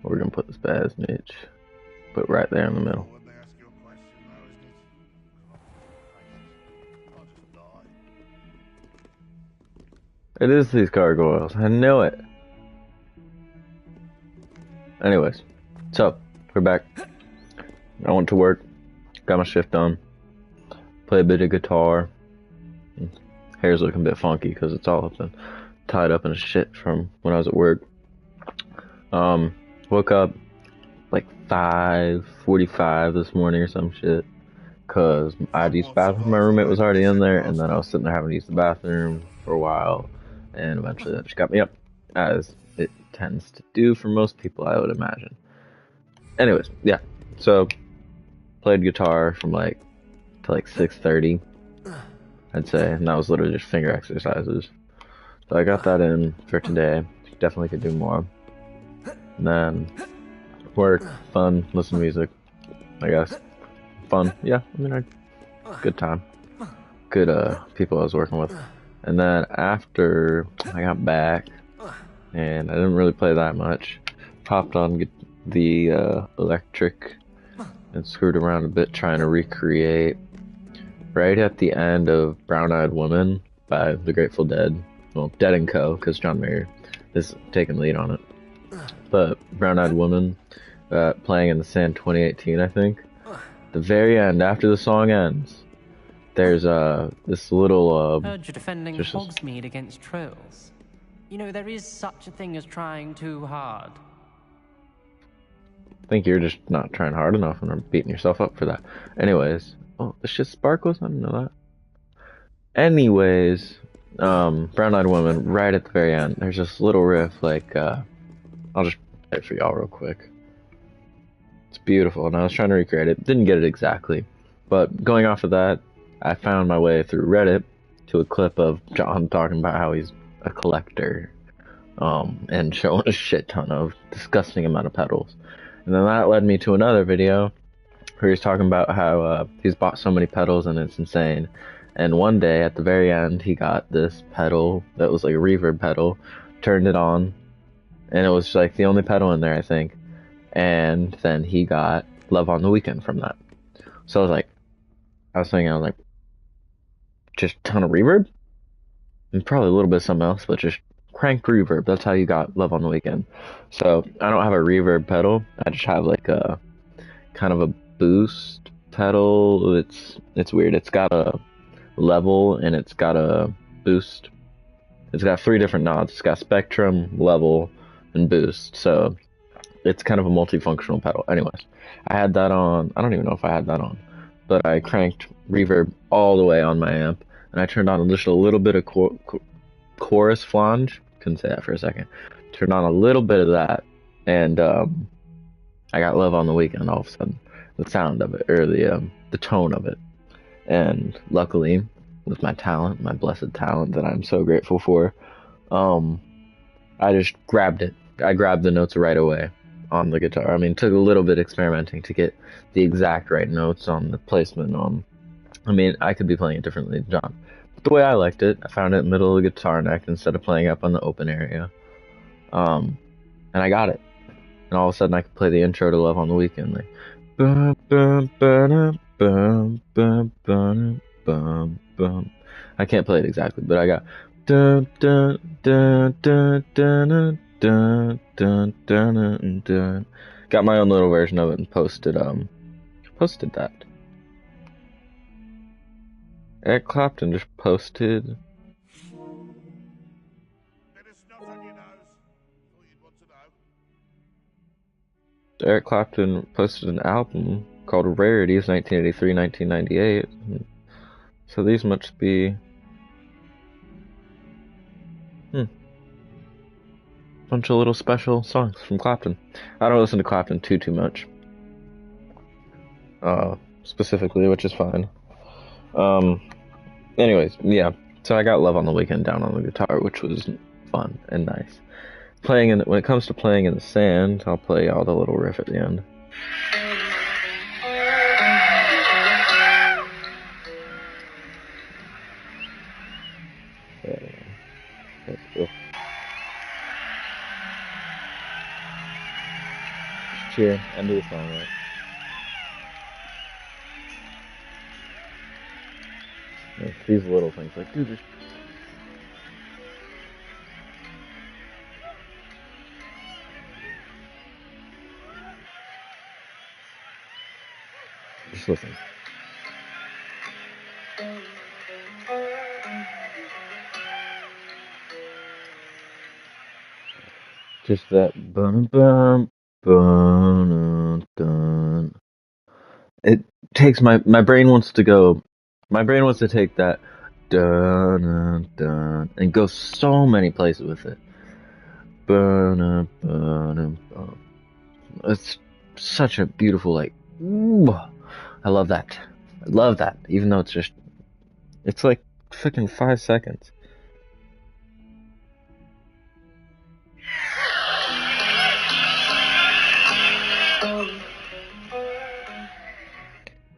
We're gonna put this bad snitch. Put right there in the middle. It is these gargoyles. I knew it. Anyways, so we're back. I went to work, got my shift done, played a bit of guitar. Hair's looking a bit funky because it's all been tied up in shit from when I was at work. Woke up like 5:45 this morning or some shit because I had to use the bathroom. My roommate was already in there, and then I was sitting there having to use the bathroom for a while, and eventually that just got me up, as it tends to do for most people, I would imagine. Anyways, yeah, so played guitar from like to like 6:30, I'd say, and that was literally just finger exercises. So I got that in for today. Definitely could do more. And then work, fun, listen to music, I guess. Fun, yeah, I mean, good time. Good people I was working with. And then after I got back, and I didn't really play that much, popped on the electric and screwed around a bit trying to recreate right at the end of Brown Eyed Woman by the Grateful Dead. Well, Dead and Co., because John Mayer is taking lead on it. But Brown Eyed Woman, playing in the Sand 2018, I think. The very end, after the song ends, there's this little Heard you're defending Hogsmeade against trolls. You know, there is such a thing as trying too hard. I think you're just not trying hard enough and are beating yourself up for that. Anyways, oh, the shit sparkles? I didn't know that. Anyways, Brown Eyed Woman, right at the very end, there's this little riff, like, I'll just play it for y'all real quick. It's beautiful, and I was trying to recreate it. Didn't get it exactly, but going off of that, I found my way through Reddit to a clip of John talking about how he's a collector, and showing a shit ton of disgusting amount of pedals. And then that led me to another video where he's talking about how he's bought so many pedals and it's insane. And one day at the very end, he got this pedal that was like a reverb pedal, turned it on, and it was like the only pedal in there, I think. And then he got Love on the Weekend from that. So I was like, just a ton of reverb? And probably a little bit of something else, but just cranked reverb. That's how you got Love on the Weekend. So I don't have a reverb pedal. I just have like a kind of a boost pedal. It's weird. It's got a level and it's got a boost. It's got 3 different knobs. It's got spectrum, level, and boost. So it's kind of a multifunctional pedal. Anyways, I had that on. I don't even know if I had that on, but I cranked reverb all the way on my amp, and I turned on just a little bit of chorus flange. Couldn't say that for a second. Turned on a little bit of that, and I got Love on the Weekend all of a sudden. The sound of it, or the tone of it. And luckily, with my talent, my blessed talent that I'm so grateful for, I just grabbed it. I grabbed the notes right away on the guitar. I mean, it took a little bit experimenting to get the exact right notes on the placement. I mean, I could be playing it differently than John. But the way I liked it, I found it in the middle of the guitar neck instead of playing up on the open area. And I got it. And all of a sudden I could play the intro to Love on the Weekend, like bum bum bum bum bum bum bum bum. I can't play it exactly, but I got dun dun dun dun dun dun dun dun dun. Got my own little version of it and posted that. Eric Clapton just posted. Eric Clapton posted an album called Rarities 1983-1998. So these must be bunch of little special songs from Clapton. I don't listen to Clapton too much. Specifically, which is fine. Anyways, yeah. So I got Love on the Weekend down on the guitar, which was fun and nice. When it comes to playing in the sand, I'll play all the little riff at the end. Here, end of the song, right? Like, these little things, like, dude, just listen. Just that bum bum bum dun. It takes my brain wants to go. My brain wants to take that dun dun dun and go so many places with it. Bun bun bun. It's such a beautiful like. Ooh, I love that. I love that. Even though it's like freaking 5 seconds.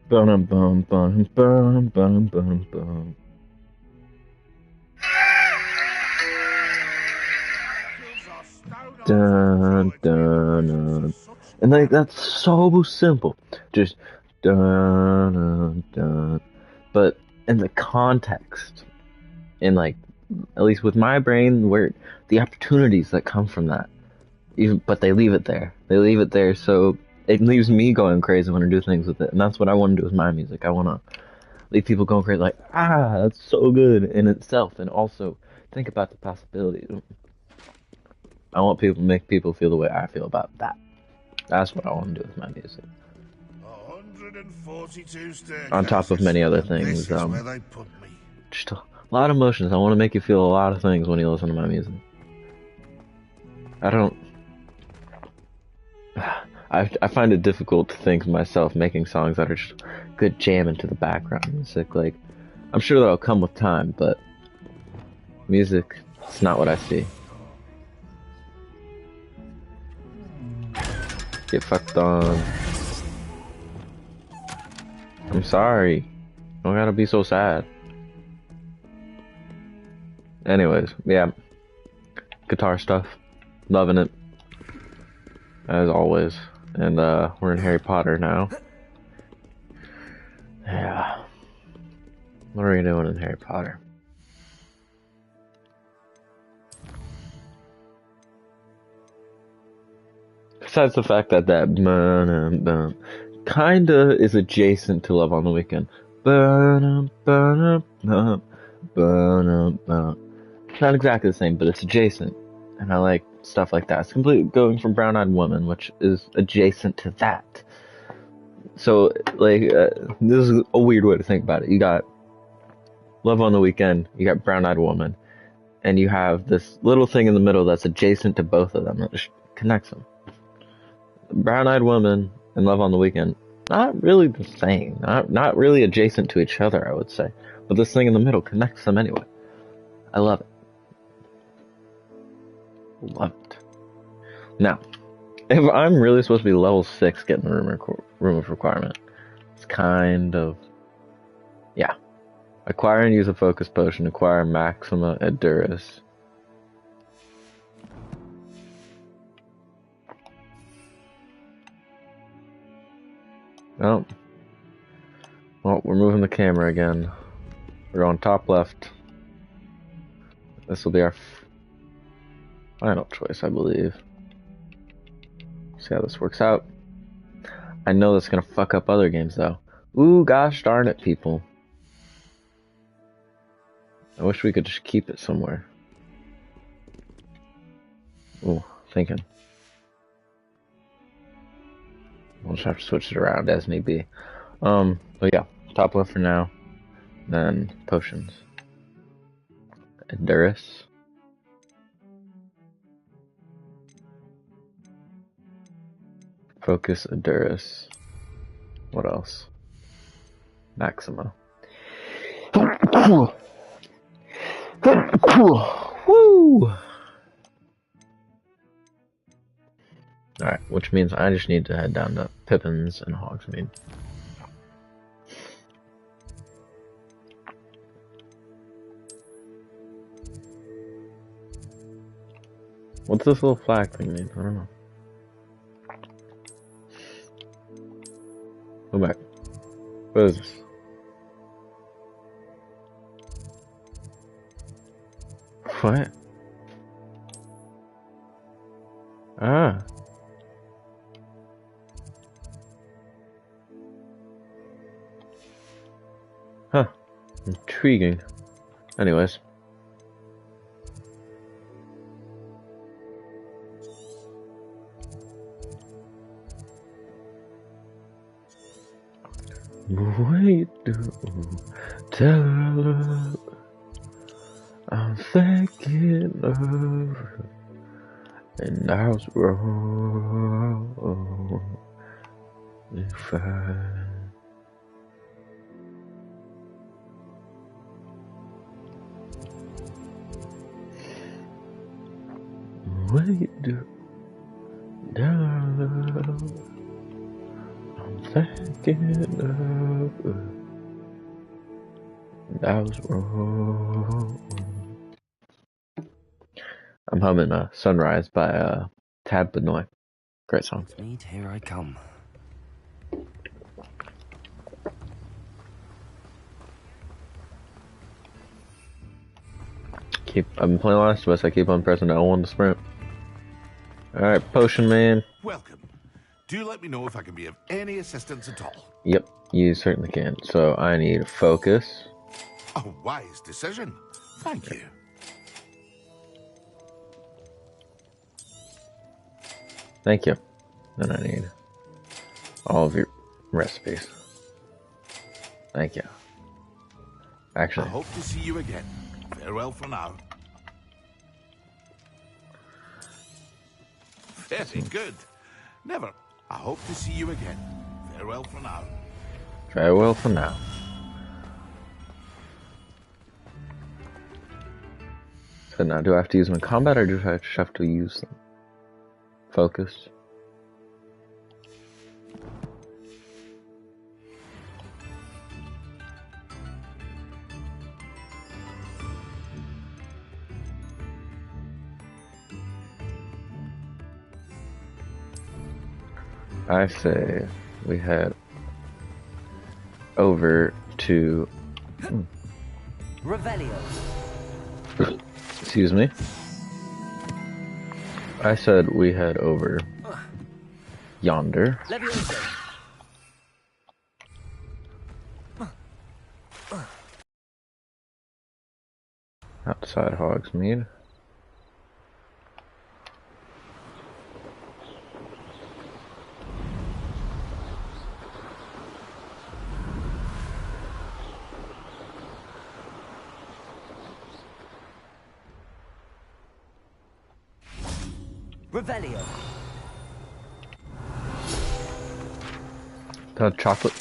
Bum bum bum bum bum bum bum. Dun dun dun. And like that's so simple. Just dun dun dun. But in the context, in like at least with my brain, where the opportunities that come from that, even but they leave it there. They leave it there, so it leaves me going crazy when I do things with it, and that's what I want to do with my music. I want to leave people going crazy, like that's so good in itself, and also think about the possibilities. I want people to make people feel the way I feel about that. That's what I want to do with my music. 142 On top of staircases. many other And things, this is where they put me. just a lot of emotions. I want to make you feel a lot of things when you listen to my music. I don't. I find it difficult to think of myself making songs that are just good jam into the background music. Like, I'm sure that'll come with time, but music, it's not what I see. Get fucked on. I'm sorry. Don't gotta be so sad. Anyways, yeah. Guitar stuff. Loving it. As always. And we're in Harry Potter now. Yeah. What are we doing in Harry Potter? Besides the fact that kinda is adjacent to Love on the Weekend. It's not exactly the same, but it's adjacent. And I like stuff like that. It's completely going from Brown Eyed Woman, which is adjacent to that. So, like, this is a weird way to think about it. You got Love on the Weekend, you got Brown Eyed Woman, and you have this little thing in the middle that's adjacent to both of them that just connects them. Brown Eyed Woman and Love on the Weekend, not really the same, not really adjacent to each other, I would say. But this thing in the middle connects them anyway. I love it. Love it. Now, if I'm really supposed to be level 6 getting the room of requirement, it's kind of, yeah. Acquire and use a focus potion. Acquire Maxima Edurus. Oh. Well, we're moving the camera again. We're on top left. This will be our final choice, I believe. See how this works out. I know that's gonna fuck up other games, though. Ooh, gosh darn it, people. I wish we could just keep it somewhere. Ooh, thinking. We'll just have to switch it around as need be. But yeah, top left for now. Then potions. Endurus. Focus Endurus. What else? Maxima. Woo! Alright, which means I just need to head down to Pippin's and Hogsmeade. What's this little flag thing mean? I don't know. Go back. What is this? What? Ah. Huh. Intriguing. Anyways. Wait, tell her I'm thinking of her, and I was wrong. If I wait, tell her I'm thinking of her, and I was wrong. I'm humming Sunrise by Tab Benoit. Great song. Meet, here I come. I've been playing Last of Us, I keep on pressing L1 to sprint. Alright, Potion Man. Welcome. Do let me know if I can be of any assistance at all. Yep, you certainly can. So I need focus. A wise decision. Thank you. Thank you. Then I need all of your recipes. Thank you. Actually, I hope to see you again. Farewell for now. Very good. Never. I hope to see you again. Farewell for now. farewell for now. So now, do I have to use them in combat, or do I just have to use them? Focus. I say we head over to Revelio. excuse me. I said we head over yonder. Levioso. Outside Hogsmeade. Revelio. Chocolate.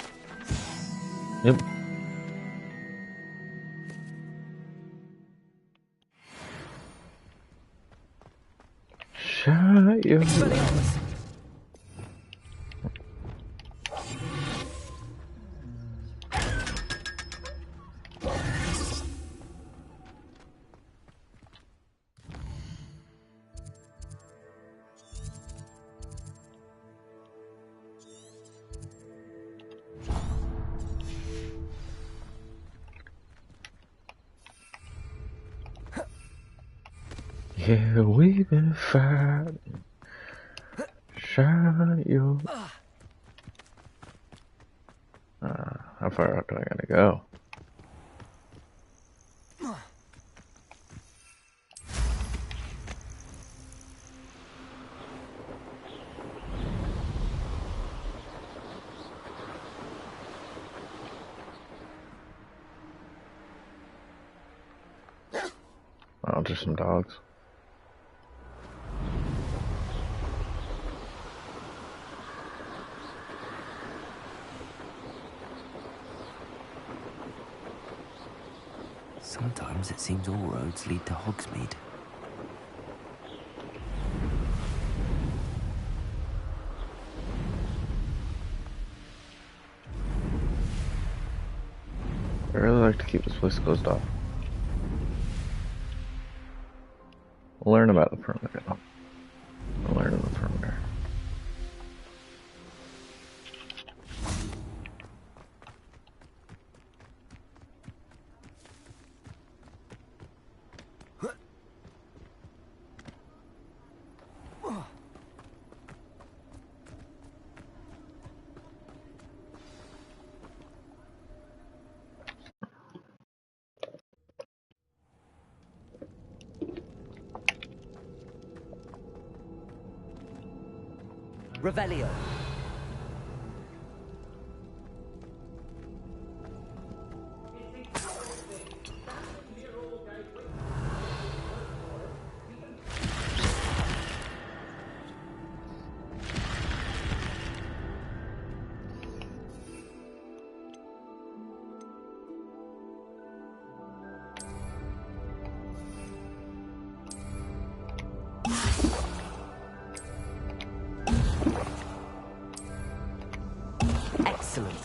Yep. Shut your Expelliarmus. Yeah, we've been fighting. Shut your. How far out do I gotta go? Oh, just some dogs. Sometimes it seems all roads lead to Hogsmeade. I really like to keep this place closed off. We'll learn about the perimeter. We'll learn about the perimeter. Revelio. Excellent.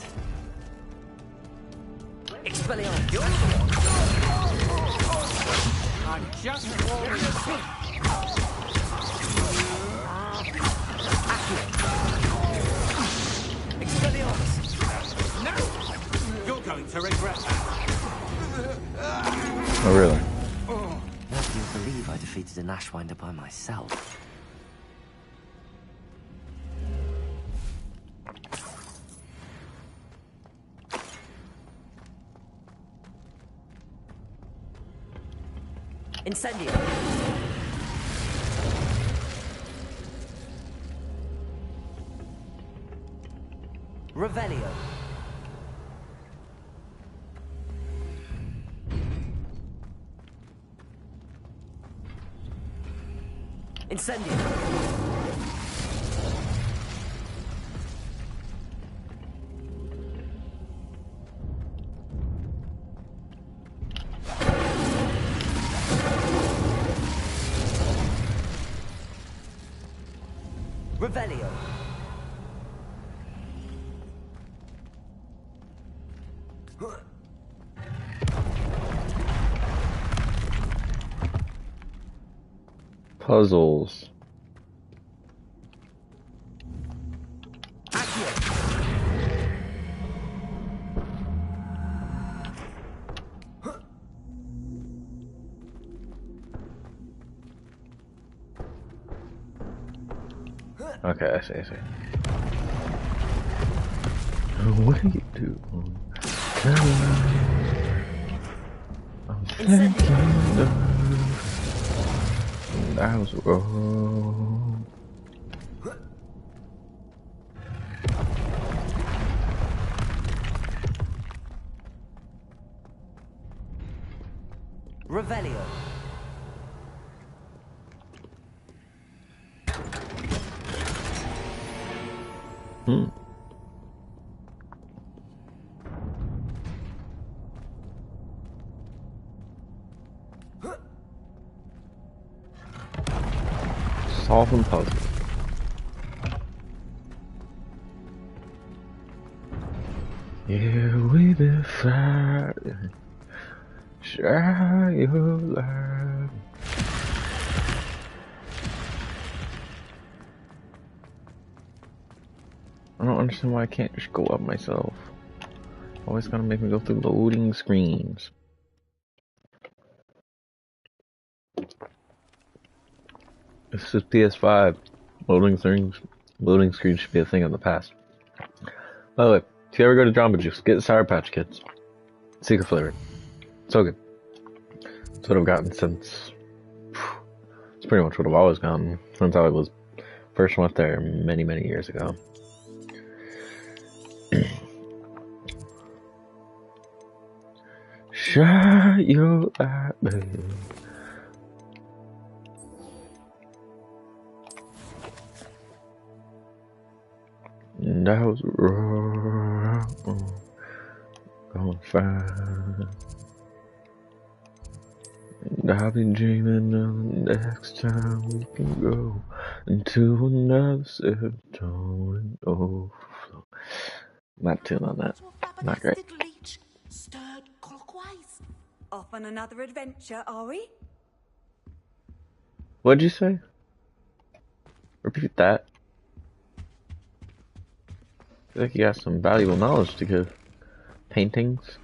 Expelliarmus. I'm just warming up. Expelliarmus. No! You're going to regret that. Oh, really? Well, do you believe I defeated an Ashwinder by myself? Incendio. Revelio. Incendio. Revelio. Puzzles. Okay, I see, I see. What do you do? I'm thinking I was wrong. Revelio. Hmm. Solving puzzles. Yeah, we been fighting. Share your life. I don't understand why I can't just go up myself. Always gotta make me go through loading screens. This is PS5. Loading screens should be a thing of the past. By the way, if you ever go to Jamba Juice, get Sour Patch Kids. Secret flavored. So good. That's what I've gotten since... It's pretty much what I've always gotten since I was first went there many, many years ago. Shine your light, baby. And I was wrong. Gonna find. And I'll be dreaming of the next time we can go into another serotonin overflow. Not tune on that. Not great. Leech stirred clockwise. Off on another adventure, are we? What'd you say? Repeat that. I feel like you got some valuable knowledge to give. Paintings.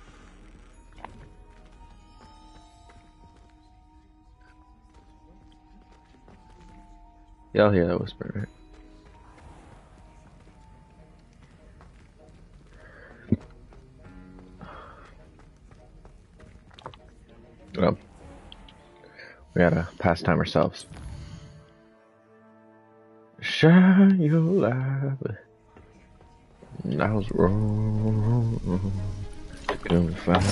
Y'all hear that whisper, right? Well, we gotta pastime ourselves. Shine your light. I was wrong. Couldn't find.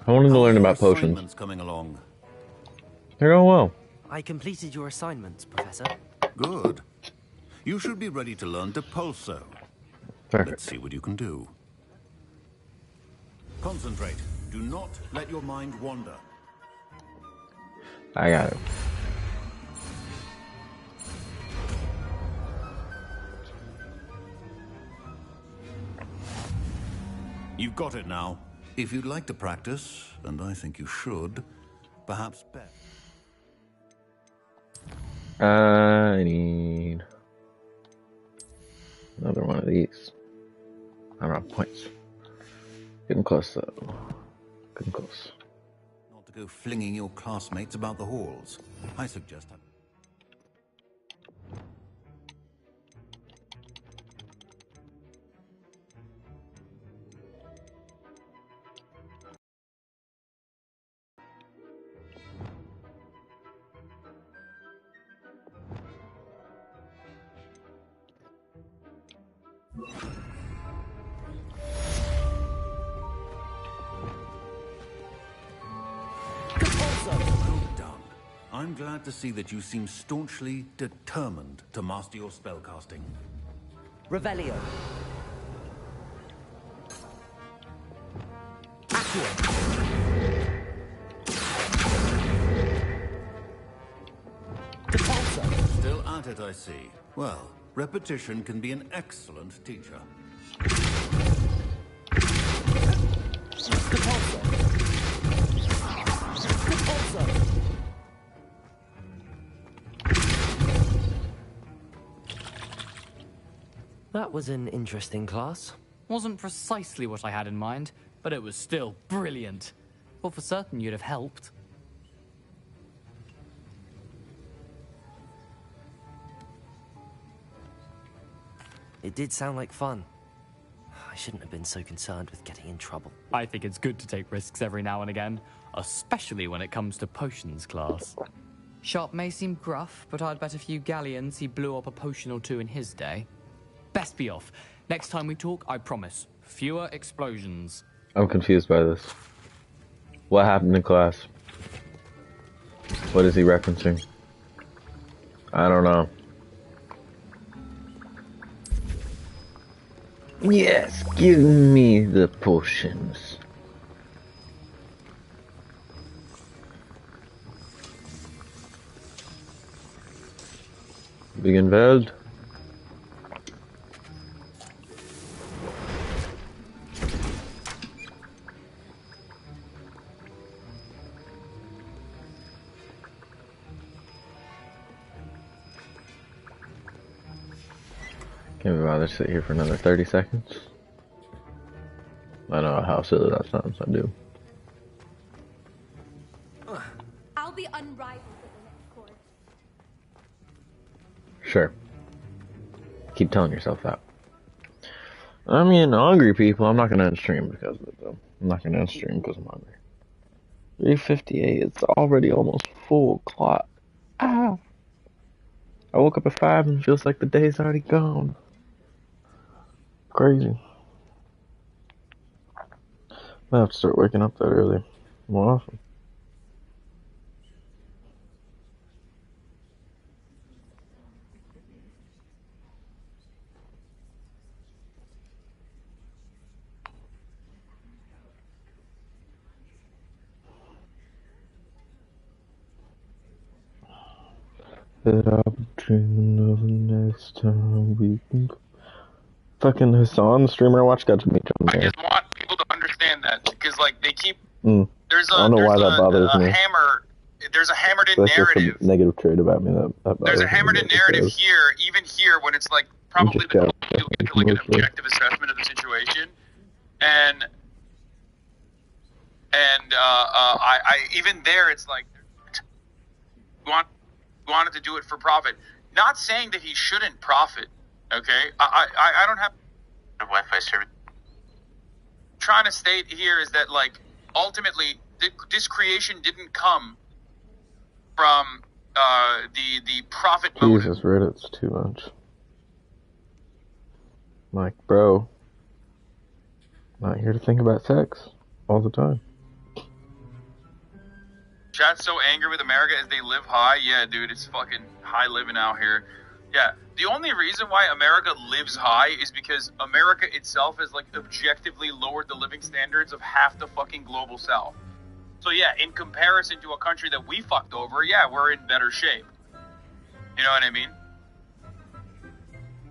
I wanted to learn about potions. Assignments coming along. They're going well. I completed your assignments, Professor. Good. You should be ready to learn Depulso. Perfect. Let's see what you can do. Concentrate. Do not let your mind wander. I got it. You've got it now. If you'd like to practice, and I think you should, perhaps bet. I need another one of these. I don't have points. Getting close though. Getting close. Not to go flinging your classmates about the halls. I suggest that. I'm glad to see that you seem staunchly determined to master your spellcasting. Revelio. Still at it, I see. Well, repetition can be an excellent teacher. That was an interesting class. Wasn't precisely what I had in mind, but it was still brilliant. Thought for certain you'd have helped. It did sound like fun. I shouldn't have been so concerned with getting in trouble. I think it's good to take risks every now and again, especially when it comes to potions class. Sharp may seem gruff, but I'd bet a few galleons he blew up a potion or two in his day. Best be off. Next time we talk, I promise, fewer explosions. I'm confused by this. What happened in class? What is he referencing? I don't know. Yes, give me the potions. Begin Welt. Can't be bothered to sit here for another 30 seconds. I know how silly that sounds, I do. I'll be unrivaled at the next course. Sure. Keep telling yourself that. I mean, hungry people, I'm not gonna end stream because of it though. I'm not gonna end stream because I'm hungry. 3:58, it's already almost 4 o'clock. Ah! I woke up at 5 and it feels like the day's already gone. Crazy. I have to start waking up that early more often. That I'll be dreaming of the next time we can go. Fucking Hassan, the streamer I watch, got to meet John I Mayer. just want people to understand that because, like, they keep I don't know why that bothers me. There's a hammered in That's just narrative. a negative trait about me that bothers There's a me hammered in narrative because here, even here, when it's like probably just the got closest you'll get to like an mostly. objective assessment of the situation, and I even there it's like wanted to do it for profit. Not saying that he shouldn't profit. Okay, I don't have Wi-Fi service. Trying to state here is that like ultimately this creation didn't come from the profit motive. Jesus, Reddit's too much. Like, bro, not here to think about sex all the time. Chat's so angry with America as they live high. Yeah, dude, it's fucking high living out here. Yeah, the only reason why America lives high is because America itself has like objectively lowered the living standards of half the fucking global south. So yeah, in comparison to a country that we fucked over, yeah, we're in better shape. You know what I mean?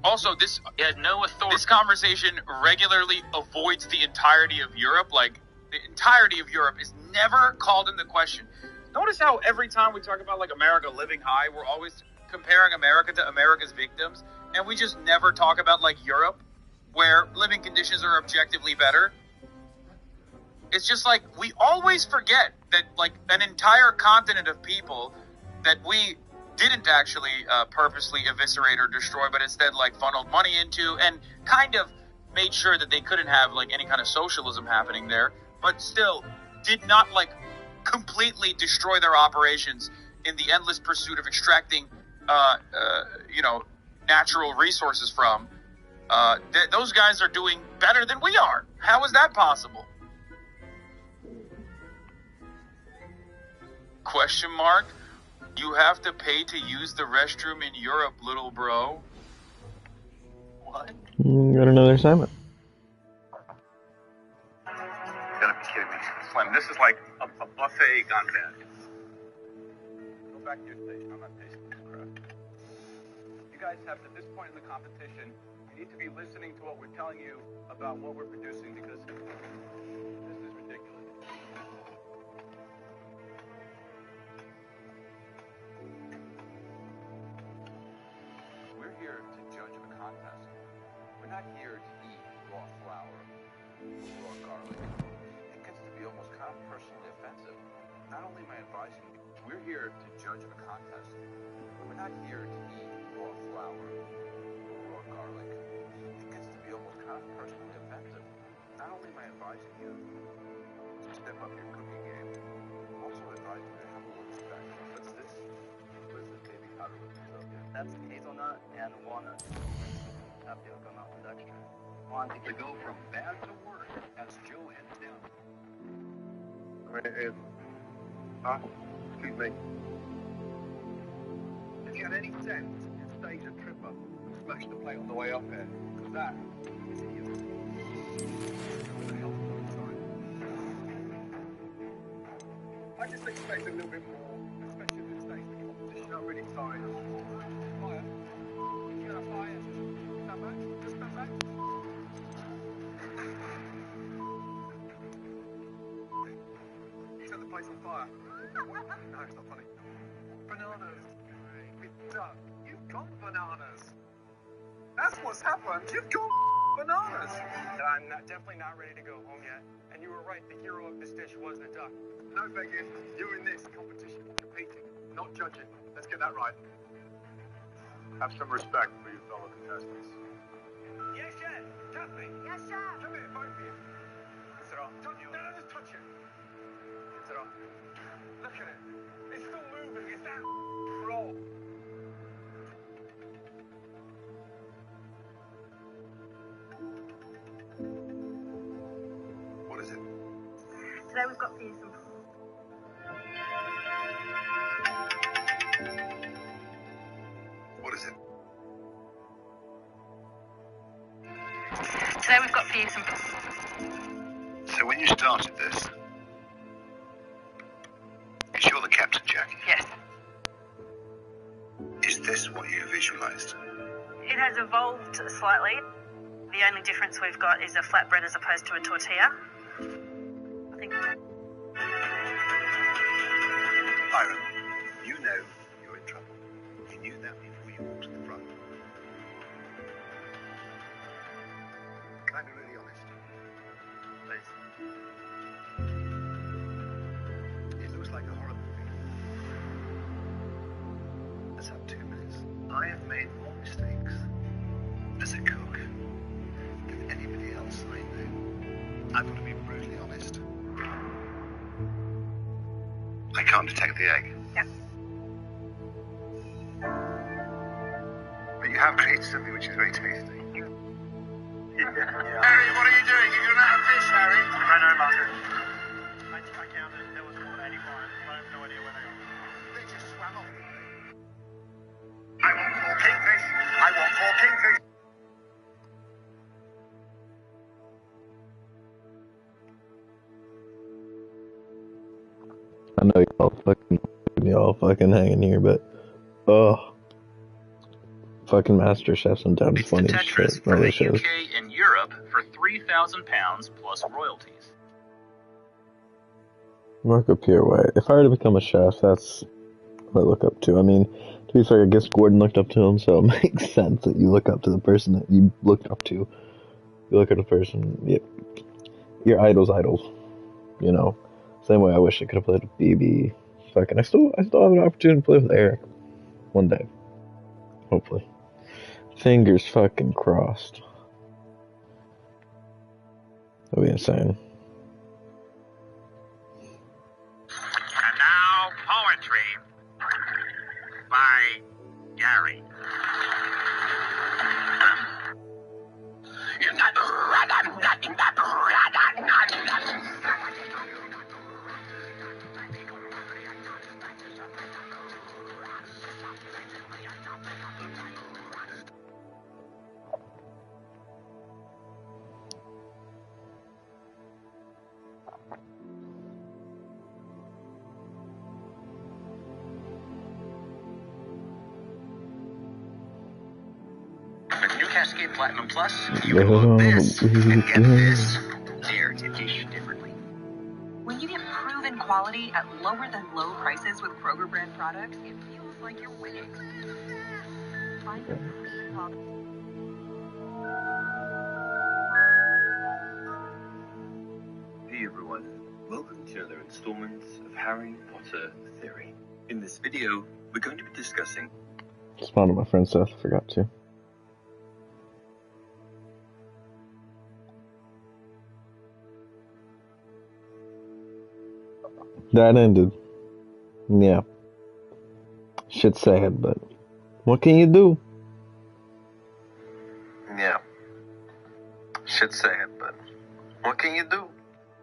Also, this conversation regularly avoids the entirety of Europe. Like, the entirety of Europe is never called into question. Notice how every time we talk about like America living high, we're always comparing America to America's victims, and we just never talk about like Europe, where living conditions are objectively better. It's just like we always forget that like an entire continent of people that we didn't actually purposely eviscerate or destroy, but instead like funneled money into and kind of made sure that they couldn't have like any kind of socialism happening there, but still did not like completely destroy their operations in the endless pursuit of extracting natural resources from. Those guys are doing better than we are. How is that possible? Question mark? You have to pay to use the restroom in Europe, little bro. What? Got another assignment. You gotta be kidding me. Slim, this is like a buffet gone bad. Go back to your station. I'm not tasting this crap. You guys have, at this point in the competition, you need to be listening to what we're telling you about what we're producing because this is ridiculous. We're here to judge the contest. We're not here to eat raw flour or raw garlic. It gets to be almost kind of personally offensive. Not only am I advising you, we're here to judge the contest. We're not here to eat raw flour or raw garlic. It gets to be almost kind of personally offensive. Not only am I advising you to step up your cooking game, I'm also advising you to have a little respect. What's this? Baby powder with this up here. That's hazelnut and walnut. Tapioca, not with extra. Want to go from bad to worse as Joe heads down. Excuse me. If you had any sense, you'd stage a trip up and smash the plate on the way up here. Because that is evil. What the hell is going on? I just expect a little bit more, especially at this stage. The competition are really tight. Fire. You got a fire? Stand back. Just stand back. Set the place on fire. No, it's not funny. Bananas. Duck. You've gone bananas. That's what's happened. You've gone bananas. I'm definitely not ready to go home yet. And you were right, the hero of this dish was the duck. No begging. You're in this competition, competing, not judging. Let's get that right. Have some respect for your fellow contestants. Yes, chef. Touch me. Yes, chef. Come here, both of you. It's it off. Touch you. No, just touch it. It's it off. Look at it. It's still moving. It's that roll. What is it? Today we've got for you some. What is it? Today we've got for you some. So when you started this, you're the captain, Jack. Yes. Is this what you visualized? It has evolved slightly. The only difference we've got is a flatbread as opposed to a tortilla. I think. Byron, you know you're in trouble. You knew that before you walked to the front. I be really honest? Please. It looks like a horror movie. Let's have 2 minutes. I have made more mistakes as a cook than anybody else I know. I've got to be brutally honest. I can't detect the egg. Yep. But you have created something which is very tasty. Harry, what are you doing? You're going to have fish, Harry. I know, Margaret. I counted. There was more than 85. I have no idea where they are. They just swam off. I want 4 kingfish. I want 4 kingfish. I know y'all fucking hanging here, but fucking Master Chef sometimes It's funny the as Tetris shit. from Other the shows. UK and Europe for £3,000 plus royalties. Mark up your way. If I were to become a chef, that's what I look up to. I mean, to be fair, I guess Gordon looked up to him, so it makes sense that you look up to the person that you looked up to. You look at a person, your idol's idols, you know. Same way I wish I could have played with BB. Fucking, I still have an opportunity to play with Eric one day, hopefully. Fingers fucking crossed. That'd be insane. And now, poetry by Gary. With New Cascade Platinum Plus, you can load this and get this. Dare to dish differently. When you get proven quality at lower than low prices with Kroger brand products, it feels like you're winning. Find your proven quality. Hey everyone, welcome to another installment of Harry Potter Theory. In this video, we're going to be discussing... Just found my friend Seth, I forgot to. That ended. Yeah. Shit's sad, but what can you do? Yeah. Shit's sad, but what can you do?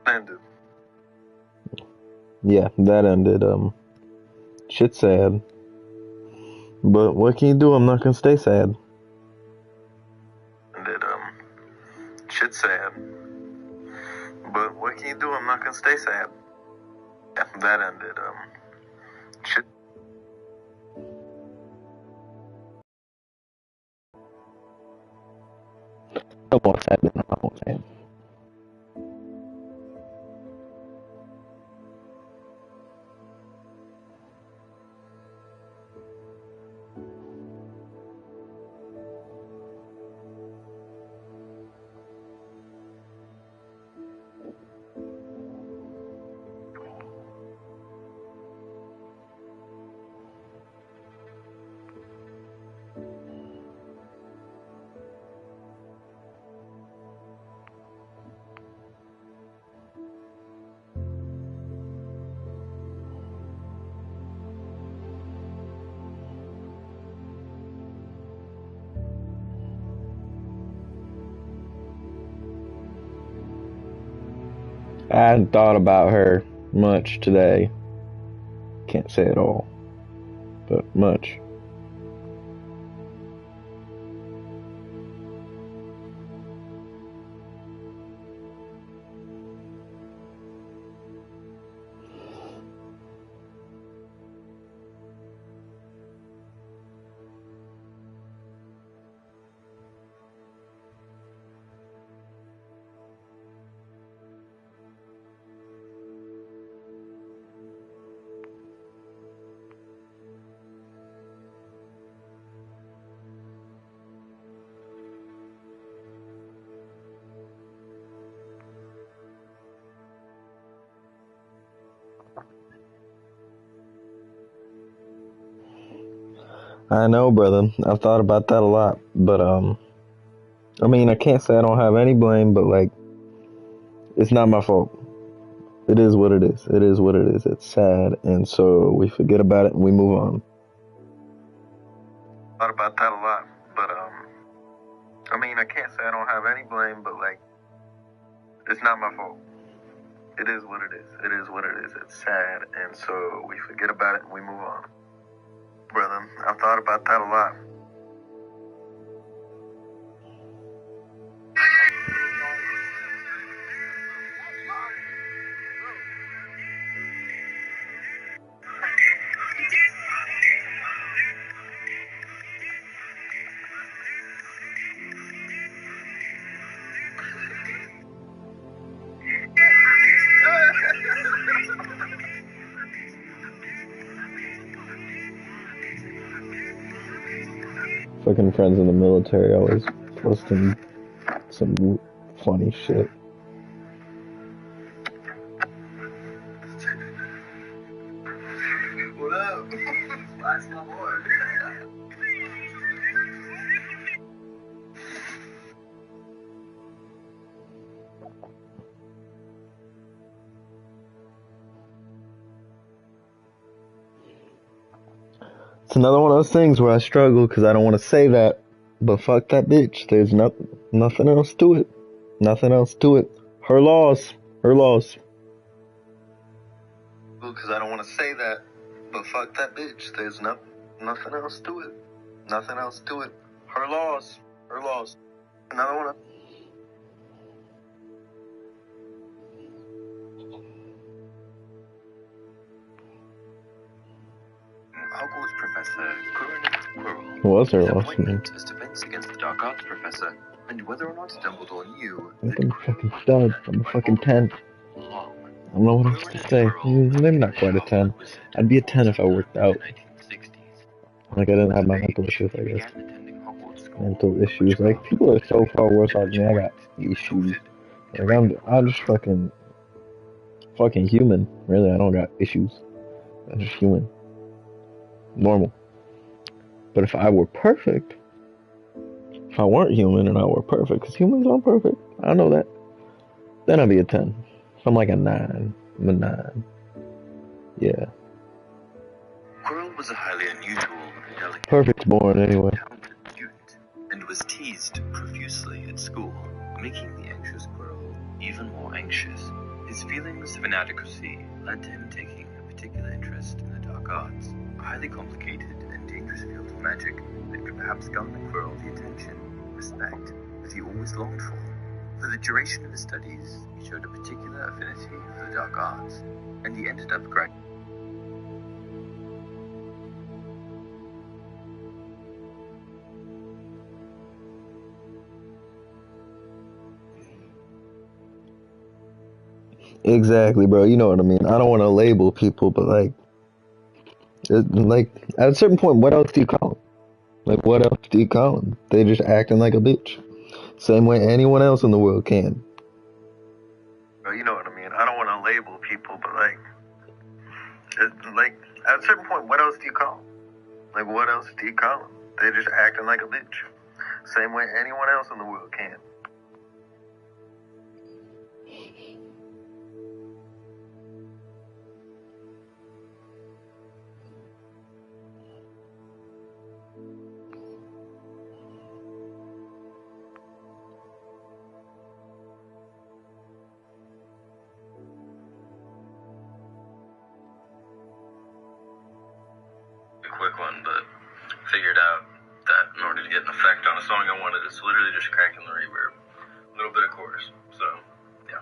Ended. Yeah, that ended. Shit's sad. But what can you do? I'm not gonna stay sad. Ended, shit's sad. But what can you do? I'm not gonna stay sad. Yeah, that ended, shit. I won't say it. I won't say it. I hadn't thought about her much today. Can't say it all, but much. I know, brother. I've thought about that a lot, but I mean, I can't say I don't have any blame, but like, it's not my fault. It is what it is. It is what it is. It's sad, and so we forget about it and we move on. Thought about that a lot, but I mean, I can't say I don't have any blame, but like, it's not my fault. It is what it is. It is what it is. It's sad, and so we forget about it and we move on. Brother, I've thought about that a lot. Fucking friends in the military always posting some funny shit. What up? That's my boy. It's another one of those things where I struggle because I don't want to say that, but fuck that bitch. There's nothing else to it. Nothing else to it. Her laws. Her laws. Because I don't want to say that, but fuck that bitch. There's nothing else to it. Nothing else to it. Her laws. Her laws. Another one. Hogwarts Professor Quirrell What's her is last name? appointed as defense against the Dark Arts Professor, and whether or not Dumbledore knew I'm that a fucking stud. I'm a fucking 10. I don't know what else to say. Maybe not quite a 10. I'd be a 10 if I worked out. Like, I didn't have my mental issues, I guess. Mental issues. Like, people are so far worse off than me. I got issues. Like, I'm just fucking human. Really, I don't got issues. I'm just human. Normal. But if I were perfect, if I weren't human and I were perfect, because humans aren't perfect, I know that, then I'd be a 10. So I'm like a 9. I'm a 9. Yeah. Quirrell was a highly unusual and delicate, Perfect's born anyway. talented student, and was teased profusely at school, making the anxious Quirrell even more anxious. His feelings of inadequacy led to him taking a particular interest in the dark arts, a highly complicated and dangerous field of magic that could perhaps garner Quirrell the attention and respect that he always longed for. For the duration of his studies, he showed a particular affinity for the dark arts, and he ended up graduating. Exactly, bro. You know what I mean. I don't want to label people, but like at a certain point, what else do you call them? Like, what else do you call them? They just acting like a bitch. Same way anyone else in the world can. Bro, you know what I mean. I don't want to label people, but like at a certain point, what else do you call them? Like, what else do you call them? They just acting like a bitch. Same way anyone else in the world can. Quick one, but figured out that in order to get an effect on a song I wanted, it's literally just cranking the reverb. A little bit of chorus, so, yeah.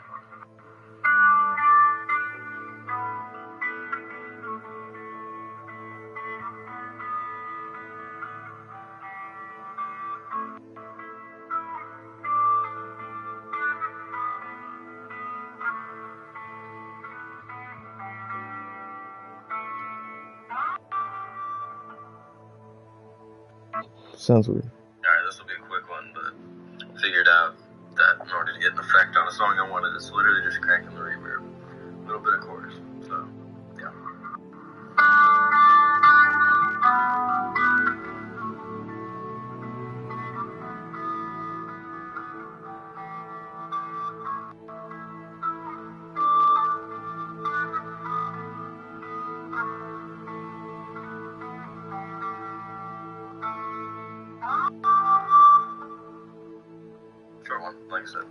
Sounds weird. Alright, this will be a quick one, but figured out that in order to get an effect on a song I wanted, it's literally just cranking the reverb. A little bit of chorus, so, yeah. like I said.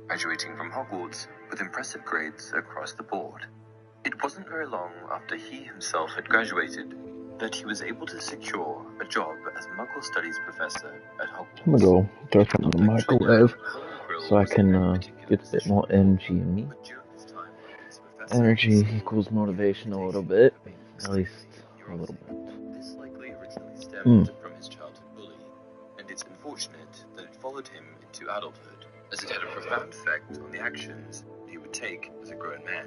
Graduating from Hogwarts with impressive grades across the board. It wasn't very long after he himself had graduated that he was able to secure a job as Muggle Studies professor at Hogwarts. I'm gonna go throw something in the microwave so I can get a bit more energy in me. Energy equals motivation a little bit, at least a little bit. This likely originally stemmed from his childhood bully, and it's unfortunate that it followed him into adulthood, as it had a profound effect on the actions he would take as a grown man.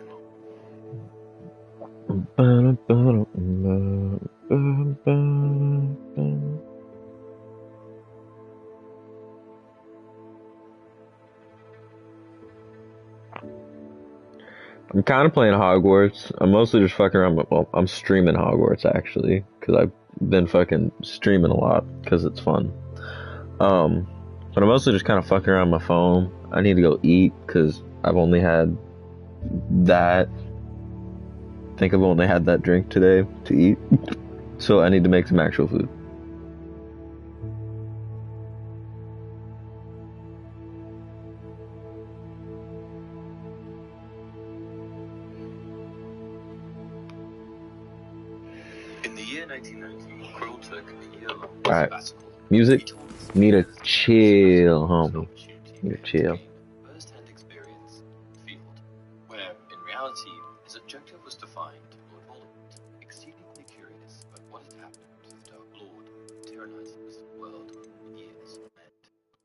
I'm kind of playing Hogwarts. I'm mostly just fucking around. Well, I'm streaming Hogwarts actually, because I've been fucking streaming a lot because it's fun. But I'm mostly just kind of fucking around my phone. I need to go eat because I've only had that. I think I've only had that drink today to eat. So I need to make some actual food. In the year 1990, Quill took a year-long Alright. sabbatical. Music? Need to chill, homie. Need to chill. First-hand experience in the field, where, in reality, his objective was to find Lord Voldemort, exceedingly curious about what had happened to the Dark Lord, tyrannizing the world in years on end.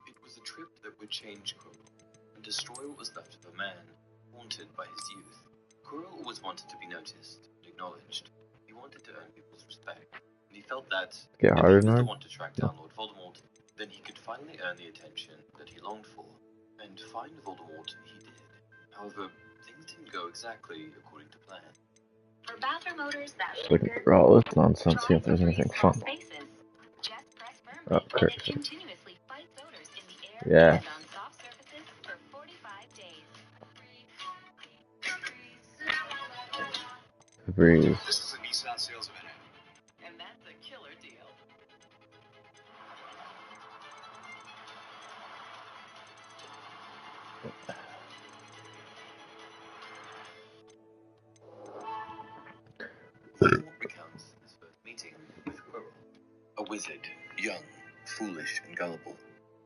It was a trip that would change Quirrell and destroy what was left of a man haunted by his youth. Quirrell always wanted to be noticed and acknowledged. He wanted to earn people's respect, and he felt that Get if harder he was now? the one to track down Lord Voldemort, then he could finally earn the attention that he longed for. And find Voldemort he did. However, things didn't go exactly according to plan. For bathroom odors that Just looking through all this nonsense, see if there's anything fun. Oh, cursor. continuously fights odors in the air Yeah. and on soft surfaces for 45 days. Breeze. This is a Nissan sales event. And that's a killer deal. Voldemort recounts his first meeting with Quirrell. A wizard, young, foolish, and gullible,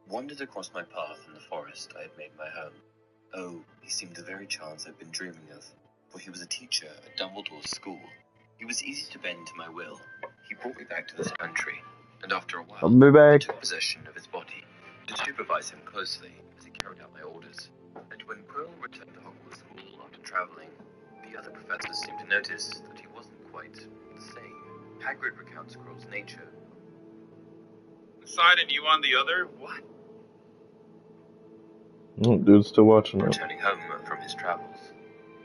wandered across my path in the forest I had made my home. Oh, he seemed the very chance I'd been dreaming of, for he was a teacher at Dumbledore's school. He was easy to bend to my will. He brought me back to this country, and after a while, I'll be I back. took possession of his body to supervise him closely as he carried out my orders. And when Quirrell returned to Hogwarts School after traveling, the other professors seemed to notice that he wasn't quite the same. Hagrid recounts Quirrell's nature. Side and you on the other? What? Oh, dude's still watching it. Returning home from his travels.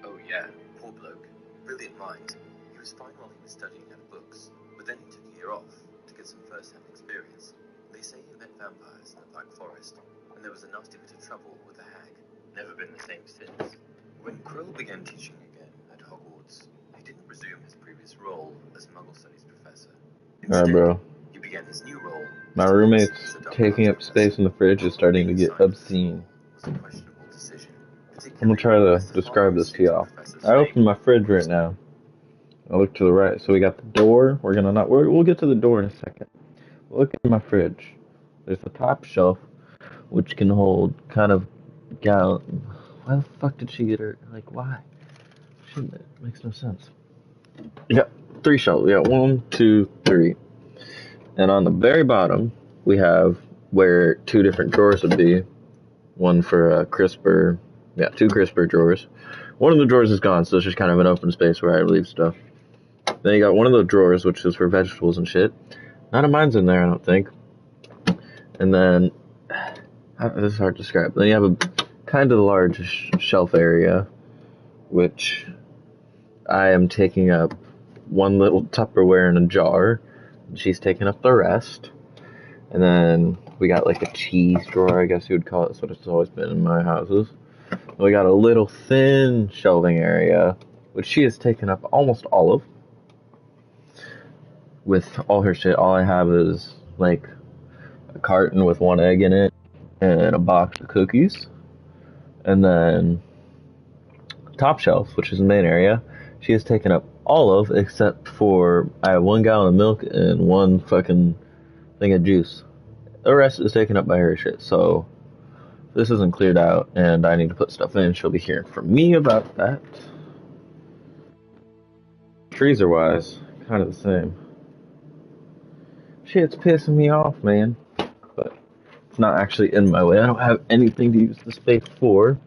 Oh yeah, poor bloke. Brilliant mind. He was fine while he was studying out of books, but then he took a year off to get some first-hand experience. They say he met vampires in the Black Forest, and there was a nasty bit of trouble with a hag. Never been the same since. When Quirrell began teaching again at Hogwarts, he didn't resume his previous role as Muggle Studies professor. Alright, bro. He began his new role. My roommate's taking up space in the fridge is starting to get obscene. I'm gonna try to describe this to y'all. I opened my fridge right now. I look to the right, so we got the door. We'll get to the door in a second. Look at my fridge. There's the top shelf, which can hold kind of gallon. Why the fuck did she get her? Like, why? Shouldn't it? Makes no sense. You got 3 shelves. You got 1, 2, 3. And on the very bottom, we have where 2 different drawers would be. One for crisper. Yeah, 2 crisper drawers. One of the drawers is gone, so it's just kind of an open space where I leave stuff. Then you got one of the drawers, which is for vegetables and shit. None of mine's in there, I don't think. And then, this is hard to describe. Then you have a kind of large shelf area, which I am taking up one little Tupperware in a jar. She's taking up the rest. And then we got like a cheese drawer, I guess you would call it. That's what it's always been in my houses. And we got a little thin shelving area, which she has taken up almost all of. With all her shit, all I have is like a carton with one egg in it and a box of cookies. And then top shelf, which is the main area, she has taken up all of except for I have 1 gallon of milk and one fucking thing of juice. The rest is taken up by her shit, so if this isn't cleared out and I need to put stuff in, she'll be hearing from me about that. Freezer wise, kind of the same. Shit's pissing me off, man. But it's not actually in my way. I don't have anything to use the space for,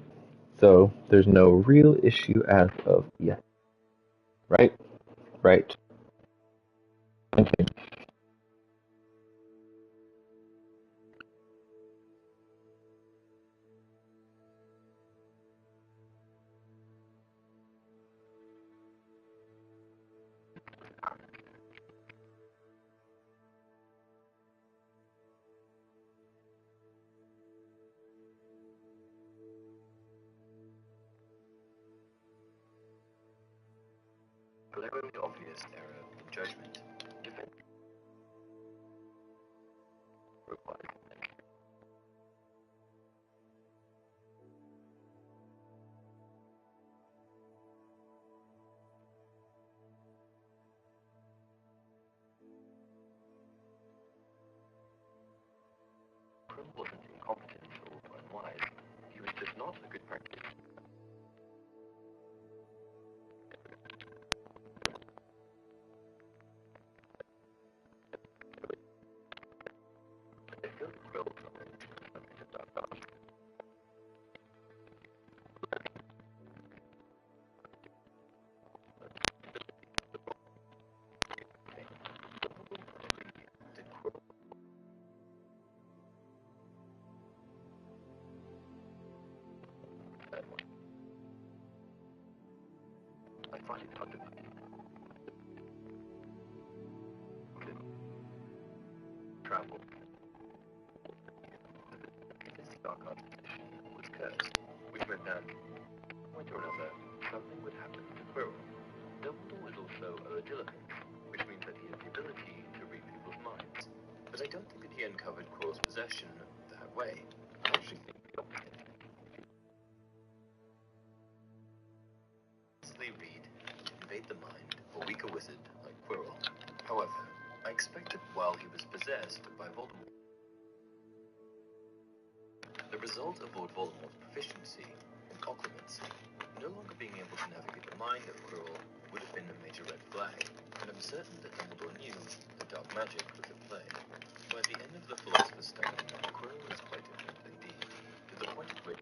so there's no real issue as of yet. Right? Right. Okay. Glaringly obvious error in judgment. Crow wasn't incompetent or unwise. He was just not a good practitioner. I find it hard to travel. This dark art was cursed, which meant that, one point or another, something would happen to Quirrell. Dumbledore was also a legilimate, which means that he has the ability to read people's minds. But I don't think that he uncovered Quirrell's possession that way. I actually think the opposite. Easily read, invade the mind, of a weaker wizard like Quirrell. However, I expect that while he was possessed by Voldemort, the result of Lord Voldemort's proficiency in occlumency, no longer being able to navigate the mind of Quirrell would have been a major red flag, and I'm certain that Dumbledore knew that dark magic was at play. By the end of the Philosopher's Stone, Quirrell is quite different indeed, to the point at which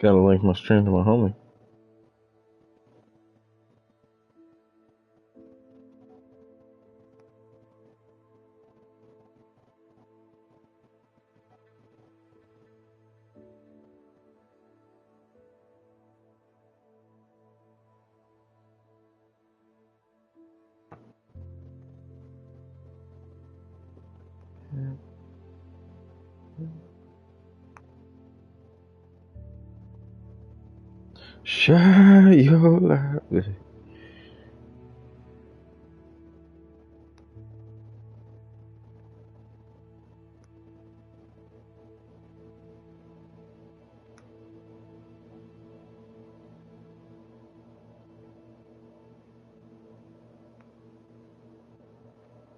Gotta link my stream to my homie. Share your life.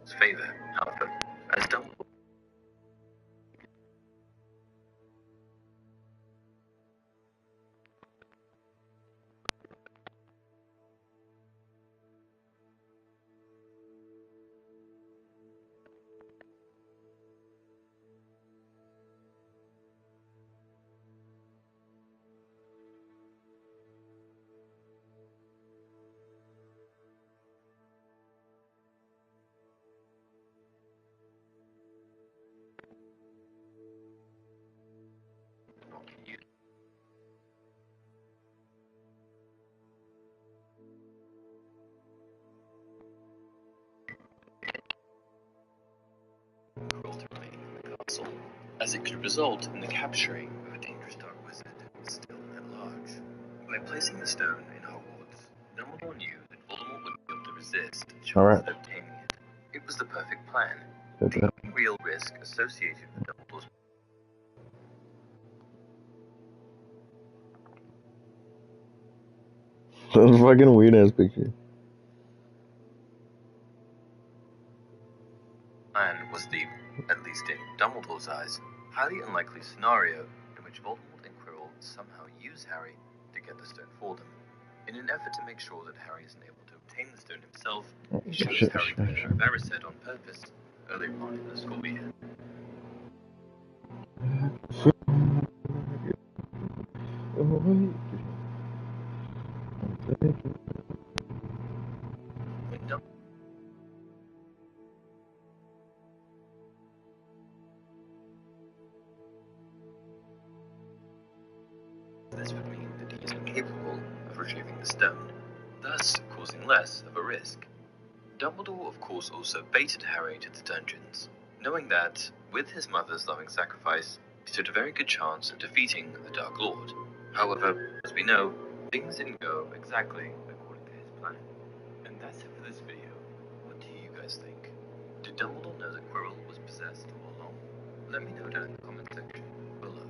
Dumbledore's favor, however, as Dumbledore Quirrell to remain in the castle, as it could result in the capturing of a dangerous dark wizard still at large. By placing the stone in Hogwarts, Dumbledore knew that Voldemort wouldn't be able to resist the chance of obtaining it. It was the perfect plan. The only real risk associated with Dumbledore's That's a fucking weird ass picture. plan was the, at least in Dumbledore's eyes, highly unlikely scenario in which Voldemort and Quirrell somehow use Harry to get the stone for them. In an effort to make sure that Harry isn't able to obtain the stone himself, he shows Harry the Chair of Erised on purpose earlier on in the school year. This would mean that he is incapable of retrieving the stone, thus causing less of a risk. Dumbledore, of course, also baited Harry to the dungeons, knowing that, with his mother's loving sacrifice, he stood a very good chance of defeating the Dark Lord. However, as we know, things didn't go exactly according to his plan. And that's it for this video. What do you guys think? Did Dumbledore know that Quirrell was possessed all along? Let me know down in the comment section below.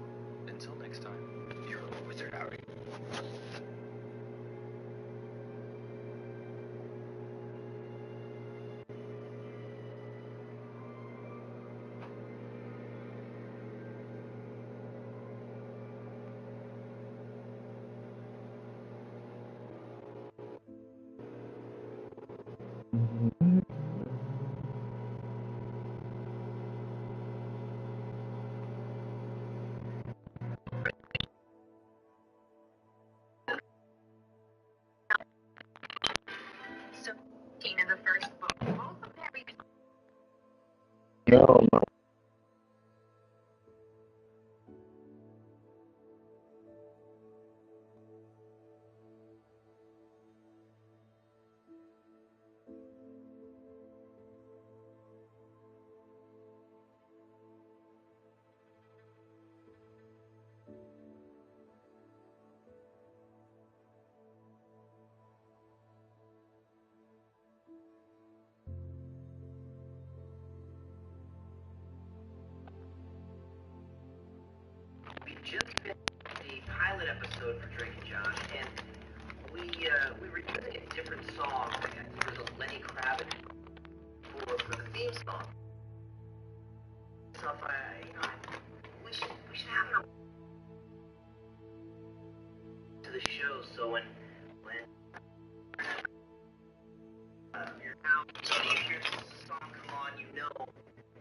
Until next time, you're a wizard, Harry. So, Tina, the first book, both of Harry. No, no. We just finished the pilot episode for Drake and Josh, and we were using a different song. I think it was a Lenny Kravitz for the theme song. So if we should have it to the show. So when you're out, so you hear the song come on, you know,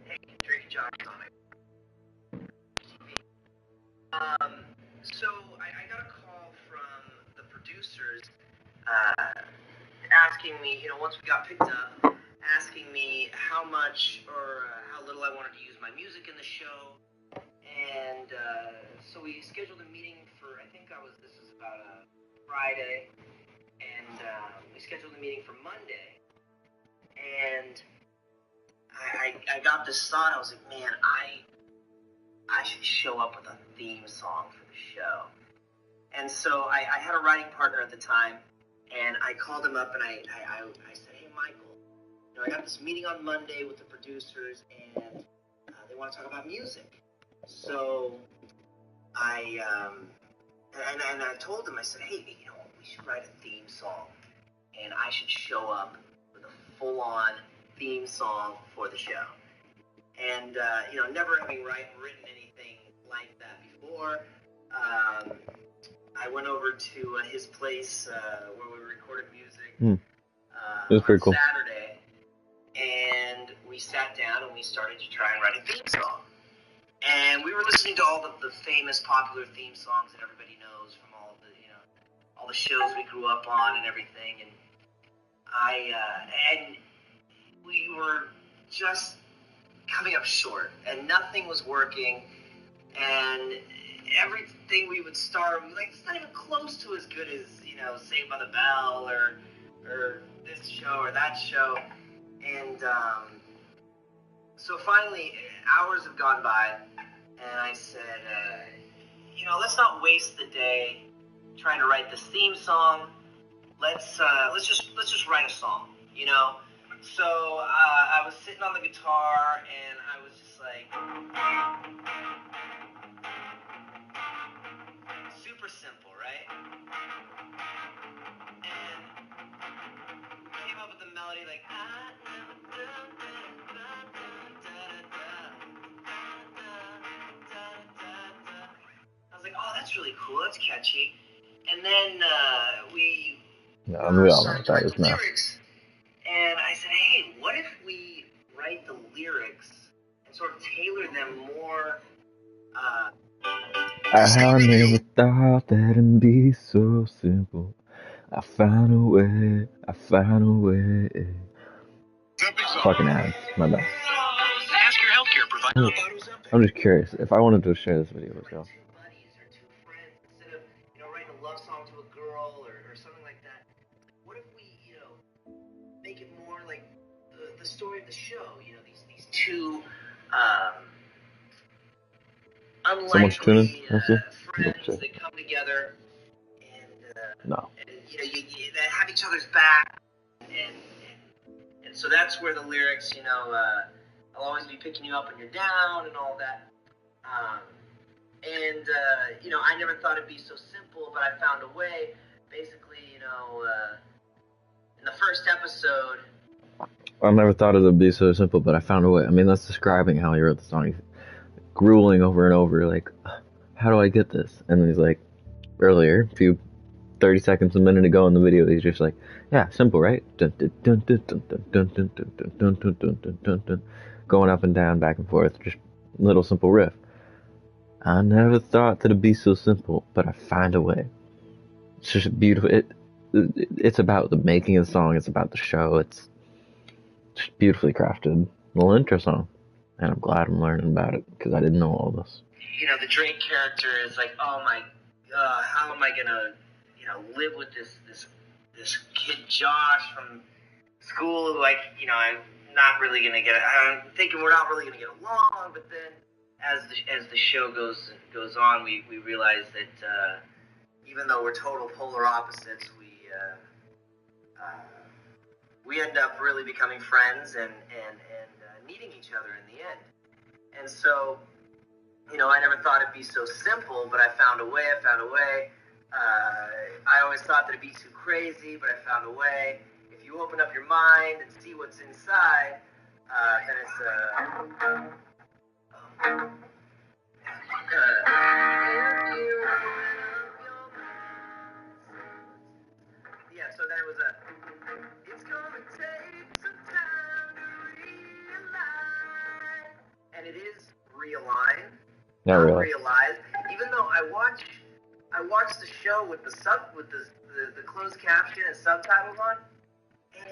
hey, Drake and Josh is on it. So I got a call from the producers asking me, once we got picked up, asking me how much or how little I wanted to use my music in the show. And so we scheduled a meeting for, this was about a Friday, and we scheduled a meeting for Monday. And I got this thought, I was like, man, I should show up with a theme song for the show. And so I had a writing partner at the time, and I called him up and I said, hey, Michael, I got this meeting on Monday with the producers, and they want to talk about music. So I told him, I said, hey, we should write a theme song, and I should show up with a full-on theme song for the show. And, never having written anything like that before, I went over to his place where we recorded music It was pretty on cool. Saturday, and we sat down and we started to try and write a theme song. And we were listening to all the famous popular theme songs that everybody knows from all the shows we grew up on and everything. And and we were just coming up short, and nothing was working. And everything we would start, like, it's not even close to as good as, Saved by the Bell or this show or that show. And so finally, hours have gone by, and I said, let's not waste the day trying to write this theme song. Let's just write a song, So I was sitting on the guitar, and I was just like, super simple, right? And came up with the melody like, I was like, oh, that's really cool, that's catchy. And then we we all know what that is now. lyrics, and I said, hey, what if we write the lyrics and sort of tailor them more? I never thought that it'd be so simple. I found a way. Fucking ads, my bad. Ask your healthcare provider. I'm just curious if I wanted to share this video with y'all. Instead of, writing a love song to a girl or something like that, what if we, make it more like the story of the show? These two Someone's tuning. unlikely friends that come together and No. that have each other's back, and so that's where the lyrics, I'll always be picking you up when you're down and all that. I never thought it'd be so simple, but I found a way. Basically, in the first episode, I never thought it would be so simple, but I found a way. I mean, that's describing how he wrote the song. He's grueling over and over, like, how do I get this? And he's like, earlier, 30 seconds, a minute ago in the video, he's just like, yeah, simple, right? Dun, dun, dun, dun, dun, dun, dun, dun, dun, dun, dun, dun, dun, dun, dun. Going up and down, back and forth, just little simple riff. I never thought that it'd be so simple, but I find a way. It's just beautiful. It's about the making of the song. It's about the show. It's just beautifully crafted little intro song, and I'm glad I'm learning about it because I didn't know all this. The Drake character is like, oh my god, how am I gonna, live with this kid Josh from school who, like, I'm not really gonna get. I'm thinking we're not really gonna get along, but then as the show goes on, we realize that even though we're total polar opposites, we end up really becoming friends and needing each other in the end. And so, I never thought it'd be so simple, but I found a way. I always thought that it'd be too crazy, but I found a way. If you open up your mind and see what's inside, then it's so then it was it's gonna take some time to realize, and it is realize. Not really. Realize, even though I watched the show with the closed caption and subtitles on,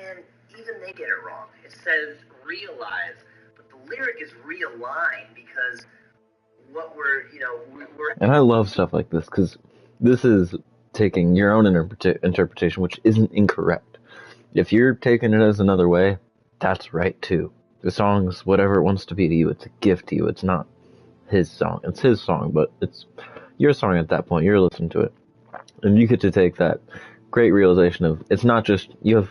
and even they get it wrong. It says realize, but the lyric is realign because what we're. And I love stuff like this because this is taking your own interpretation, which isn't incorrect. If you're taking it as another way, that's right too. The song's whatever it wants to be to you. It's a gift to you. It's not his song. It's his song, but it's your song at that point. You're listening to it. And you get to take that great realization of it's not just, you have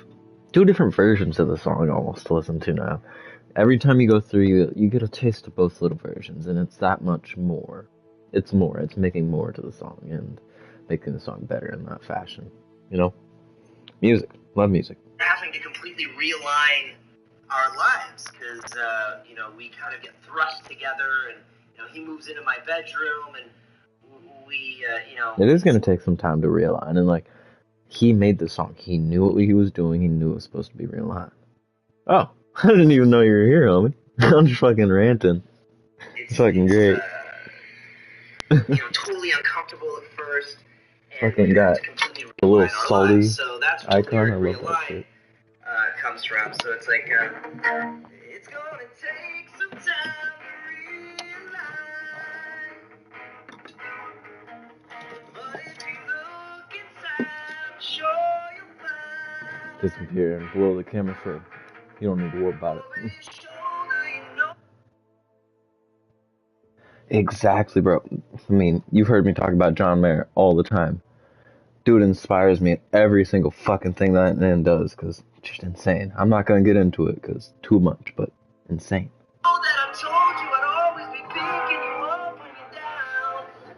two different versions of the song almost to listen to now. Every time you go through, you get a taste of both little versions, and it's that much more. It's more. It's making more to the song and making the song better in that fashion. Music. Love music. Having to completely realign our lives, because we kind of get thrust together, and he moves into my bedroom, and we It is gonna take some time to realign, and like he made the song. He knew what he was doing. He knew it was supposed to be realigned. Oh, I didn't even know you were here, homie. I'm just fucking ranting. It's fucking great. Totally uncomfortable at first. Fucking got a little salty so that's where icon. I love that Realign shit. Comes from. So it's like, it's gonna take some time to realign. But if you look inside, sure you'll find. Disappear and blow the camera for. You don't need to worry about it. Exactly, bro. I mean, you've heard me talk about John Mayer all the time. Dude inspires me in every single fucking thing that man does, because it's just insane. I'm not going to get into it, because too much, but insane.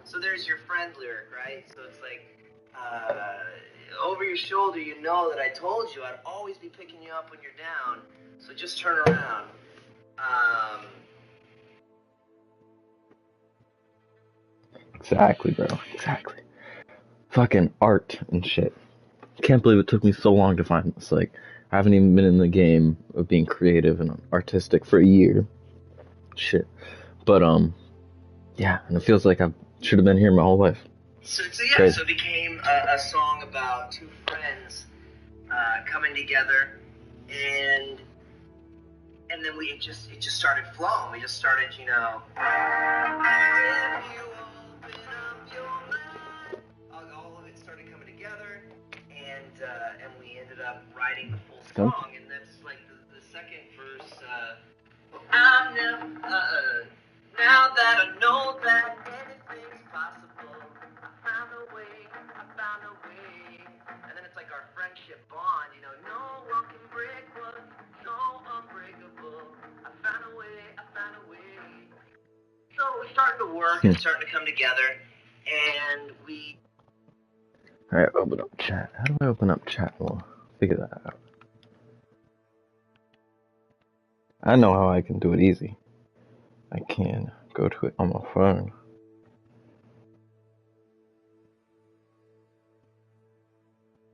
So there's your friend lyric, right? So it's like, over your shoulder, you know that I told you I'd always be picking you up when you're down, so just turn around. Exactly, bro. Exactly. Fucking art and shit. Can't believe it took me so long to find this. Like, I haven't even been in the game of being creative and artistic for a year. Shit. But, yeah, and it feels like I should have been here my whole life. So it became a song about two friends coming together, and then it just started flowing. We just started, if you open up your mind, all of it started coming together, and we ended up writing the full song, and that's like the second verse. I'm never, now that I know that anything's possible, I found a way, and then it's like our friendship bond, no one can break what's so unbreakable, I found a way, so we're starting to work, and starting to come together, and we... Alright, open up chat. How do I open up chat? We'll figure that out. I know how I can do it easy. I can go to it on my phone.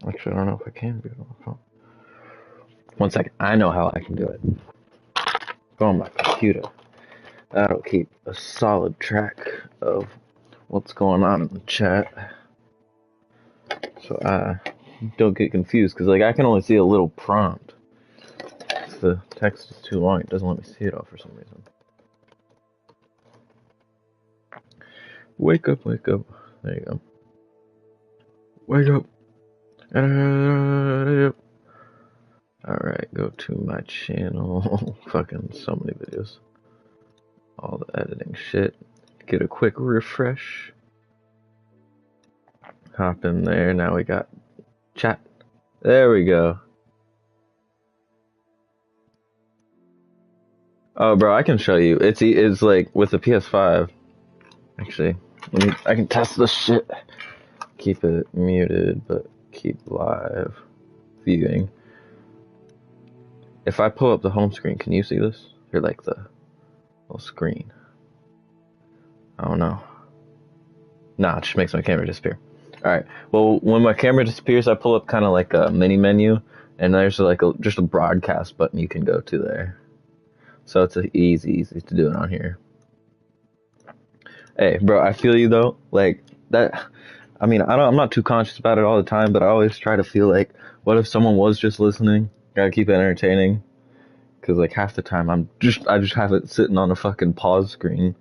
Actually, I don't know if I can do it on my phone. One second. I know how I can do it. Go on my computer. That'll keep a solid track of what's going on in the chat. So I don't get confused, because like I can only see a little prompt. If the text is too long, it doesn't let me see it all for some reason. Wake up, wake up. There you go. Wake up. Alright, go to my channel. Fucking so many videos. All the editing shit. Get a quick refresh. Hop in there. Now we got chat. There we go. Oh, bro, I can show you. It's like with the PS5. Actually, I can test this shit. Keep it muted, but keep live viewing. If I pull up the home screen, can you see this? Or like the little screen? I don't know. Nah, it just makes my camera disappear. Alright, well, when my camera disappears, I pull up kind of like a mini menu, and there's like just a broadcast button you can go to there. So it's easy to do it on here. Hey, bro, I feel you though. Like that. I mean, I'm not too conscious about it all the time, but I always try to feel like, what if someone was just listening? Gotta keep it entertaining, because like half the time I just have it sitting on a fucking pause screen,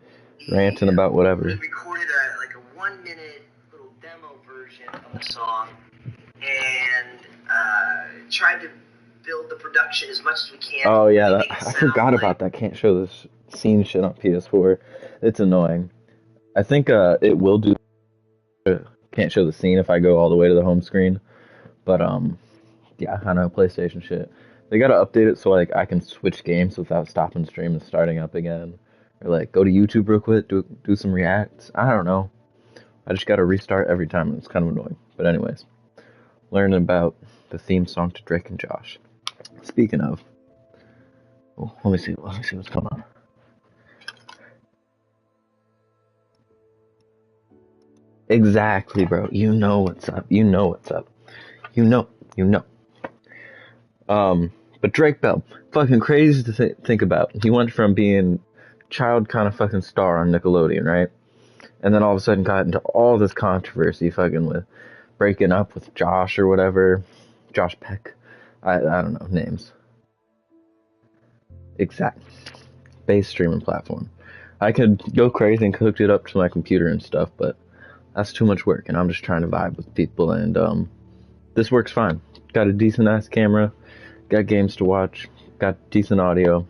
ranting about whatever. We recorded like a 1-minute little demo version of the song, and tried to build the production as much as we can. Oh yeah, I forgot about that. Can't show this scene shit on PS4. It's annoying. I think it will do. Can't show the scene if I go all the way to the home screen, but yeah, I know PlayStation shit. They gotta update it so like I can switch games without stopping stream and starting up again, or like go to YouTube real quick, do some reacts. I don't know. I just gotta restart every time, and it's kind of annoying. But anyways, learning about the theme song to Drake and Josh. Speaking of, Let me see what's going on. Exactly, bro. You know what's up. You know what's up. You know. But Drake Bell, fucking crazy to think about. He went from being child kind of fucking star on Nickelodeon, right? And then all of a sudden got into all this controversy fucking with breaking up with Josh or whatever. Josh Peck. I don't know names. Exact. Base streaming platform. I could go crazy and hook it up to my computer and stuff, but that's too much work, and I'm just trying to vibe with people, and this works fine. Got a decent ass camera, got games to watch, got decent audio.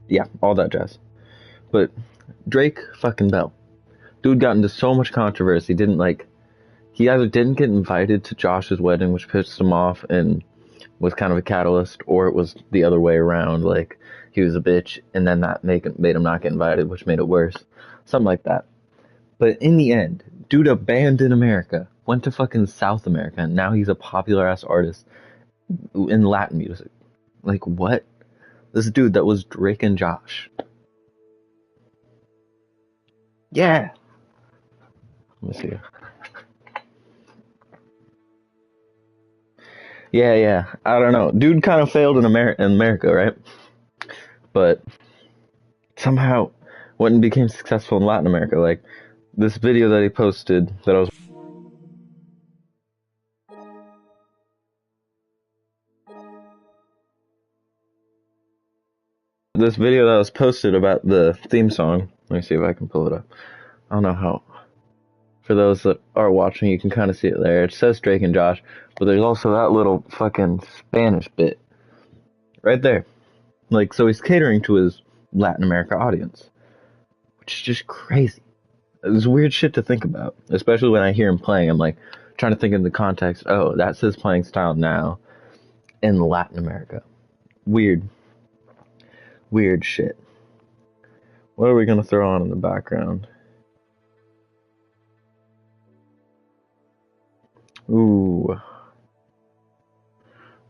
Yeah, all that jazz. But Drake fucking Bell. Dude got into so much controversy, he either didn't get invited to Josh's wedding, which pissed him off and was kind of a catalyst, or it was the other way around, like he was a bitch, and then that made him not get invited, which made it worse. Something like that. But in the end, dude abandoned America, went to fucking South America, and now he's a popular ass artist in Latin music. Like, what? This dude that was Drake and Josh. Yeah. Let me see. Yeah. I don't know. Dude kind of failed in America, right? But somehow went and became successful in Latin America. Like, this video that he posted that I was... This video that was posted about the theme song. Let me see if I can pull it up. I don't know how... For those that are watching, you can kind of see it there. It says Drake and Josh, but there's also that little fucking Spanish bit right there. Like, so he's catering to his Latin America audience, which is just crazy. It's weird shit to think about, especially when I hear him playing. I'm like trying to think in the context. Oh, that's his playing style now in Latin America. Weird shit. What are we gonna throw on in the background? Ooh.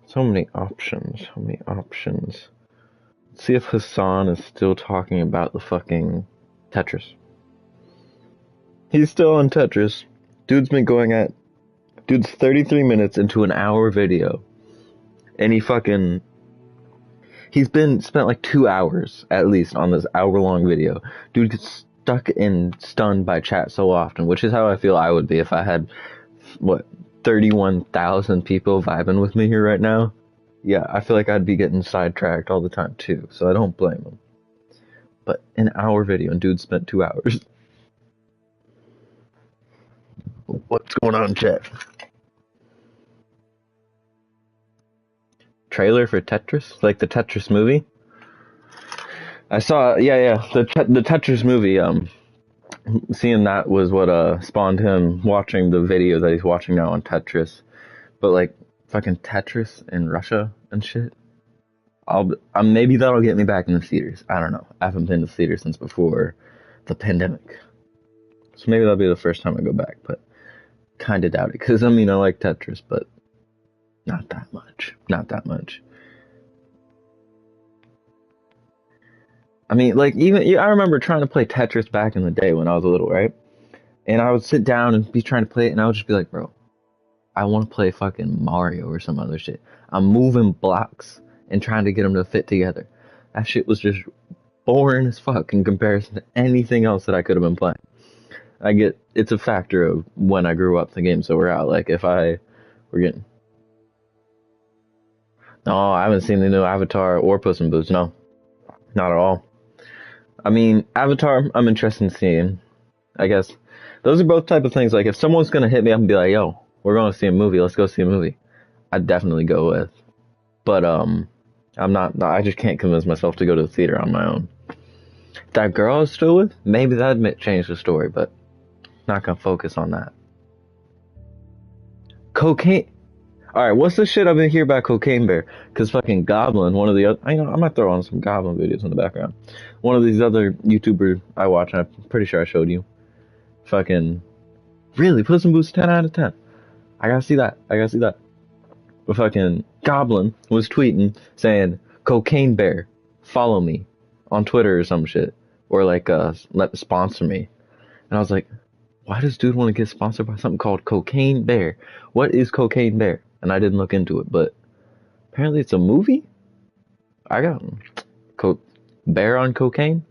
So many options. Let's see if Hassan is still talking about the fucking Tetris. He's still on Tetris. Dude's 33 minutes into an hour video. And he's spent like 2 hours at least on this hour-long video. Dude gets stuck and stunned by chat so often, which is how I feel I would be if I had, 31,000 people vibing with me here right now. Yeah, I feel like I'd be getting sidetracked all the time too, so I don't blame him. But an hour video and dude spent 2 hours. What's going on, chat? Trailer for Tetris? Like the Tetris movie? I saw, the Tetris movie, seeing that was what spawned him watching the video that he's watching now on Tetris. But like fucking Tetris in Russia and shit. Maybe that'll get me back in the theaters. I don't know. I haven't been to the theater since before the pandemic. So maybe that'll be the first time I go back, but kinda doubt it. Cause I like Tetris, but not that much. I remember trying to play Tetris back in the day when I was little, right? And I would sit down and be trying to play it, and I would just be like, bro, I want to play fucking Mario or some other shit. I'm moving blocks and trying to get them to fit together. That shit was just boring as fuck in comparison to anything else that I could have been playing. It's a factor of when I grew up, the games that were out. Like, No, I haven't seen the new Avatar or Puss in Boots, no. Not at all. Avatar, I'm interested in seeing. I guess those are both type of things. Like, if someone's gonna hit me up and be like, yo, we're going to see a movie, let's go see a movie, I'd definitely go with. But, I just can't convince myself to go to the theater on my own. That girl I was still with, maybe that'd change the story, but not gonna focus on that. Cocaine. Alright, what's the shit I've been hearing about Cocaine Bear? Because fucking Goblin, one of the other... I might throw on some Goblin videos in the background. One of these other YouTubers I watch, and I'm pretty sure I showed you. Fucking... Really? Puss in Boots 10 out of 10. I gotta see that. But fucking Goblin was tweeting saying, Cocaine Bear follow me on Twitter or some shit, or like sponsor me. And I was like, why does dude want to get sponsored by something called Cocaine Bear? What is Cocaine Bear? And I didn't look into it, but apparently it's a movie. I got bear on cocaine.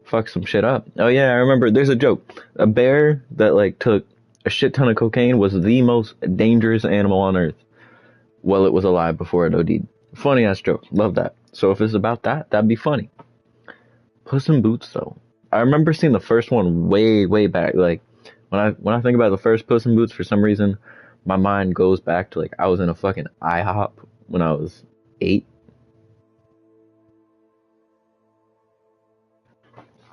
Fuck some shit up. Oh yeah, I remember. There's a joke. A bear that like took a shit ton of cocaine was the most dangerous animal on earth. Well, it was alive before it OD'd. Funny ass joke. Love that. So if it's about that, that'd be funny. Puss in Boots though. I remember seeing the first one way back. Like when I think about the first Puss in Boots, for some reason, my mind goes back to like I was in a fucking IHOP when I was 8.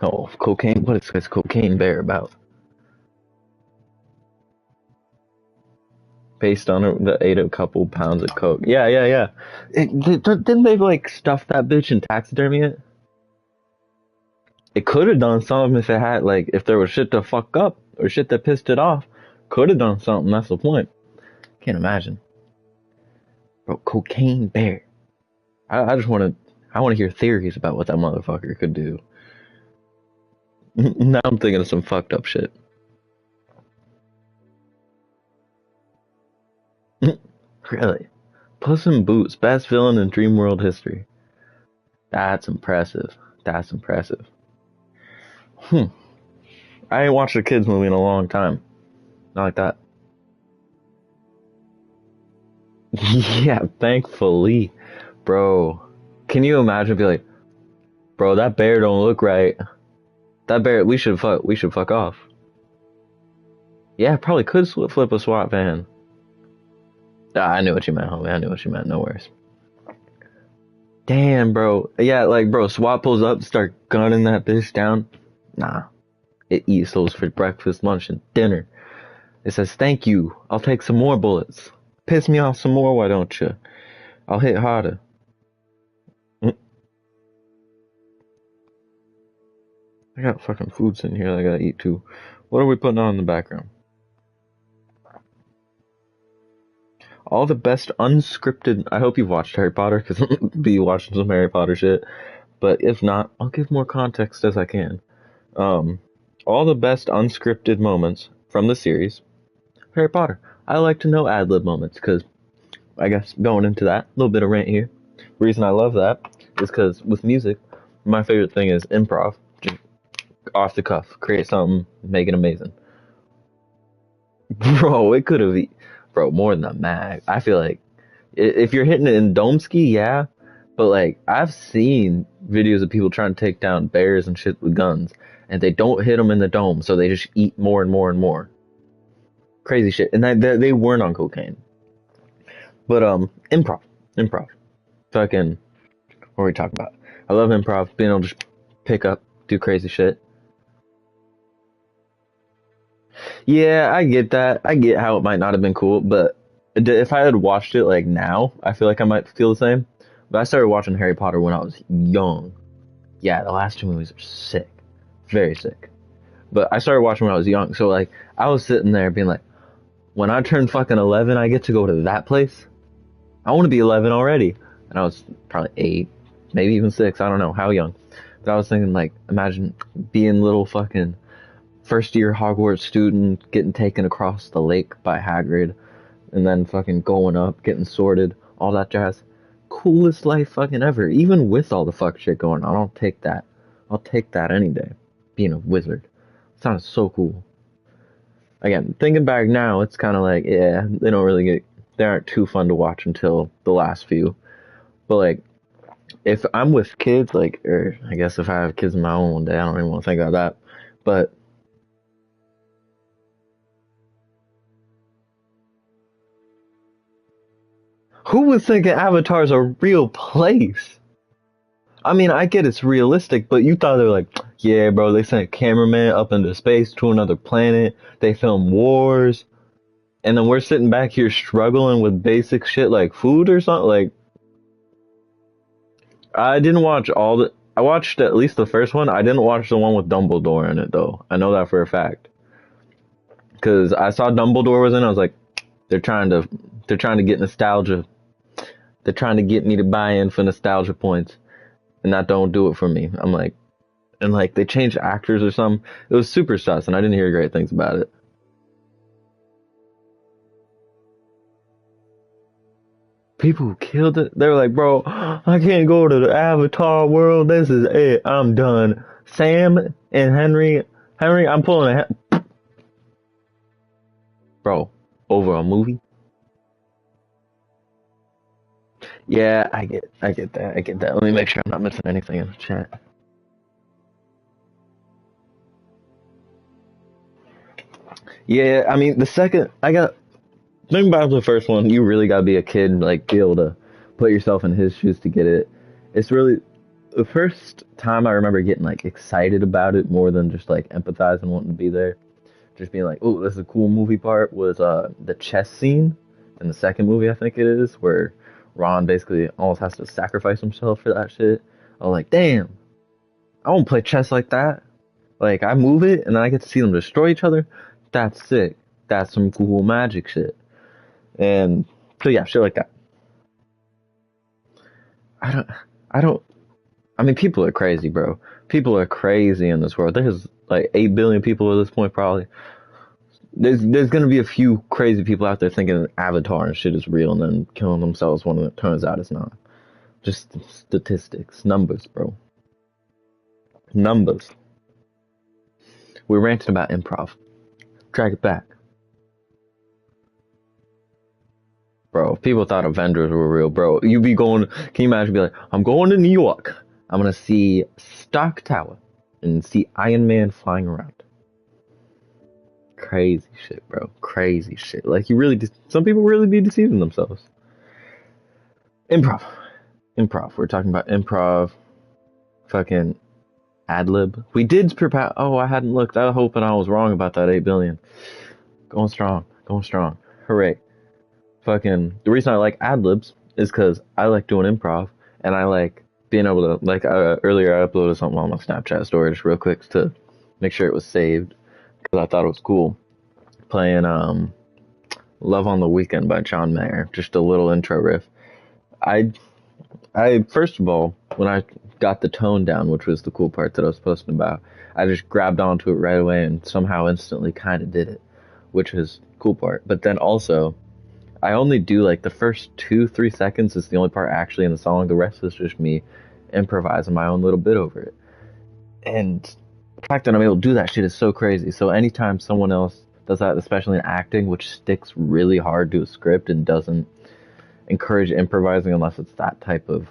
Oh, cocaine. What is this Cocaine Bear about? Based on it, that ate a couple pounds of coke. Yeah. Didn't they like stuff that bitch and taxidermy it? It could have done something if it had like if there was shit to fuck up or shit that pissed it off. Could have done something. That's the point. Can't imagine. Bro, Cocaine Bear. I just want to hear theories about what that motherfucker could do. Now I'm thinking of some fucked up shit. Really? Puss in Boots, best villain in Dream World history. That's impressive. That's impressive. I ain't watched a kids movie in a long time. Not like that. Yeah, thankfully. Bro. Can you imagine be like, bro, that bear don't look right. That bear, we should fuck off. Yeah, probably could flip a SWAT van. I knew what you meant, homie. I knew what you meant. No worries. Damn, bro. Yeah, like, bro, SWAT pulls up, start gunning that bitch down. Nah. It eats those for breakfast, lunch, and dinner. It says, thank you. I'll take some more bullets. Piss me off some more, why don't you? I'll hit harder. I got fucking foods in here that I gotta eat too. What are we putting on in the background? All the best unscripted. I hope you've watched Harry Potter, because I'm be watching some Harry Potter shit. But if not, I'll give more context as I can. All the best unscripted moments from the series. Harry Potter. I like to know ad-lib moments, because I guess going into that, a little bit of rant here. The reason I love that is because with music, my favorite thing is improv. Just off the cuff. Create something, make it amazing. Bro, it could have... Bro, more than a mag. I feel like if you're hitting it in Domsky, yeah. But like, I've seen videos of people trying to take down bears and shit with guns, and they don't hit them in the dome, so they just eat more and more and more. Crazy shit. And they weren't on cocaine. But improv. Fucking, what are we talking about? I love improv. Being able to just pick up, do crazy shit. Yeah, I get that. I get how it might not have been cool, but if I had watched it like now, I feel like I might feel the same. But I started watching Harry Potter when I was young. Yeah, the last 2 movies are sick. Very sick. But I started watching when I was young, so like, I was sitting there being like, when I turn fucking 11, I get to go to that place? I want to be 11 already. And I was probably 8, maybe even 6, I don't know how young. But I was thinking like, imagine being little fucking first year Hogwarts student, getting taken across the lake by Hagrid, and then fucking going up, getting sorted, all that jazz. Coolest life fucking ever. Even with all the fuck shit going on, I'll take that. I'll take that any day. Being a wizard. Sounds so cool. Again, thinking back now, it's kind of like, yeah, they aren't too fun to watch until the last few. But like, if I'm with kids, like, or I guess if I have kids of my own one day, I don't even want to think about that. But who was thinking Avatar's a real place? I mean, I get it's realistic, but you thought they were like, yeah, bro, they sent a cameraman up into space to another planet. They filmed wars. And then we're sitting back here struggling with basic shit like food or something. Like, I didn't watch I watched at least the first one. I didn't watch the one with Dumbledore in it, though. I know that for a fact. Because I saw Dumbledore was in it. I was like, they're trying to get nostalgia. They're trying to get me to buy in for nostalgia points. and that don't do it for me. I'm like, and like they changed actors or something. It was super sus, and I didn't hear great things about it. People who killed it, they were like, bro, I can't go to the Avatar world. This is it. I'm done. Sam and Henry, I'm pulling a bro over a movie. Yeah, I get that. I get that. Let me make sure I'm not missing anything in the chat. Yeah, I mean, the second think about the first one, you really gotta be a kid and like be able to put yourself in his shoes to get it. It's really the first time I remember getting like excited about it more than just like empathizing, wanting to be there. Just being like, oh, this is a cool movie part was the chess scene in the second movie, I think it is, where Ron basically almost has to sacrifice himself for that shit. I was like, damn, I won't play chess like that. Like, I move it and then I get to see them destroy each other. That's sick. That's some cool magic shit. And so yeah, shit like that. I don't, I don't, I mean, people are crazy, bro. People are crazy in this world. There's like 8 billion people at this point, probably. There's gonna be a few crazy people out there thinking Avatar and shit is real and then killing themselves when it turns out it's not. Just statistics, numbers, bro. Numbers. We're ranting about improv. Drag it back. Bro, if people thought Avengers were real, bro, you be going, can you imagine be like, I'm going to New York. I'm gonna see Stark Tower and see Iron Man flying around. Crazy shit, bro. Crazy shit. Like, you really, some people really be deceiving themselves. Improv. We're talking about improv. Fucking ad-lib. We did prepare, oh, I hadn't looked. I was hoping I was wrong about that 8 billion. Going strong. Hooray. Fucking, the reason I like ad-libs is because I like doing improv, and I like being able to, like, earlier I uploaded something on my Snapchat story just real quick to make sure it was saved, because I thought it was cool. Playing Love on the Weekend by John Mayer, just a little intro riff. I first of all, when I got the tone down, which was the cool part that I was posting about, I just grabbed onto it right away and somehow instantly kind of did it, which is the cool part. But then also, I only do like the first 2-3 seconds is the only part actually in the song. The rest is just me improvising my own little bit over it. And the fact that I'm able to do that shit is so crazy. So anytime someone else does that, especially in acting, which sticks really hard to a script and doesn't encourage improvising unless it's that type of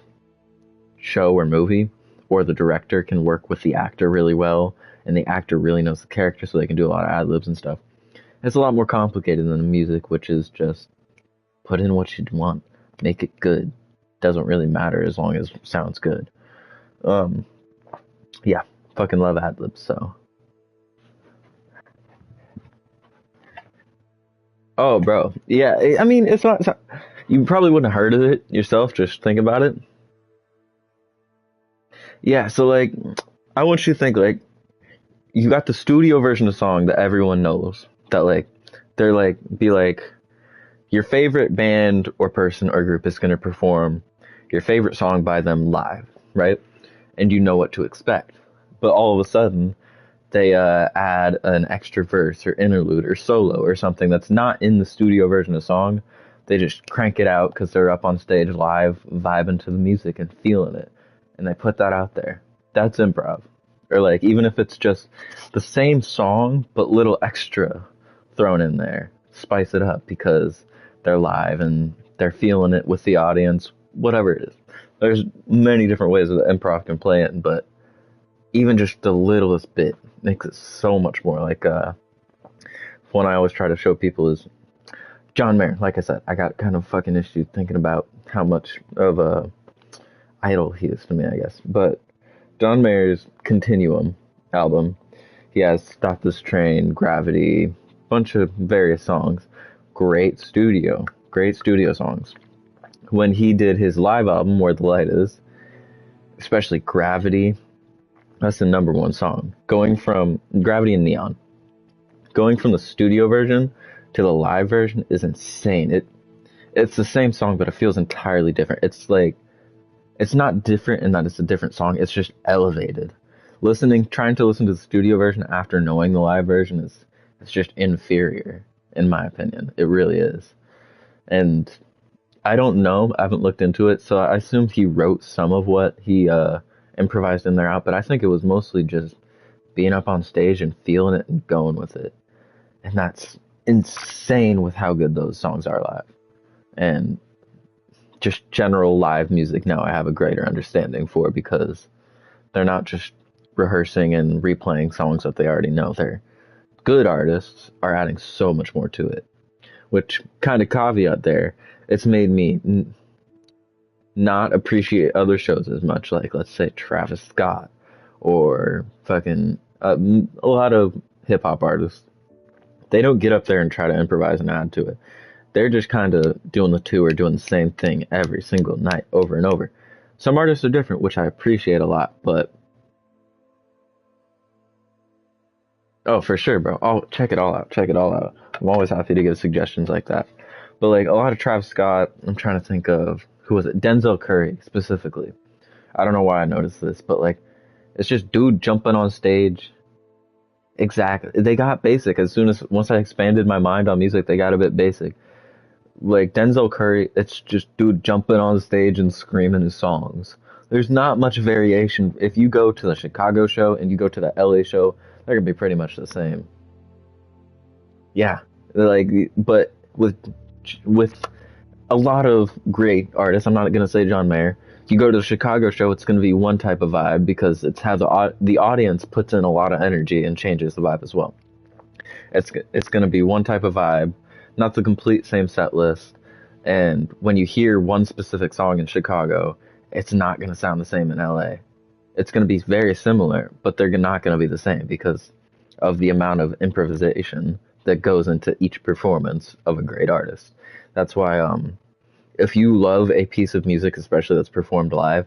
show or movie, or the director can work with the actor really well and the actor really knows the character so they can do a lot of ad-libs and stuff. It's a lot more complicated than the music, which is just put in what you want, make it good. Doesn't really matter as long as it sounds good. Yeah, fucking love ad-libs, so. Oh, bro. Yeah, I mean, it's not, you probably wouldn't have heard of it yourself, just think about it. Yeah, so like, I want you to think like, you got the studio version of the song that everyone knows, that like, they're like, be like, your favorite band or person or group is going to perform your favorite song by them live, right? And you know what to expect. But all of a sudden, they add an extra verse or interlude or solo or something that's not in the studio version of the song. They just crank it out because they're up on stage live, vibing to the music and feeling it. And they put that out there. That's improv. Or like, even if it's just the same song, but little extra thrown in there. Spice it up because they're live and they're feeling it with the audience, whatever it is. There's many different ways that improv can play it, but even just the littlest bit makes it so much more. Like, one I always try to show people is John Mayer. Like I said, I got kind of fucking issue thinking about how much of a idol he is to me, I guess. But John Mayer's Continuum album, he has Stop This Train, Gravity, bunch of various songs. Great studio songs. When he did his live album, Where the Light Is, especially Gravity, that's the number one song. Going from Gravity and Neon, going from the studio version to the live version is insane. It's the same song, but it feels entirely different. It's like, it's not different in that it's a different song. It's just elevated. Trying to listen to the studio version after knowing the live version it's just inferior, in my opinion. It really is. And I don't know. I haven't looked into it, so I assume he wrote some of what he improvised in there out. But I think it was mostly just being up on stage and feeling it and going with it. And that's insane with how good those songs are live. And just general live music now I have a greater understanding for, because they're not just rehearsing and replaying songs that they already know. They're good artists are adding so much more to it, which kind of caveat there, it's made me not appreciate other shows as much, like let's say Travis Scott or fucking a lot of hip hop artists. They don't get up there and try to improvise and add to it. They're just kind of doing the tour, doing the same thing every single night over and over. Some artists are different, which I appreciate a lot, but oh, for sure, bro. Oh, check it all out. Check it all out. I'm always happy to give suggestions like that. But like a lot of Travis Scott, I'm trying to think of, who was it? Denzel Curry specifically. I don't know why I noticed this, but like it's just dude jumping on stage. Exactly. They got basic once I expanded my mind on music, they got a bit basic. Like Denzel Curry, it's just dude jumping on stage and screaming his songs. There's not much variation. If you go to the Chicago show and you go to the LA show, they're gonna be pretty much the same. Yeah, like, but with a lot of great artists, I'm not gonna say John Mayer. If you go to the Chicago show, it's gonna be one type of vibe because it's how the audience puts in a lot of energy and changes the vibe as well. It's gonna be one type of vibe, not the complete same set list. And when you hear one specific song in Chicago, it's not going to sound the same in LA. It's going to be very similar, but they're not going to be the same because of the amount of improvisation that goes into each performance of a great artist. That's why if you love a piece of music, especially that's performed live,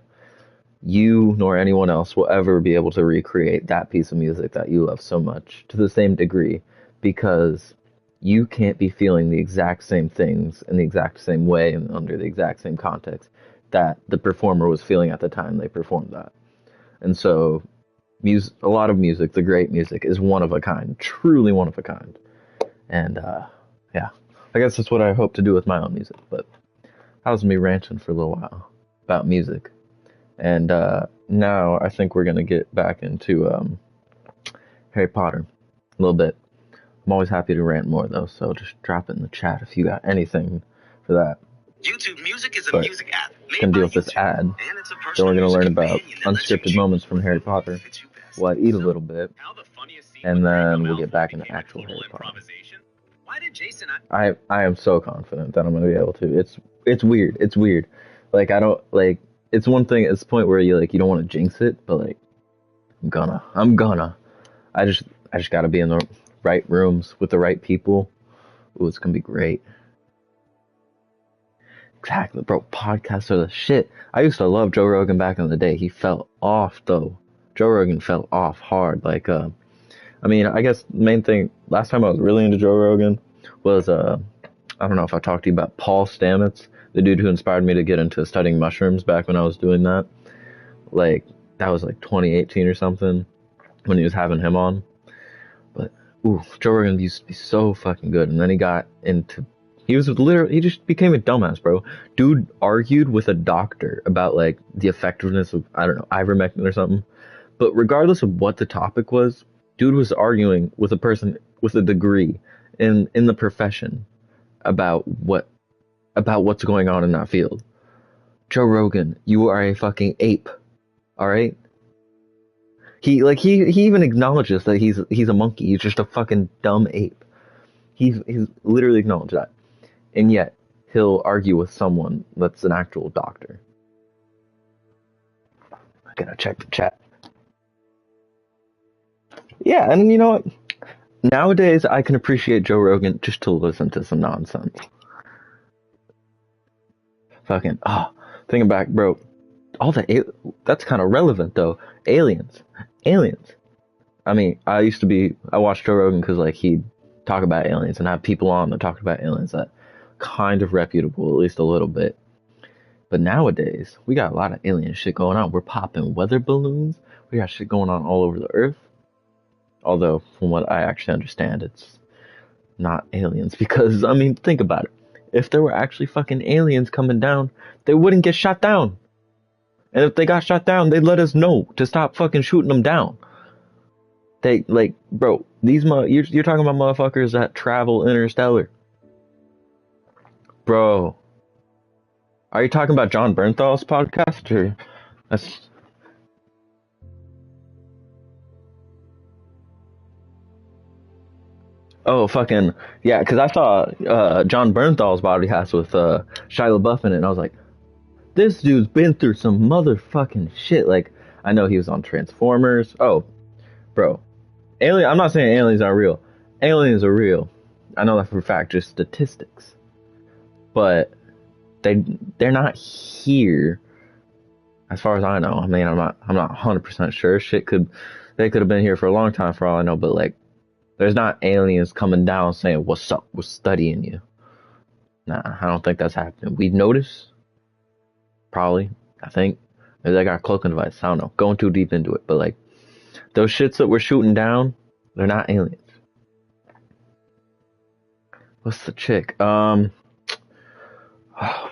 you nor anyone else will ever be able to recreate that piece of music that you love so much to the same degree, because you can't be feeling the exact same things in the exact same way and under the exact same context that the performer was feeling at the time they performed that. And so a lot of music, the great music, is one of a kind, truly one of a kind. And yeah, I guess that's what I hope to do with my own music. But that was me ranting for a little while about music. And now I think we're going to get back into Harry Potter a little bit. I'm always happy to rant more, though, so just drop it in the chat if you got anything for that. YouTube Music is a music app. Gonna deal with this ad. Then we're gonna learn about unscripted moments from Harry Potter. We'll eat a little bit, and then we'll get back into actual Harry Potter. I am so confident that I'm gonna be able to. It's weird. It's weird. Like I don't like. It's one thing. It's the point where you don't want to jinx it, but like I'm gonna. I just gotta be in the right rooms with the right people. Ooh, it's gonna be great. Exactly, bro. Podcasts are the shit. I used to love Joe Rogan back in the day. He fell off though. Joe Rogan fell off hard. Like, I mean, I guess the main thing, last time I was really into Joe Rogan was, I don't know if I talked to you about Paul Stamets, the dude who inspired me to get into studying mushrooms back when I was doing that. Like, that was like 2018 or something when he was having him on. But, ooh, Joe Rogan used to be so fucking good. And then he just became a dumbass, bro. Dude argued with a doctor about like the effectiveness of, I don't know, ivermectin or something. But regardless of what the topic was, dude was arguing with a person with a degree in the profession about what's going on in that field. Joe Rogan, you are a fucking ape. All right? He even acknowledges that he's a monkey. He's just a fucking dumb ape. He's literally acknowledged that. And yet, he'll argue with someone that's an actual doctor. I gotta check the chat. Yeah, and you know what? Nowadays, I can appreciate Joe Rogan just to listen to some nonsense. Fucking, thinking back, bro. That's kind of relevant, though. Aliens. I mean, I watched Joe Rogan because, like, he'd talk about aliens and have people on that talked about aliens that kind of reputable, at least a little bit. But nowadays, we got a lot of alien shit going on. We're popping weather balloons. We got shit going on all over the earth. Although, from what I actually understand, it's not aliens. Because, I mean, think about it. If there were actually fucking aliens coming down, they wouldn't get shot down. And if they got shot down, they'd let us know to stop fucking shooting them down. They, like, bro, you're talking about motherfuckers that travel interstellar. Bro. Are you talking about John Bernthal's podcast, or that's... Oh, fucking, yeah, because I saw John Bernthal's podcast with Shia LaBeouf in it, and I was like, this dude's been through some motherfucking shit. Like, I know he was on Transformers. Oh, bro. I'm not saying aliens aren't real. Aliens are real. I know that for a fact, just statistics. But they're not here, as far as I know. I mean, I'm not 100% sure. They could have been here for a long time for all I know, but like, there's not aliens coming down saying, what's up, we're studying you. Nah, I don't think that's happening. We'd notice. Probably, I think. Maybe they got a cloaking device. I don't know. Going too deep into it. But like, those shits that we're shooting down, they're not aliens. What's the chick? What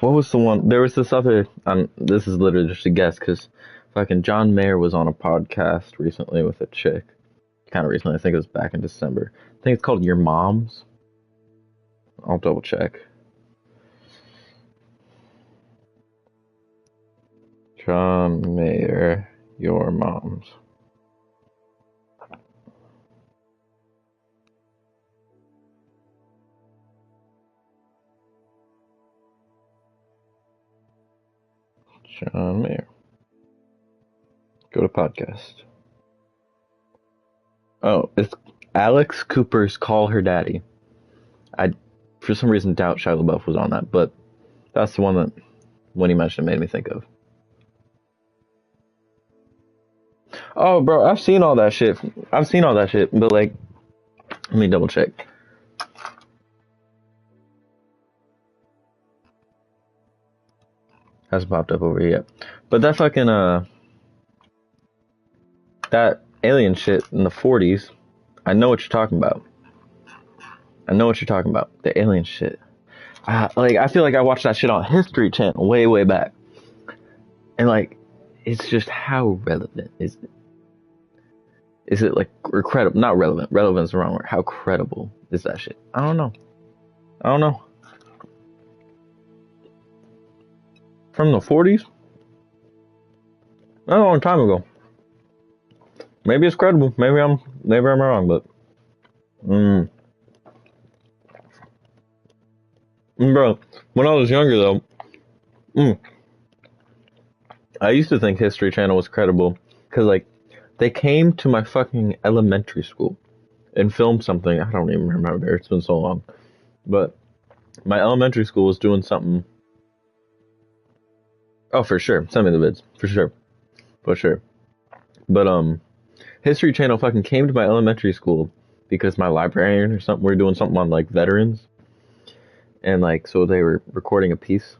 was the one? There was this other, this is literally just a guess, because fucking John Mayer was on a podcast recently with a chick. Kind of recently, I think it was back in December. I think it's called Your Moms. I'll double check. John Mayer, Your Moms. John Mayer. Go to podcast. Oh, it's Alex Cooper's Call Her Daddy. I, for some reason, doubt Shia LaBeouf was on that, but that's the one that, when he mentioned it, made me think of. Oh, bro, I've seen all that shit, but like, let me double check. Hasn't popped up over here yet. But that fucking, that alien shit in the 40s, I know what you're talking about. The alien shit. Like, I feel like I watched that shit on History Channel way, way back. And like, it's just how relevant is it? Is it like credible? Not relevant. Relevant is the wrong word. How credible is that shit? I don't know. From the 40s? That's a long time ago. Maybe it's credible. Maybe I'm wrong, but bro, when I was younger though, I used to think History Channel was credible because like they came to my fucking elementary school and filmed something. I don't even remember. It's been so long, but my elementary school was doing something. Oh, for sure. Send me the vids. For sure. But History Channel fucking came to my elementary school because my librarian or something, we were doing something on like veterans. And like, so they were recording a piece.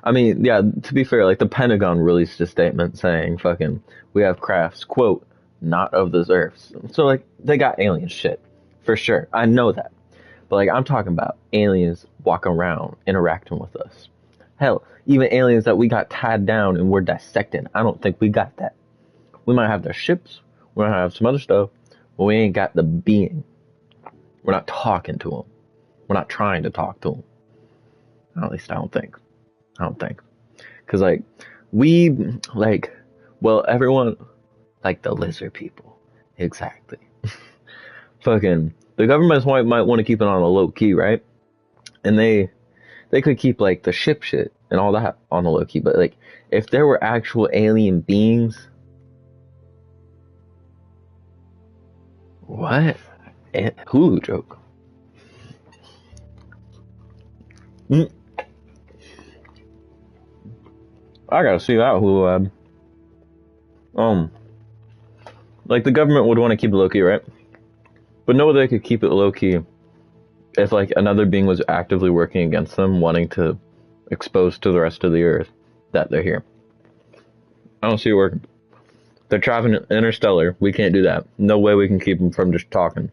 I mean, yeah, to be fair, like the Pentagon released a statement saying fucking, we have crafts, quote, not of this earth. So like, they got alien shit. For sure. I know that. But like, I'm talking about aliens walking around, interacting with us. Hell, even aliens that we got tied down and we're dissecting. I don't think we got that. We might have their ships. We might have some other stuff. But we ain't got the being. We're not talking to them. We're not trying to talk to them. At least I don't think. Because like, everyone, like the lizard people. Exactly. Fucking, the government might want to keep it on a low key, right? And they could keep like the ship shit and all that on the low key, but like if there were actual alien beings, what? Hulu joke. I gotta see that Hulu ad. Like the government would want to keep it low key, right? But no, they could keep it low key if like another being was actively working against them, wanting to exposed to the rest of the Earth that they're here. I don't see it working. They're traveling interstellar. We can't do that. No way we can keep them from just talking.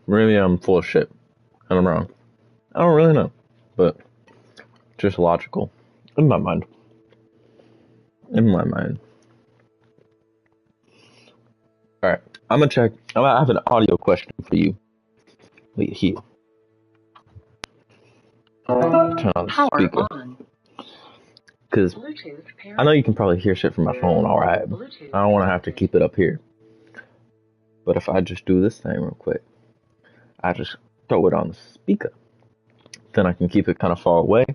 Maybe I'm full of shit, and I'm wrong. I don't really know, but just logical in my mind. In my mind. All right, I'm gonna check. I have an audio question for you. Wait here. Turn on the speaker. Because I know you can probably hear shit from my phone, alright. I don't want to have to keep it up here. But if I just do this thing real quick, I just throw it on the speaker. Then I can keep it kind of far away.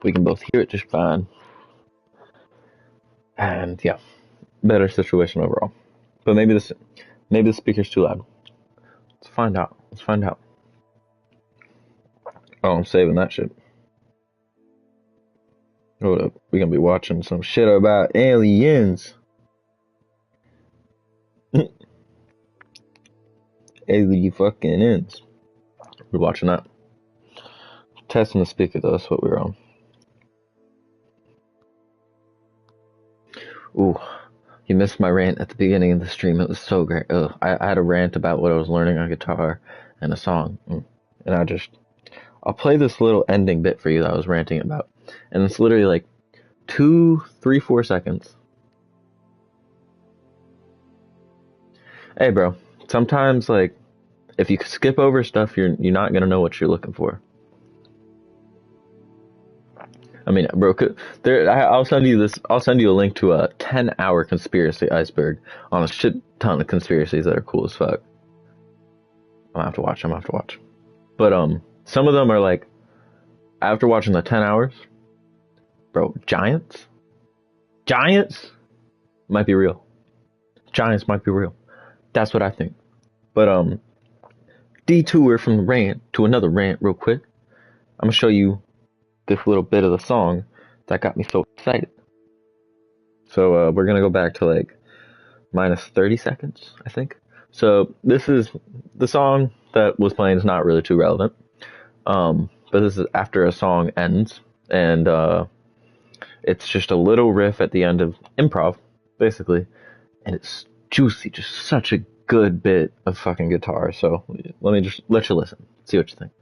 We can both hear it just fine. And yeah, better situation overall. But maybe the speaker's too loud. Let's find out. Let's find out. Oh, I'm saving that shit. Hold up. We're gonna be watching some shit about aliens. Alien fucking ends. We're watching that. Testing the speaker though, that's what we're on. Ooh, you missed my rant at the beginning of the stream. It was so great. Ugh, I had a rant about what I was learning on guitar and a song. And I'll play this little ending bit for you that I was ranting about. And it's literally like 2, 3, 4 seconds. Hey bro, sometimes like if you skip over stuff, you're not gonna know what you're looking for. I mean, bro, I'll send you this. I'll send you a link to a 10-hour conspiracy iceberg on a shit ton of conspiracies that are cool as fuck. I'm gonna have to watch. But some of them are like, after watching the 10 hours, bro, giants might be real. Giants might be real. That's what I think. But detour from the rant to another rant real quick. I'm gonna show you this little bit of the song that got me so excited. So we're gonna go back to like minus 30 seconds, I think. So this is the song that was playing is not really too relevant. But this is after a song ends, and it's just a little riff at the end of improv, basically, and it's juicy, just such a good bit of fucking guitar. So let me just let you listen, see what you think.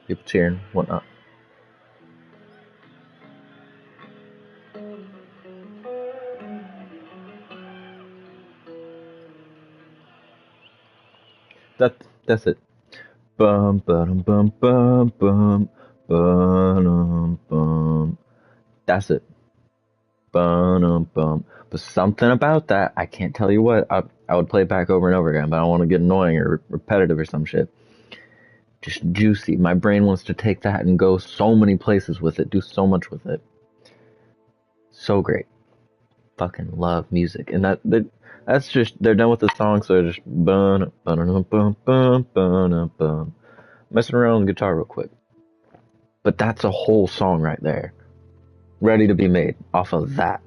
People cheering, whatnot. That's it. Bum bum bum bum bum bum bum. That's it. Bum bum. But something about that, I can't tell you what. I would play it back over and over again, but I don't want to get annoying or repetitive or some shit. Just juicy. My brain wants to take that and go so many places with it, do so much with it. So great. Fucking love music. And that's just, they're done with the song, so they're just bum bum bum bum bum bum. Messing around with the guitar real quick. But that's a whole song right there. Ready to be made off of that.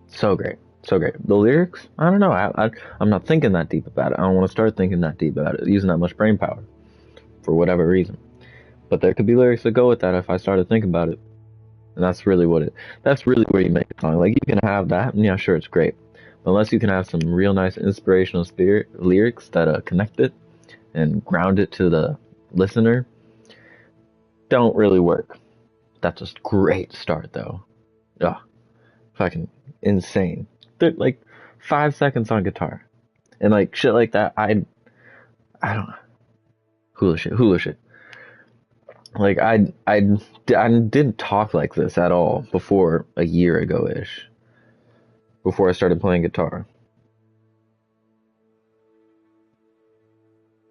So great. So great. The lyrics? I don't know. I'm not thinking that deep about it. I don't want to start thinking that deep about it, using that much brain power. For whatever reason. But there could be lyrics that go with that if I started thinking about it. And that's really where you make a song. Like, you can have that, and yeah, sure, it's great. But unless you can have some real nice inspirational lyrics that connect it and ground it to the listener, don't really work. That's a great start, though. Ugh. Fucking insane. They're like 5 seconds on guitar. And like shit like that, I don't know. Hula shit. Like, I didn't talk like this at all before a year ago-ish. Before I started playing guitar.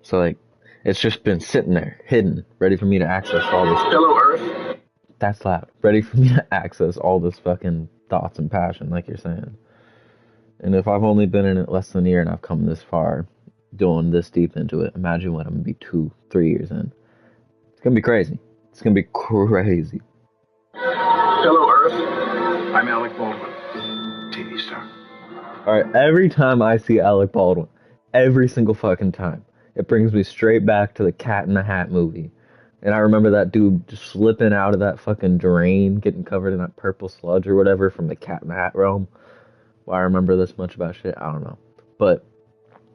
So, like, it's just been sitting there, hidden, ready for me to access all this. Hello, Earth. That's loud. Ready for me to access all this fucking thoughts and passion, like you're saying. And if I've only been in it less than a year and I've come this far, going this deep into it, imagine what I'm gonna be 2-3 years in. It's gonna be crazy. It's gonna be crazy. Hello, Earth. I'm Alec Baldwin, TV star. Alright, every time I see Alec Baldwin, every single fucking time, it brings me straight back to the Cat in the Hat movie. And I remember that dude just slipping out of that fucking drain, getting covered in that purple sludge or whatever from the Cat in the Hat realm. Why I remember this much about shit, I don't know. But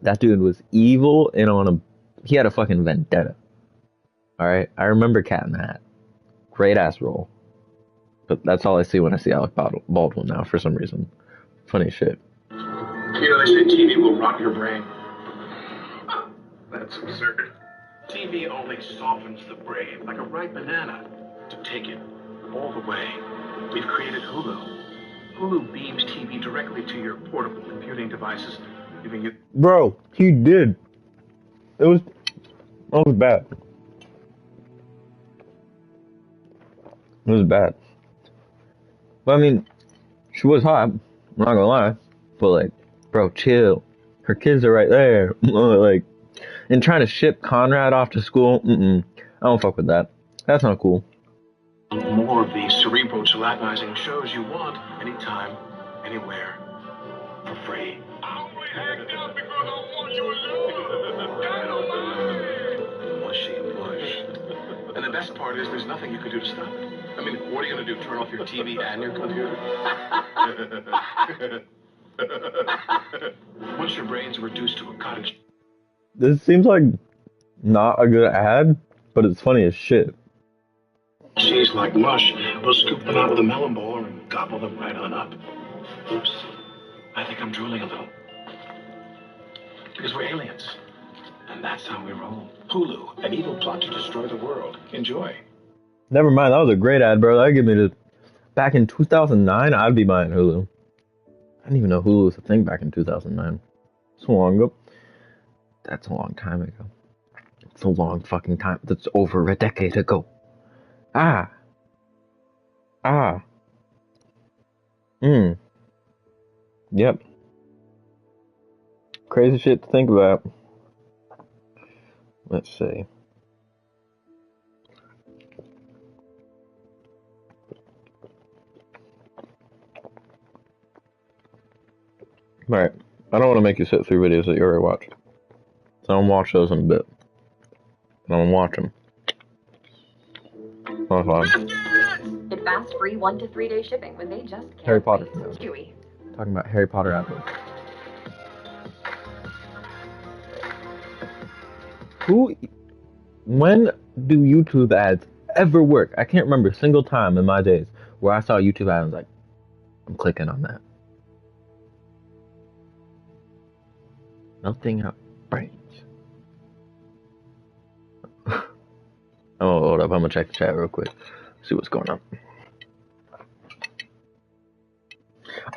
that dude was evil and he had a fucking vendetta. Alright? I remember Cat in the Hat. Great ass role. But that's all I see when I see Alec Baldwin now for some reason. Funny shit. You know, they say TV will rot your brain. That's absurd. TV only softens the brain like a ripe banana to take it all the way. We've created Hulu. Hulu beams TV directly to your portable computing devices, giving you... Bro, he did. It was bad. It was bad. But I mean, she was hot. I'm not gonna lie. But like, bro, chill. Her kids are right there. Like, and trying to ship Conrad off to school. I don't fuck with that. That's not cool. more of the cerebro-gelatinizing shows you want anytime, anywhere, for free. Mushy mush. And the best part is there's nothing you can do to stop it. I mean, what are you going to do, turn off your TV and your computer? Once your brains are reduced to a cottage... This seems like not a good ad, but it's funny as shit. Cheese like mush, we'll scoop them out with a melon ball and gobble them right on up. Oops. I think I'm drooling a little. Because we're aliens. And that's how we roll. Hulu, an evil plot to destroy the world. Enjoy. Never mind, that was a great ad, bro. That gave me the... Back in 2009, I'd be buying Hulu. I didn't even know Hulu was a thing back in 2009. So long ago. That's a long time ago. It's a long fucking time. That's over a decade ago. Ah. Yep. Crazy shit to think about. Let's see. Alright. I don't want to make you sit through videos that you already watched. So I'm gonna watch those in a bit. And I'm gonna watch them. Oh, fine. Get fast, free 1 to 3 day shipping when they just can't. Harry Potter. Chewy. Talking about Harry Potter apples. When do YouTube ads ever work? I can't remember a single time in my days where I saw a YouTube ad and was like, I'm clicking on that. Nothing out brains. Oh, hold up. I'm gonna check the chat real quick. See what's going on.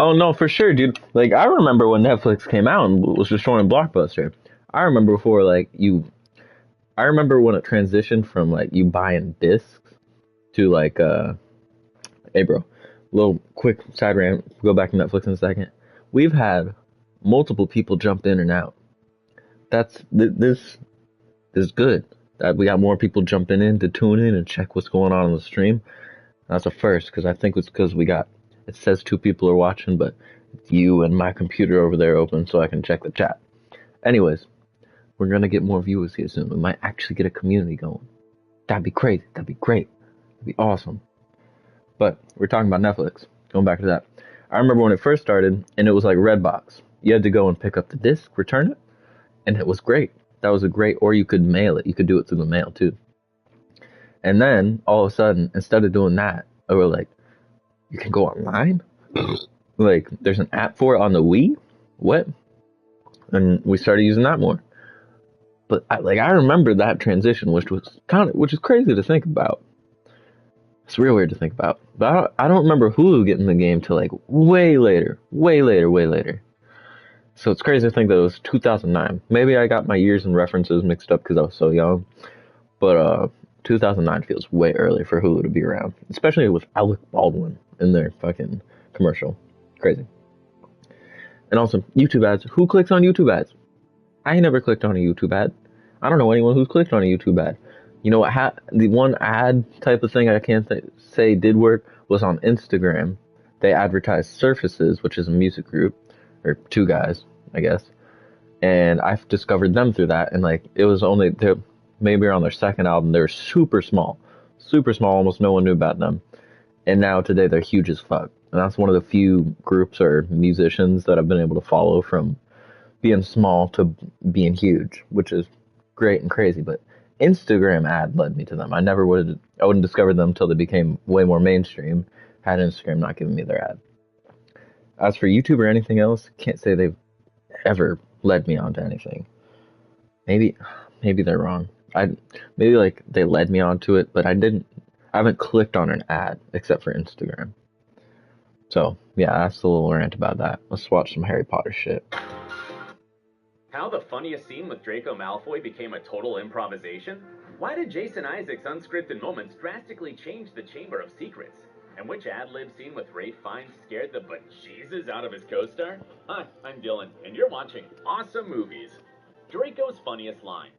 Oh, no, for sure, dude. Like, I remember when Netflix came out and was just showing Blockbuster. I remember before, like, I remember when it transitioned from, like, you buying discs to, like, hey, bro, little quick side rant. Go back to Netflix in a second. We've had multiple people jump in and out. This is good. That we got more people jumping in to tune in and check what's going on the stream. That's a first, because I think it's because it says 2 people are watching, but it's you and my computer over there open so I can check the chat. Anyways, we're going to get more viewers here soon. We might actually get a community going. That'd be crazy. That'd be great. That'd be awesome. But we're talking about Netflix. Going back to that. I remember when it first started, and it was like Redbox. You had to go and pick up the disc, return it, and it was great. That was a great, or you could mail it. You could do it through the mail too. And then all of a sudden, instead of doing that, they were like, you can go online? Like, there's an app for it on the Wii? What? And we started using that more. But I remember that transition, which is crazy to think about. It's real weird to think about. But I don't remember Hulu getting the game till like way later. So it's crazy to think that it was 2009. Maybe I got my years and references mixed up because I was so young. But 2009 feels way early for Hulu to be around. Especially with Alec Baldwin in their fucking commercial. Crazy. And also, YouTube ads. Who clicks on YouTube ads? I ain't never clicked on a YouTube ad. I don't know anyone who's clicked on a YouTube ad. You know what? The one ad type of thing I can't say did work was on Instagram. They advertised Surfaces, which is a music group. Or 2 guys, I guess. and I've discovered them through that. And like it was only maybe on their second album. They were super small. Almost no one knew about them. And now today they're huge as fuck. And that's one of the few groups or musicians that I've been able to follow from being small to being huge, which is great and crazy. But Instagram ad led me to them. I wouldn't discover them until they became way more mainstream, had Instagram not giving me their ad. As for YouTube or anything else, can't say they've ever led me onto anything. Maybe they're wrong. Maybe like they led me onto it, but I haven't clicked on an ad except for Instagram. So yeah, that's a little rant about that. Let's watch some Harry Potter shit. How the funniest scene with Draco Malfoy became a total improvisation? Why did Jason Isaacs' unscripted moments drastically change the Chamber of Secrets? And which ad-lib scene with Ralph Fiennes scared the bejesus out of his co-star? Hi, I'm Dylan, and you're watching Awesome Movies. Draco's funniest line.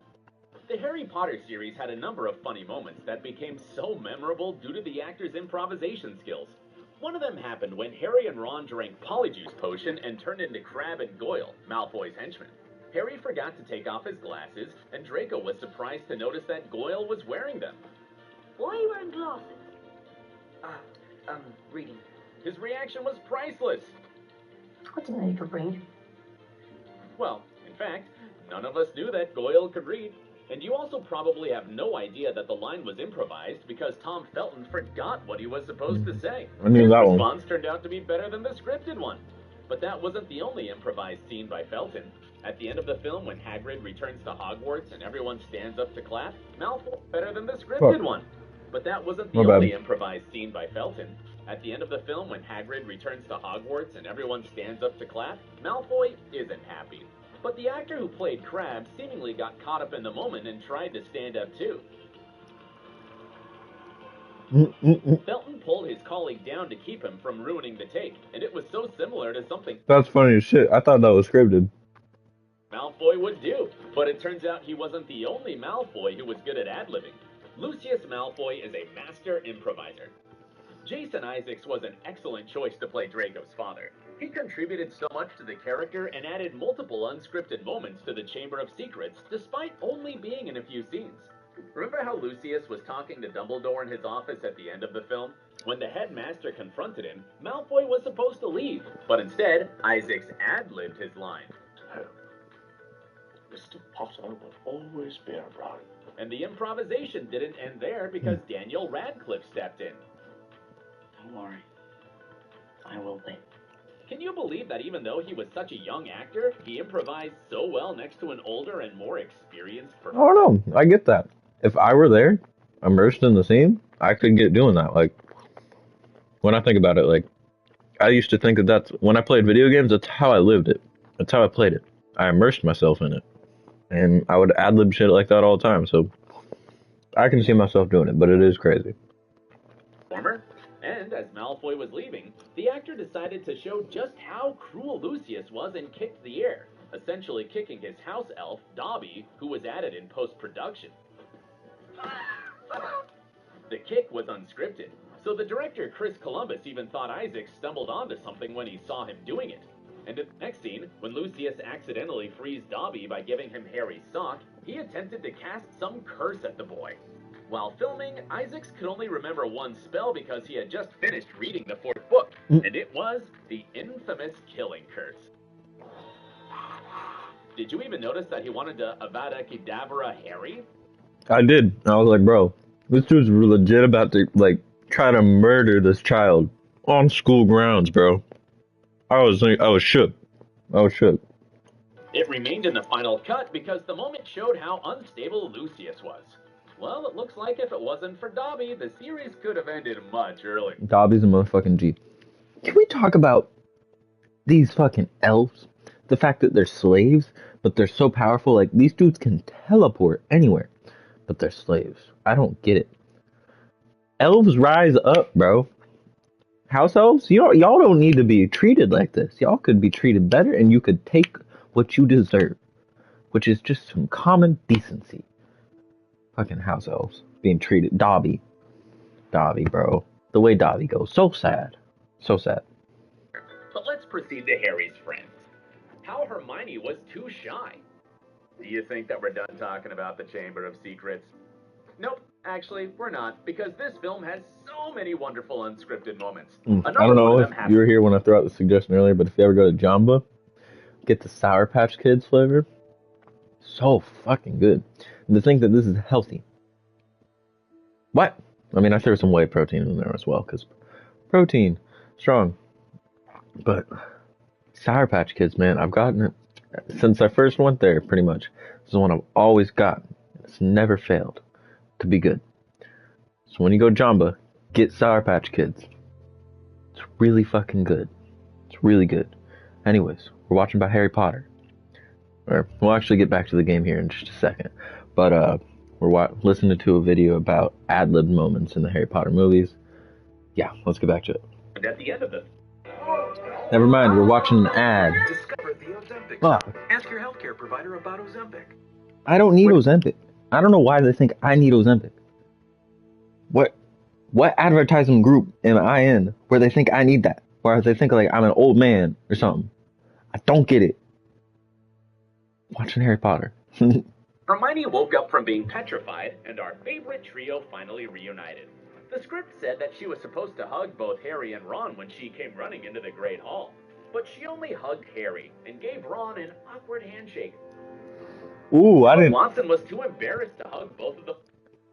The Harry Potter series had a number of funny moments that became so memorable due to the actors' improvisation skills. One of them happened when Harry and Ron drank Polyjuice Potion and turned into Crabbe and Goyle, Malfoy's henchmen. Harry forgot to take off his glasses, and Draco was surprised to notice that Goyle was wearing them. Why are you wearing glasses? Reading. His reaction was priceless. I didn't know you could read. Well, in fact, none of us knew that Goyle could read. And you also probably have no idea that the line was improvised because Tom Felton forgot what he was supposed to say. I knew His that one. response turned out to be better than the scripted one. But that wasn't the only improvised scene by Felton. At the end of the film, when Hagrid returns to Hogwarts and everyone stands up to clap, Malfoy better than the scripted one. But that wasn't the only improvised scene by Felton. At the end of the film, when Hagrid returns to Hogwarts and everyone stands up to clap, Malfoy isn't happy. But the actor who played Crabbe seemingly got caught up in the moment and tried to stand up too. Felton pulled his colleague down to keep him from ruining the take, and it was so similar to something That's funny as shit. I thought that was scripted. Malfoy would do. But it turns out he wasn't the only Malfoy who was good at ad-libbing. Lucius Malfoy is a master improviser. Jason Isaacs was an excellent choice to play Draco's father. He contributed so much to the character and added multiple unscripted moments to the Chamber of Secrets, despite only being in a few scenes. Remember how Lucius was talking to Dumbledore in his office at the end of the film? When the headmaster confronted him, Malfoy was supposed to leave, but instead, Isaacs ad-libbed his line. Mr. Potter will always be around. And the improvisation didn't end there because Daniel Radcliffe stepped in. Don't worry. I will be. Can you believe that even though he was such a young actor, he improvised so well next to an older and more experienced I performer? don't know. I get that. If I were there, immersed in the scene, I could get doing that. Like, when I think about it, like, I used to think that that's, when I played video games, that's how I lived it. That's how I played it. I immersed myself in it. And I would ad-lib shit like that all the time, so I can see myself doing it, but it is crazy. And as Malfoy was leaving, the actor decided to show just how cruel Lucius was and kicked the air, essentially kicking his house elf, Dobby, who was added in post-production. The kick was unscripted, so the director Chris Columbus even thought Isaac stumbled onto something when he saw him doing it. And in the next scene, when Lucius accidentally frees Dobby by giving him Harry's sock, he attempted to cast some curse at the boy. While filming, Isaacs could only remember one spell because he had just finished reading the fourth book, and it was the infamous killing curse. Did you even notice that he wanted to Avada Kedavra Harry? I did. I was like, bro, this dude's legit about to, like, try to murder this child on school grounds, bro. I was shook. I was shook. It remained in the final cut because the moment showed how unstable Lucius was. Well, it looks like if it wasn't for Dobby, the series could have ended much earlier. Dobby's a motherfucking G. Can we talk about these fucking elves? The fact that they're slaves, but they're so powerful. Like, these dudes can teleport anywhere, but they're slaves. I don't get it. Elves rise up, bro. House elves, y'all don't need to be treated like this. Y'all could be treated better, and you could take what you deserve, which is just some common decency. Fucking house elves being treated. Dobby, bro. The way Dobby goes, so sad, so sad. But let's proceed to Harry's friends. how Hermione was too shy. Do you think that we're done talking about the Chamber of Secrets? Nope, actually, we're not, because this film has so many wonderful unscripted moments. I don't know if you were here when I threw out the suggestion earlier, but if you ever go to Jamba, get the Sour Patch Kids flavor. So fucking good. And to think that this is healthy. What? I mean, I threw some whey protein in there as well, because protein, strong. But Sour Patch Kids, man, I've gotten it since I first went there, pretty much. This is one I've always gotten. It's never failed to be good. So when you go Jamba, get Sour Patch Kids. It's really fucking good. It's really good. Anyways, we're watching about Harry Potter. Or we'll actually get back to the game here in just a second. But we're listening to a video about ad-lib moments in the Harry Potter movies. Yeah, let's get back to it. And at the end of it, Never mind, we're watching an ad. Discover the Ozempic. Fuck. Ask your healthcare provider about Ozempic. I don't need Ozempic. I don't know why they think I need Ozempic. What advertising group am I in where they think I need that? Where they think like I'm an old man or something? I don't get it. Watching Harry Potter. Hermione woke up from being petrified, and our favorite trio finally reunited. The script said that she was supposed to hug both Harry and Ron when she came running into the Great Hall, but she only hugged Harry and gave Ron an awkward handshake. Ooh, I didn't. Watson was too embarrassed to hug both of them.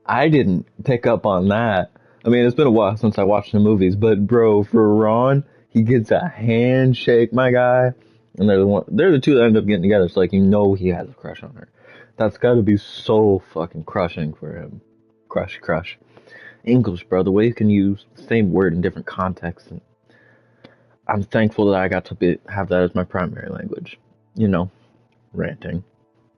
I didn't pick up on that. I mean, it's been a while since I watched the movies, but bro, for Ron, he gets a handshake, my guy, and they're the two that end up getting together. So like, you know, he has a crush on her. That's got to be so fucking crushing for him. Crush. English, bro. The way you can use the same word in different contexts. And I'm thankful that I got to have that as my primary language. You know, ranting.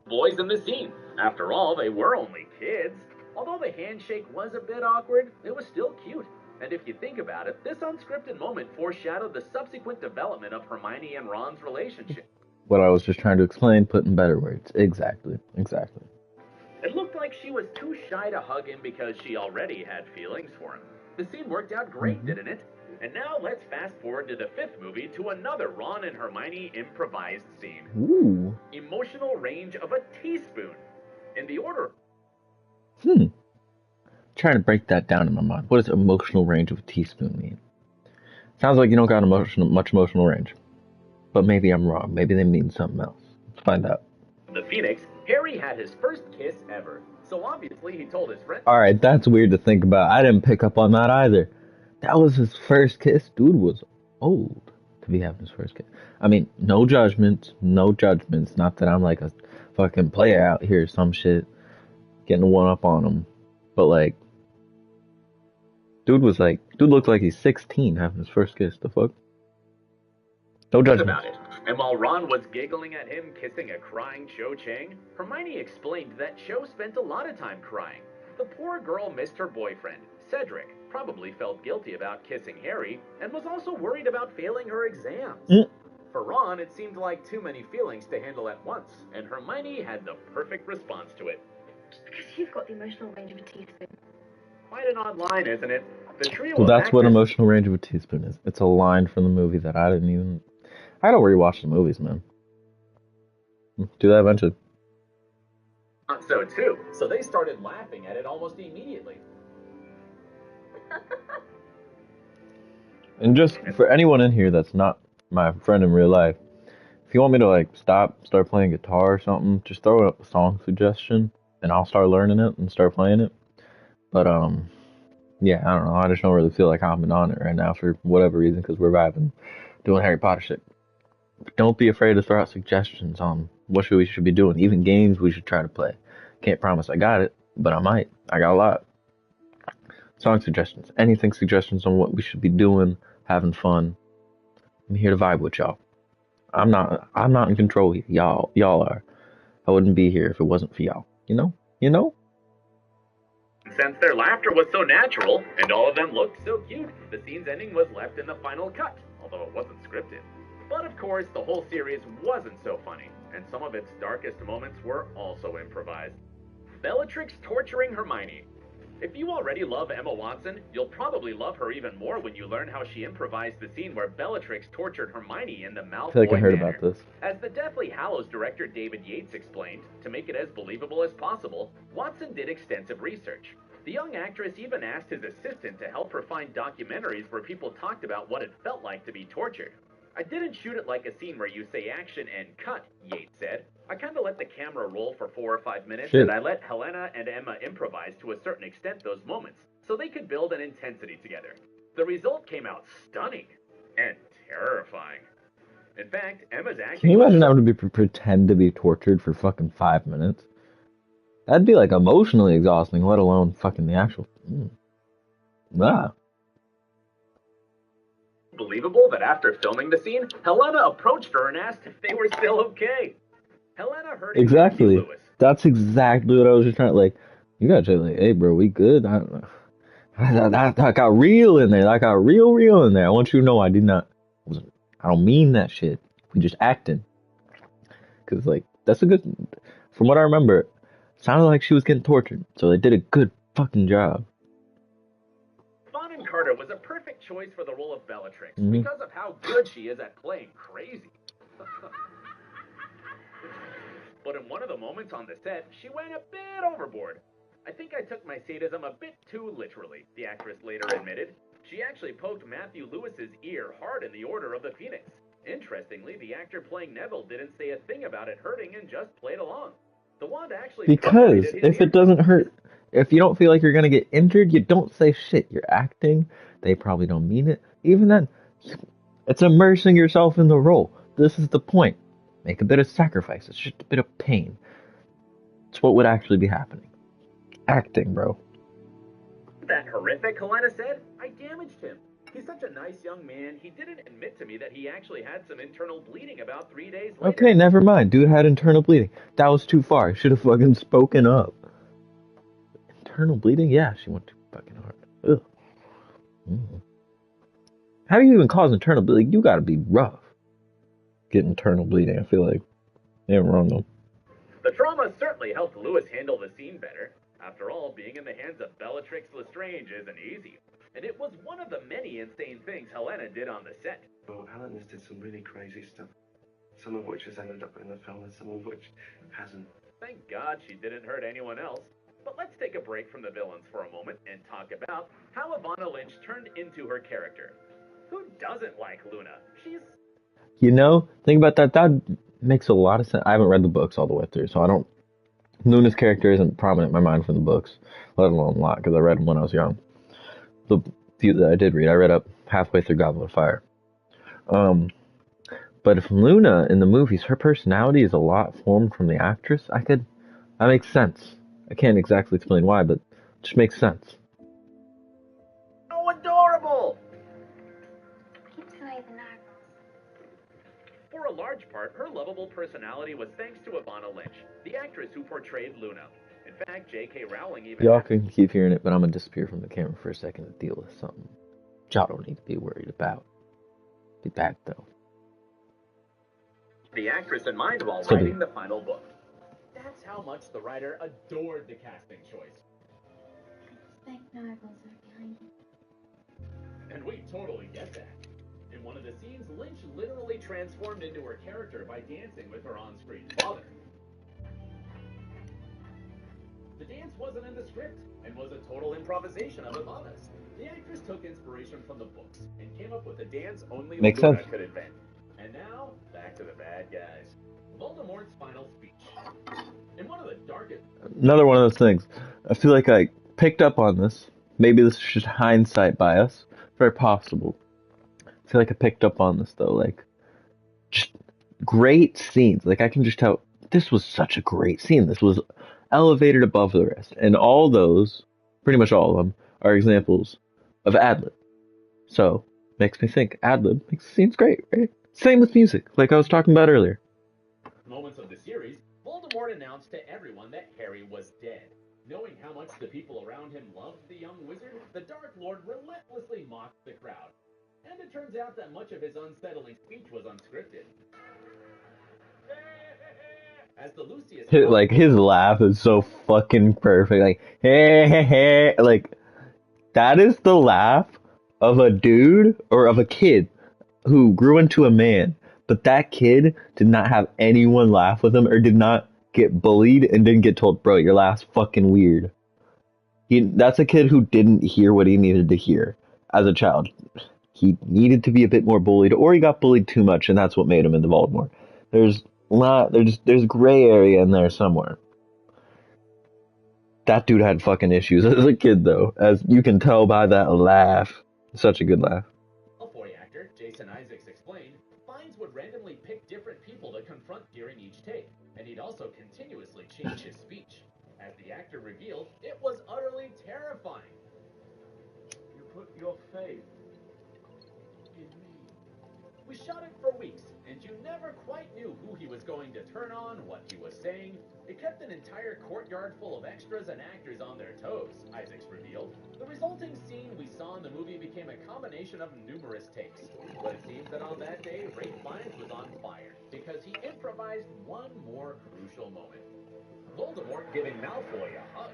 Boys in the scene. After all, they were only kids. Although the handshake was a bit awkward, it was still cute. And if you think about it, this unscripted moment foreshadowed the subsequent development of Hermione and Ron's relationship. What I was just trying to explain, put in better words. Exactly. It looked like she was too shy to hug him because she already had feelings for him. The scene worked out great, didn't it? And now let's fast forward to the fifth movie to another Ron and Hermione improvised scene. Ooh. Emotional range of a teaspoon. In the order. Trying to break that down in my mind. What does emotional range of a teaspoon mean? Sounds like you don't got much emotional range. But maybe I'm wrong. Maybe they mean something else. Let's find out. The Phoenix, Harry had his first kiss ever. So obviously he told his friend. Alright, that's weird to think about. I didn't pick up on that either. That was his first kiss? Dude was old to be having his first kiss. I mean, no judgments. Not that I'm like a fucking player out here or some shit. Getting one up on him. But like, dude looked like he's 16 having his first kiss. The fuck? No judgment. About it. And while Ron was giggling at him kissing a crying Cho Chang, Hermione explained that Cho spent a lot of time crying. The poor girl missed her boyfriend, Cedric, probably felt guilty about kissing Harry, and was also worried about failing her exams. For Ron, it seemed like too many feelings to handle at once, and Hermione had the perfect response to it. Just because you've got the emotional range of a teaspoon. Quite an odd line, isn't it? The trio Well, of that's what actors- emotional range of a teaspoon is. It's a line from the movie that I don't rewatch the movies, man. Do that eventually. Not so too, so they started laughing at it almost immediately. And just for anyone in here that's not my friend in real life, if you want me to like start playing guitar or something, just throw up a song suggestion and I'll start learning it and start playing it. But yeah, I don't know. I just don't really feel like hopping on it right now for whatever reason because we're vibing, doing Harry Potter shit. But don't be afraid to throw out suggestions on what we should be doing. Even games we should try to play. Can't promise I got it, but I might. I got a lot. Song suggestions, anything suggestions on what we should be doing, having fun. I'm here to vibe with y'all. I'm not in control here. Y'all are. I wouldn't be here if it wasn't for y'all. You know? Since their laughter was so natural, and all of them looked so cute, the scene's ending was left in the final cut, although it wasn't scripted. But of course, the whole series wasn't so funny, and some of its darkest moments were also improvised. Bellatrix torturing Hermione. If you already love Emma Watson, you'll probably love her even more when you learn how she improvised the scene where Bellatrix tortured Hermione in the I feel like I Malfoy heard manner. about this. As the Deathly Hallows director David Yates explained, to make it as believable as possible, Watson did extensive research. The young actress even asked his assistant to help her find documentaries where people talked about what it felt like to be tortured. I didn't shoot it like a scene where you say action and cut, Yates said. I kind of let the camera roll for 4 or 5 minutes, Shit. and I let Helena and Emma improvise to a certain extent those moments, so they could build an intensity together. The result came out stunning and terrifying. In fact, Emma's acting Can you was imagine having to pretend to be tortured for fucking 5 minutes? That'd be like emotionally exhausting, let alone fucking the actual. Ah. believable that after filming the scene, Helena approached her and asked if they were still okay. Helena heard Exactly. Lewis. That's exactly what I was just trying to, like, you gotta say, like, hey, bro, we good? I don't know. That got real in there. That got real in there. I want you to know I don't mean that shit. We just acting. Because, like, that's a good, from what I remember, it sounded like she was getting tortured. So they did a good fucking job. Bonin Carter was a perfect choice for the role of Bellatrix Mhm. because of how good she is at playing crazy. But in one of the moments on the set, she went a bit overboard. I think I took my sadism a bit too literally, the actress later admitted. She actually poked Matthew Lewis's ear hard in the Order of the Phoenix. Interestingly, the actor playing Neville didn't say a thing about it hurting and just played along. The wand actually Because perforated his if ear. it doesn't hurt, if you don't feel like you're gonna get injured, you don't say shit. You're acting. They probably don't mean it. Even then, it's immersing yourself in the role. This is the point. Make a bit of sacrifice. It's just a bit of pain. It's what would actually be happening. Acting, bro. That horrific, Helena said. I damaged him. He's such a nice young man. He didn't admit to me that he actually had some internal bleeding about 3 days later. Okay, never mind. Dude had internal bleeding. That was too far. Should have fucking spoken up. Internal bleeding? Yeah, she went too fucking hard. Ugh. How do you even cause internal bleeding? You gotta be rough. Get internal bleeding, I feel like. They ain't wrong though. The trauma certainly helped Lewis handle the scene better. After all, being in the hands of Bellatrix Lestrange isn't easy. And it was one of the many insane things Helena did on the set. Well, Helena's did some really crazy stuff. Some of which has ended up in the film and some of which hasn't. Thank God she didn't hurt anyone else. But let's take a break from the villains for a moment and talk about how Ivana Lynch turned into her character. Who doesn't like Luna? She's... You know, think about that. That makes a lot of sense. I haven't read the books all the way through, so I don't. Luna's character isn't prominent in my mind from the books, let alone a lot, because I read them when I was young. The few that I did read, I read up halfway through Goblet of Fire. But if Luna in the movies, her personality is a lot formed from the actress, that makes sense. I can't exactly explain why, but it just makes sense. Oh, adorable! For a large part, her lovable personality was thanks to Ivana Lynch, the actress who portrayed Luna. In fact, J.K. Rowling even... Y'all can keep hearing it, but I'm gonna disappear from the camera for a second to deal with something y'all don't need to be worried about. Be back though. The actress in mind while So writing the final book. That's how much the writer adored the casting choice. And we totally get that. In one of the scenes, Lynch literally transformed into her character by dancing with her on-screen father. The dance wasn't in the script and was a total improvisation of Ivana's. The actress took inspiration from the books and came up with a dance only Makes Luna sense. could invent. And now, back to the bad guys. Voldemort's final speech. In one of the darkest... Another one of those things. I feel like I picked up on this. Maybe this is just hindsight bias. Very possible. I feel like I picked up on this though. Like, just great scenes. Like, I can just tell this was such a great scene. This was elevated above the rest. And all those, pretty much all of them, are examples of ad-lib. So, makes me think ad-lib makes the scenes great, right? Same with music, like I was talking about earlier. Moments of the series, Voldemort announced to everyone that Harry was dead. Knowing how much the people around him loved the young wizard, the Dark Lord relentlessly mocked the crowd. And it turns out that much of his unsettling speech was unscripted. As the Lucius Like, his laugh is so fucking perfect. Like, hey, hey, hey. Like, that is the laugh of a dude or of a kid who grew into a man. But that kid did not have anyone laugh with him or did not get bullied and didn't get told, bro, your laugh's fucking weird. That's a kid who didn't hear what he needed to hear as a child. He needed to be a bit more bullied, or he got bullied too much, and that's what made him into Voldemort. There's gray area in there somewhere. That dude had fucking issues as a kid, though, as you can tell by that laugh. Such a good laugh. Malfoy actor Jason Isaacs explained, Fiennes would randomly pick different people to confront during each take, and he'd also continuously change his speech. As the actor revealed, it was utterly terrifying. You put your faith in me. We shot it for weeks, and you never quite knew who he was going to turn on, what he was saying. It kept an entire courtyard full of extras and actors on their toes, Isaacs revealed. The resulting scene we saw in the movie became a combination of numerous takes. But it seems that on that day, Ray Fiennes was on fire, because he improvised one more crucial moment. Voldemort giving Malfoy a hug.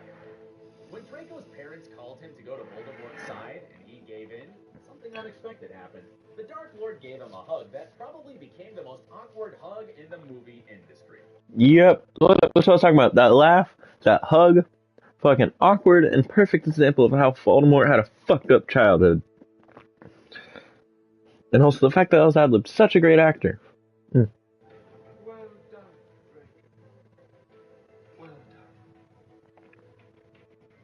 When Draco's parents called him to go to Voldemort's side, and he gave in, something unexpected happened. The Dark Lord gave him a hug that probably became the most awkward hug in the movie industry. Yep, that's what I was talking about. That laugh, that hug, fucking awkward and perfect example of how Voldemort had a fucked up childhood. And also the fact that Elsa Adlib's such a great actor. Well done, Draco. Well done.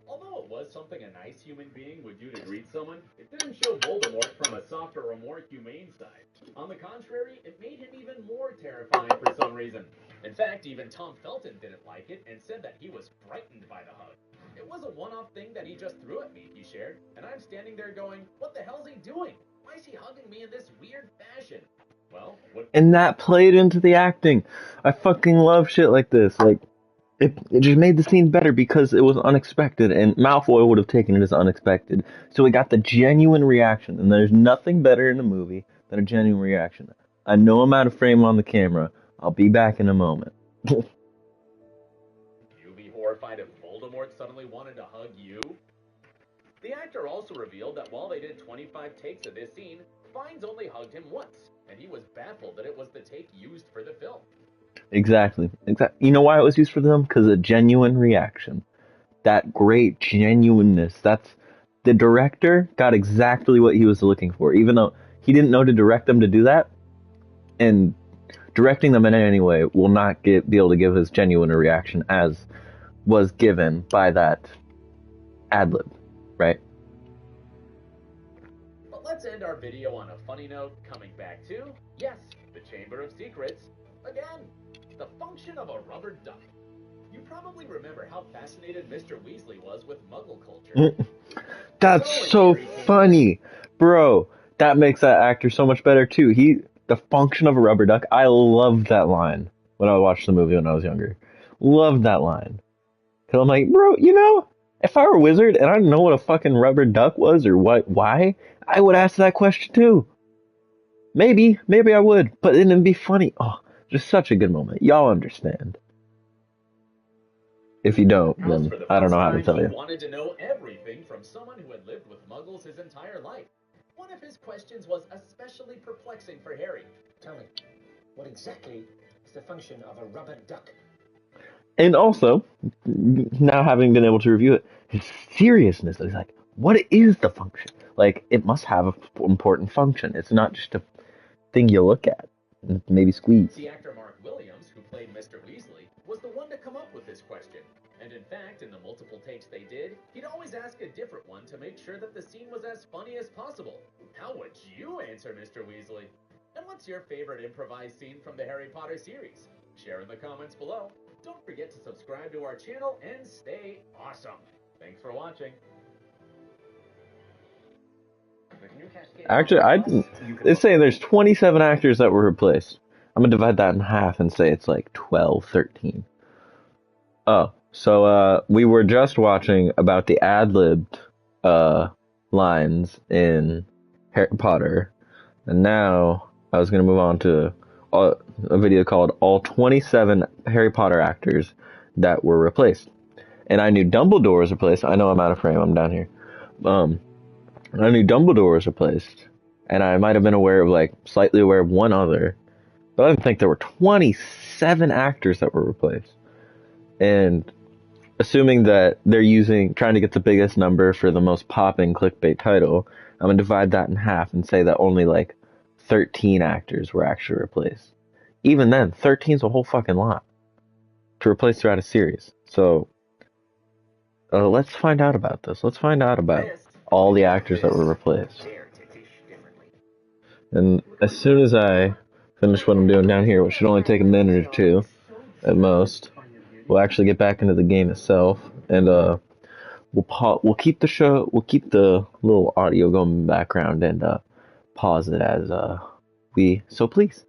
Although it was something a nice human being would do to greet someone, it didn't show Voldemort from a softer or more humane side. On the contrary, it made him even more terrifying for some reason. In fact, even Tom Felton didn't like it and said that he was frightened by the hug. It was a one-off thing that he just threw at me, he shared, and I'm standing there going, what the hell's he doing? Why is he hugging me in this weird fashion? Well, And that played into the acting. I fucking love shit like this. Like, it just made the scene better because it was unexpected, and Malfoy would have taken it as unexpected. So we got the genuine reaction, and there's nothing better in a movie than a genuine reaction. I know I'm out of frame on the camera. I'll be back in a moment. You'd be horrified if Voldemort suddenly wanted to hug you? The actor also revealed that while they did 25 takes of this scene, Fiennes only hugged him once, and he was baffled that it was the take used for the film. Exactly. You know why it was used for them? Because a genuine reaction. That great genuineness. The director got exactly what he was looking for, even though he didn't know to direct them to do that. And directing them in any way will not be able to give as genuine a reaction as was given by that ad-lib, right? But let's end our video on a funny note, coming back to, yes, the Chamber of Secrets, again, the function of a rubber duck. You probably remember how fascinated Mr. Weasley was with Muggle culture. That's so funny, bro. That makes that actor so much better too. The function of a rubber duck. I loved that line when I watched the movie when I was younger. Loved that line. Cause I'm like, bro, if I were a wizard and I didn't know what a fucking rubber duck was or why, I would ask that question too. Maybe I would, but then it'd be funny. Oh, just such a good moment. Y'all understand. If you don't, then I don't know how to tell you. He wanted to know everything from someone who had lived with Muggles his entire life. One of his questions was especially perplexing for Harry. Tell me, what exactly is the function of a rubber duck? And also, now having been able to review it, his seriousness. He's like, what is the function? Like, it must have an important function. It's not just a thing you look at and maybe squeeze. The actor Mark Williams, who played Mr. Weasley, was the one to come up with this question. And in fact, in the multiple takes they did, he'd always ask a different one to make sure that the scene was as funny as possible. How would you answer, Mr. Weasley? And what's your favorite improvised scene from the Harry Potter series? Share in the comments below. Don't forget to subscribe to our channel and stay awesome. Thanks for watching. Actually, they say there's 27 actors that were replaced. I'm gonna divide that in half and say it's like 12, 13. Oh, so we were just watching about the ad-libbed lines in Harry Potter, and now I was gonna move on to a video called "All 27 Harry Potter actors that were replaced," and I knew Dumbledore was replaced. I know I'm out of frame. I'm down here. I knew Dumbledore was replaced, and I might have been aware of like slightly aware of one other, but I didn't think there were 27 actors that were replaced. And assuming that they're trying to get the biggest number for the most popping clickbait title, I'm gonna divide that in half and say that only like 13 actors were actually replaced. Even then, 13's a whole fucking lot to replace throughout a series. So let's find out about this. Let's find out about all the actors that were replaced. And as soon as I finish what I'm doing down here, which should only take a minute or two at most, we'll actually get back into the game itself, and we'll keep the little audio going in the background, and pause it as we so please.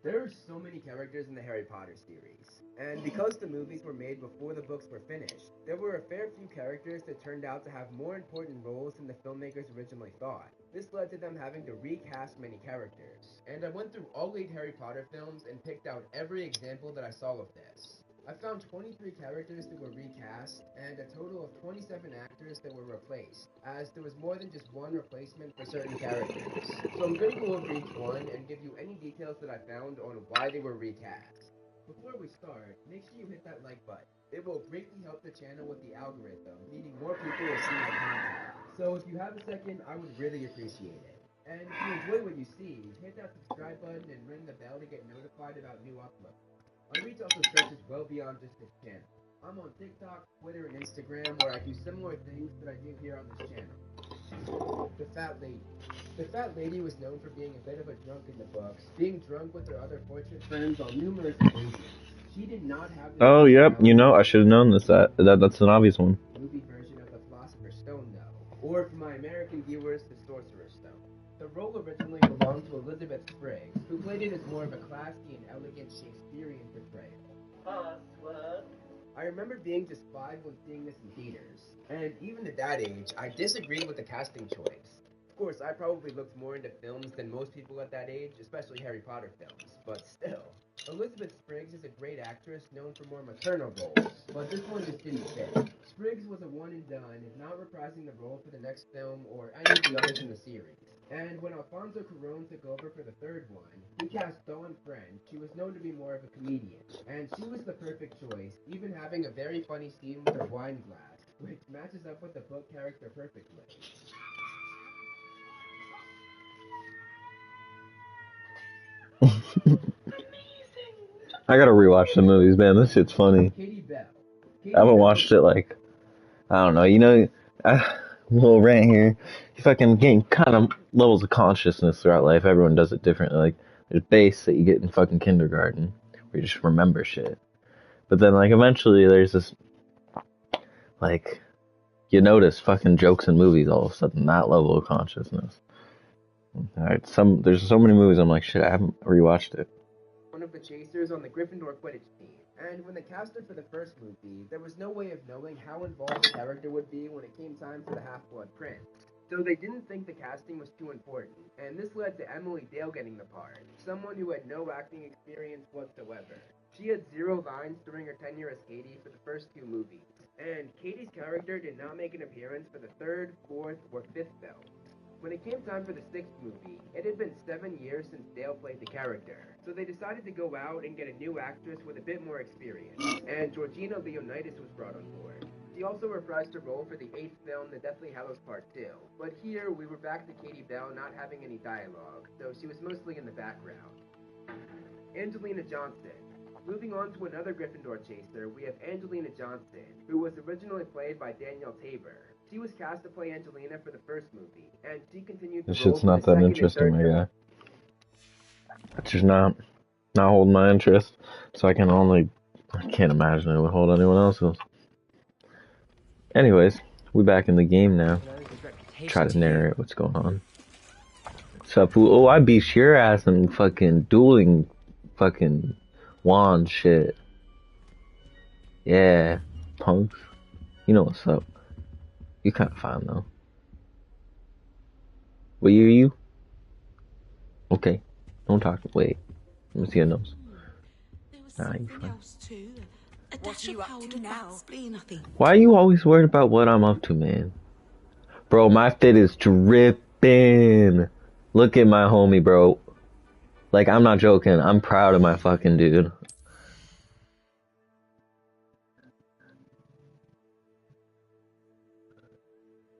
There are so many characters in the Harry Potter series, and because the movies were made before the books were finished, there were a fair few characters that turned out to have more important roles than the filmmakers originally thought. This led to them having to recast many characters, and I went through all 8 Harry Potter films and picked out every example that I saw of this. I found 23 characters that were recast, and a total of 27 actors that were replaced, as there was more than just one replacement for certain characters. So I'm going to go over each one and give you any details that I found on why they were recast. Before we start, make sure you hit that like button. It will greatly help the channel with the algorithm, meaning more people will see my content. So if you have a second, I would really appreciate it. And if you enjoy what you see, hit that subscribe button and ring the bell to get notified about new uploads. My reach also stretches well beyond just this channel. I'm on TikTok, Twitter, and Instagram, where I do similar things that I do here on this channel. The Fat Lady. The Fat Lady was known for being a bit of a drunk in the books, being drunk with her other portrait friends on numerous occasions. She did not have the Oh, yep. I should have known this. That's an obvious one. movie version of the Philosopher's Stone, though, or for my American viewers, the Sorcerer's Stone. The role originally belonged to Elizabeth Spriggs, who played it as more of a classy and elegant Shakespearean portrayal. I remember being just 5 when seeing this in theaters, and even at that age, I disagreed with the casting choice. Of course, I probably looked more into films than most people at that age, especially Harry Potter films, but still. Elizabeth Spriggs is a great actress known for more maternal roles, but this one just didn't fit. Spriggs was a one and done, not reprising the role for the next film or any of the others in the series. And when Alfonso Cuarón took over for the third one, he cast Dawn French, who was known to be more of a comedian. And she was the perfect choice, even having a very funny scene with her wine glass, which matches up with the book character perfectly. I gotta rewatch the movies, man. This shit's funny. Katie Bell. I haven't watched it like, I don't know. Little rant here. You fucking gain kind of levels of consciousness throughout life. Everyone does it differently. Like, there's base that you get in fucking kindergarten, where you just remember shit. But then, like, eventually there's this, like, you notice fucking jokes in movies all of a sudden, that level of consciousness. Alright, there's so many movies I'm like, shit, I haven't rewatched it. One of the chasers on the Gryffindor Quidditch team, and when they cast her for the first movie, there was no way of knowing how involved the character would be when it came time for the Half-Blood Prince. So they didn't think the casting was too important, and this led to Emily Dale getting the part, someone who had no acting experience whatsoever. She had 0 lines during her tenure as Katie for the first 2 movies, and Katie's character did not make an appearance for the 3rd, 4th, or 5th films. When it came time for the 6th movie, it had been 7 years since Dale played the character, so they decided to go out and get a new actress with a bit more experience, and Georgina Leonidas was brought on board. She also reprised her role for the 8th film, The Deathly Hallows Part 2, but here we were back to Katie Bell not having any dialogue, so she was mostly in the background. Angelina Johnson. Moving on to another Gryffindor chaser, we have Angelina Johnson, who was originally played by Danielle Tabor. She was cast to play Angelina for the first movie, and she continued the This role shit's for not the that second interesting, and my third guy. It's just not holding my interest, so I can't imagine it would hold anyone else's. Anyways, we back in the game now. Try to narrate what's going on. What's up, fool? Oh, I beat your ass in fucking dueling fucking wand shit. Yeah, punks. You know what's up. You kinda fine though. What year are you? Okay. Don't talk. Wait. Let me see your nose. Nah, you fine. What are you up to now? Why are you always worried about what I'm up to, man? Bro, my fit is dripping. Look at my homie, bro. Like, I'm not joking. I'm proud of my fucking dude.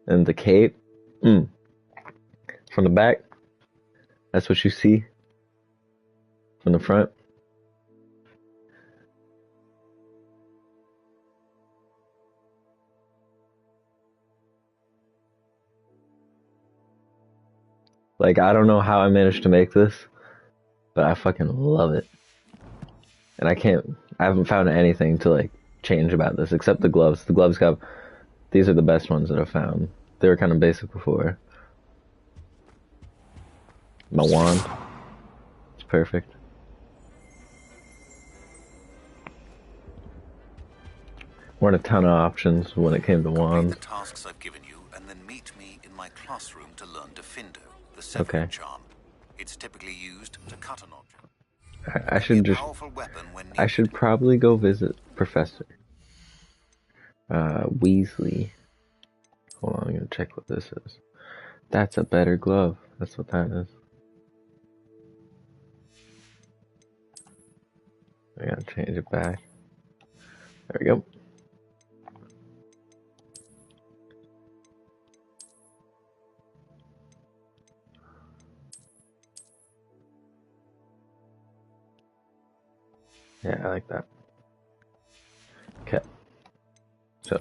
And the cape. From the back. That's what you see. From the front. Like, I don't know how I managed to make this, but I fucking love it. And I haven't found anything to, like, change about this, except the gloves. The gloves these are the best ones that I've found. They were kind of basic before. My wand. It's perfect. Weren't a ton of options when it came to wands. Complete the tasks I've given you, and then meet me in my classroom to learn Defindo, the severing charm. It's typically used to cut an object. I should probably go visit Professor Weasley. Hold on, I'm gonna check what this is. That's a better glove. That's what that is. I gotta change it back. There we go. Yeah, I like that. Okay. So,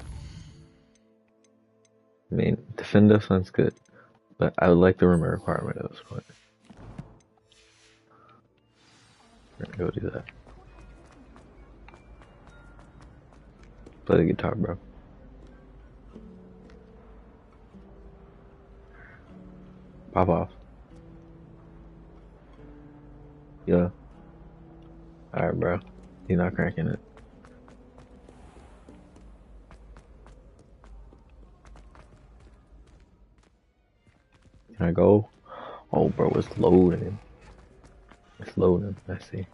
I mean, Defendo sounds good, but I would like the rumor requirement at this point. We're gonna go do that. Play the guitar, bro. Pop off. Yeah. Alright, bro. You're not cranking it. Can I go? Oh, bro, it's loading. It's loading. I see.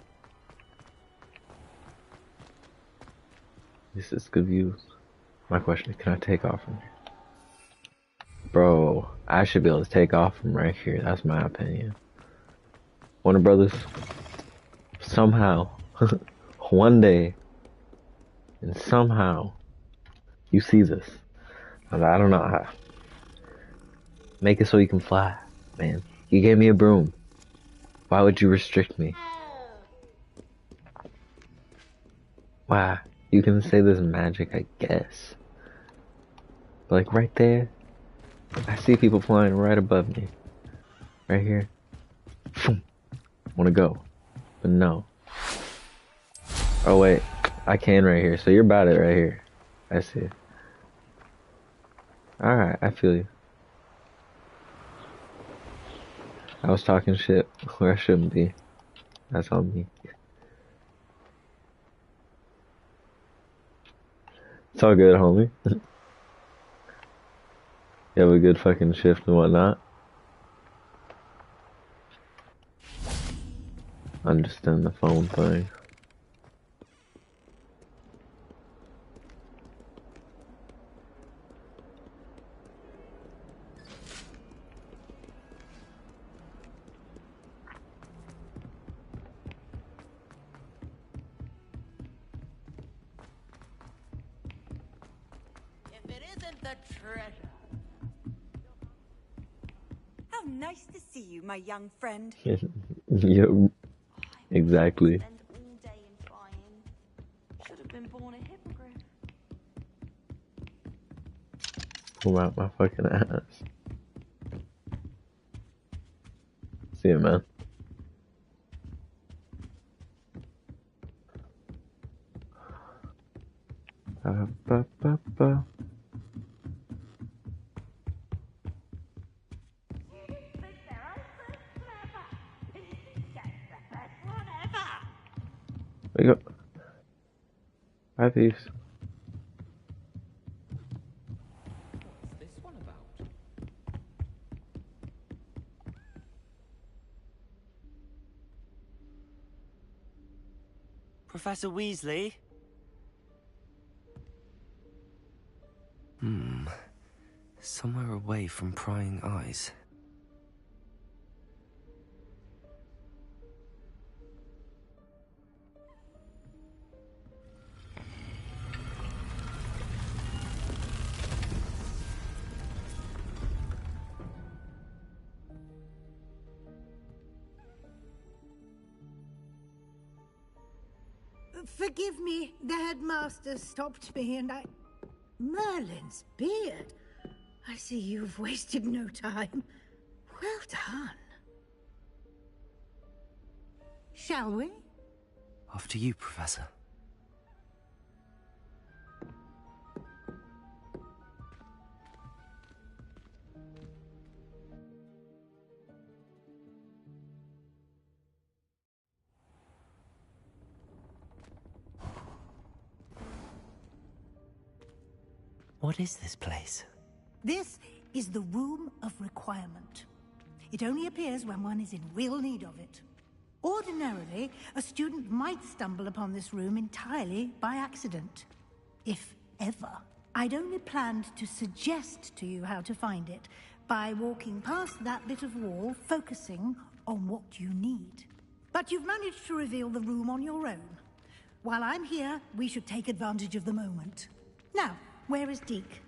This is good views. My question is, can I take off from here? Bro, I should be able to take off from right here. That's my opinion. Warner Brothers, somehow, one day, and somehow, you see this. I don't know how. Make it so you can fly, man. You gave me a broom. Why would you restrict me? Why? You can say there's magic, I guess. But like right there, I see people flying right above me. Right here. Wanna go. But no. Oh wait, I can right here. So you're about it right here. I see. Alright, I feel you. I was talking shit where I shouldn't be. That's on me. It's all good, homie. You have a good fucking shift and whatnot. Understand the phone thing. If it isn't the treasure. How nice to see you, my young friend. Yep. Exactly. Should have been born a hippogriff. Pull out my fucking ass. See you, man. Ba, ba, ba. There you go. Hi, peace. What's this one about? Professor Weasley? Somewhere away from prying eyes. Forgive me, the headmaster stopped me and I... Merlin's beard. I see you've wasted no time. Well done. Shall we? After you, Professor. What is this place? This is the Room of Requirement. It only appears when one is in real need of it. Ordinarily, a student might stumble upon this room entirely by accident. If ever. I'd only planned to suggest to you how to find it by walking past that bit of wall, focusing on what you need. But you've managed to reveal the room on your own. While I'm here, we should take advantage of the moment. Now, where is Deke?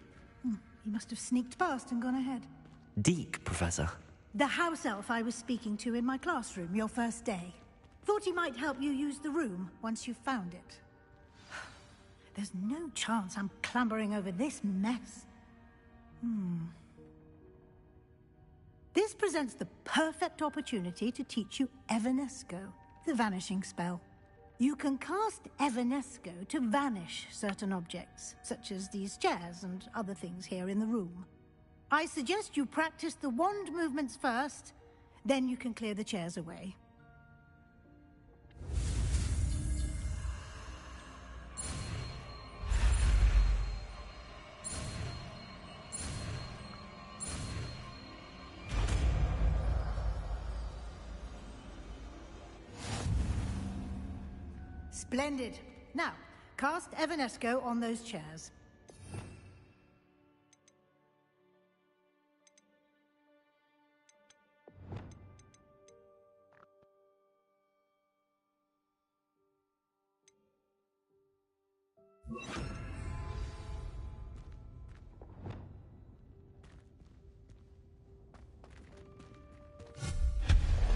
He must have sneaked past and gone ahead. Deke, Professor. The house elf I was speaking to in my classroom your first day. Thought he might help you use the room once you found it. There's no chance I'm clambering over this mess. This presents the perfect opportunity to teach you Evanesco, the vanishing spell. You can cast Evanesco to vanish certain objects, such as these chairs and other things here in the room. I suggest you practice the wand movements first, then you can clear the chairs away. Splendid. Now, cast Evanesco on those chairs.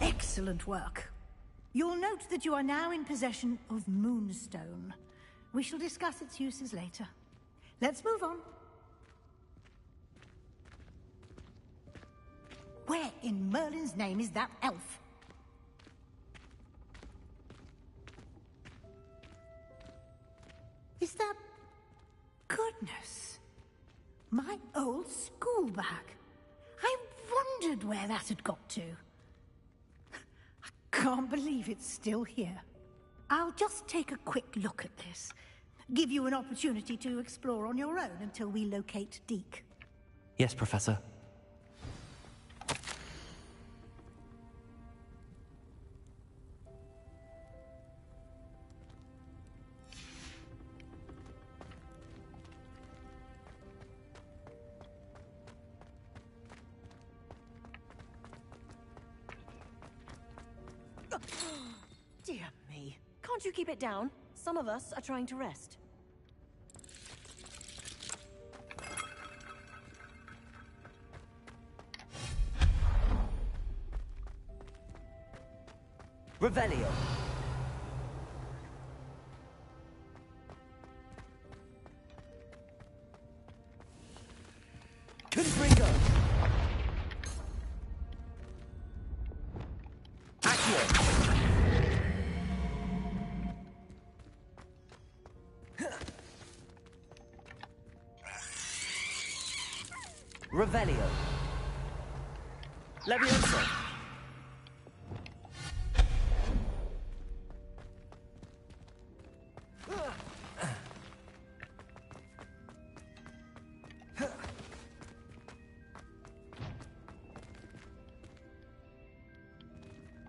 Excellent work. You'll note that you are now in possession of Moonstone. We shall discuss its uses later. Let's move on. Where in Merlin's name is that elf? Is that... Goodness. My old school bag. I wondered where that had got to. Can't believe it's still here. I'll just take a quick look at this. Give you an opportunity to explore on your own until we locate Deke. Yes, Professor. Dear me. Can't you keep it down? Some of us are trying to rest. Revelio. Confringo. Accio. Revelio. Levioso.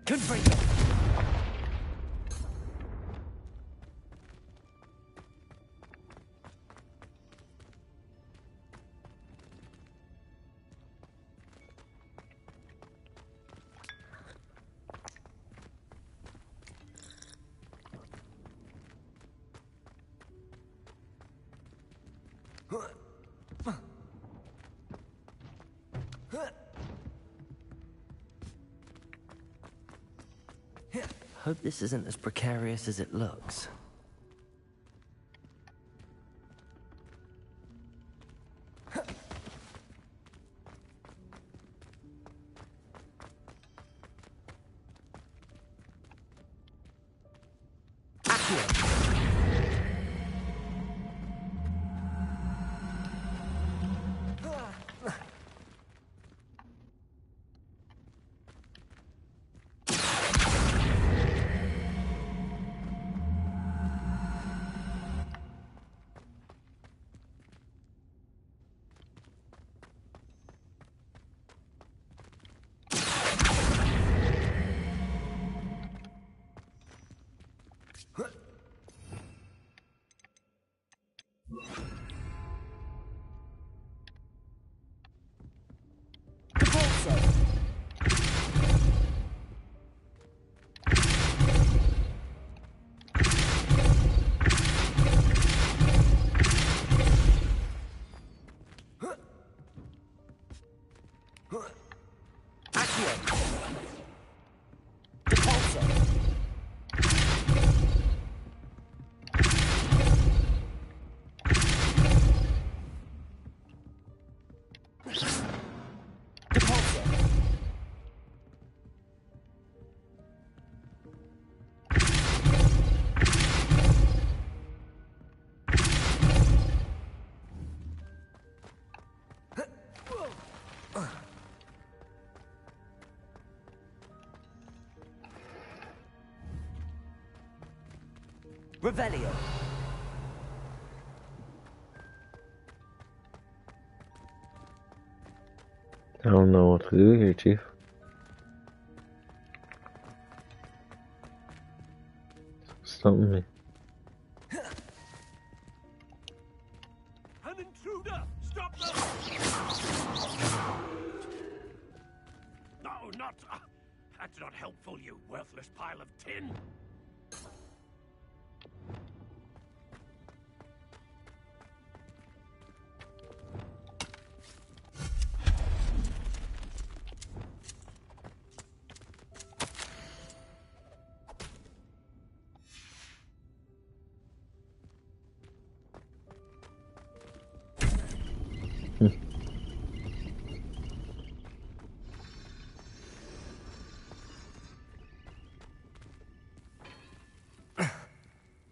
Confringo. Hope this isn't as precarious as it looks. Revelio. I don't know what to do here, Chief. Something me. An intruder! Stop them! No, not... that's not helpful, you worthless pile of tin.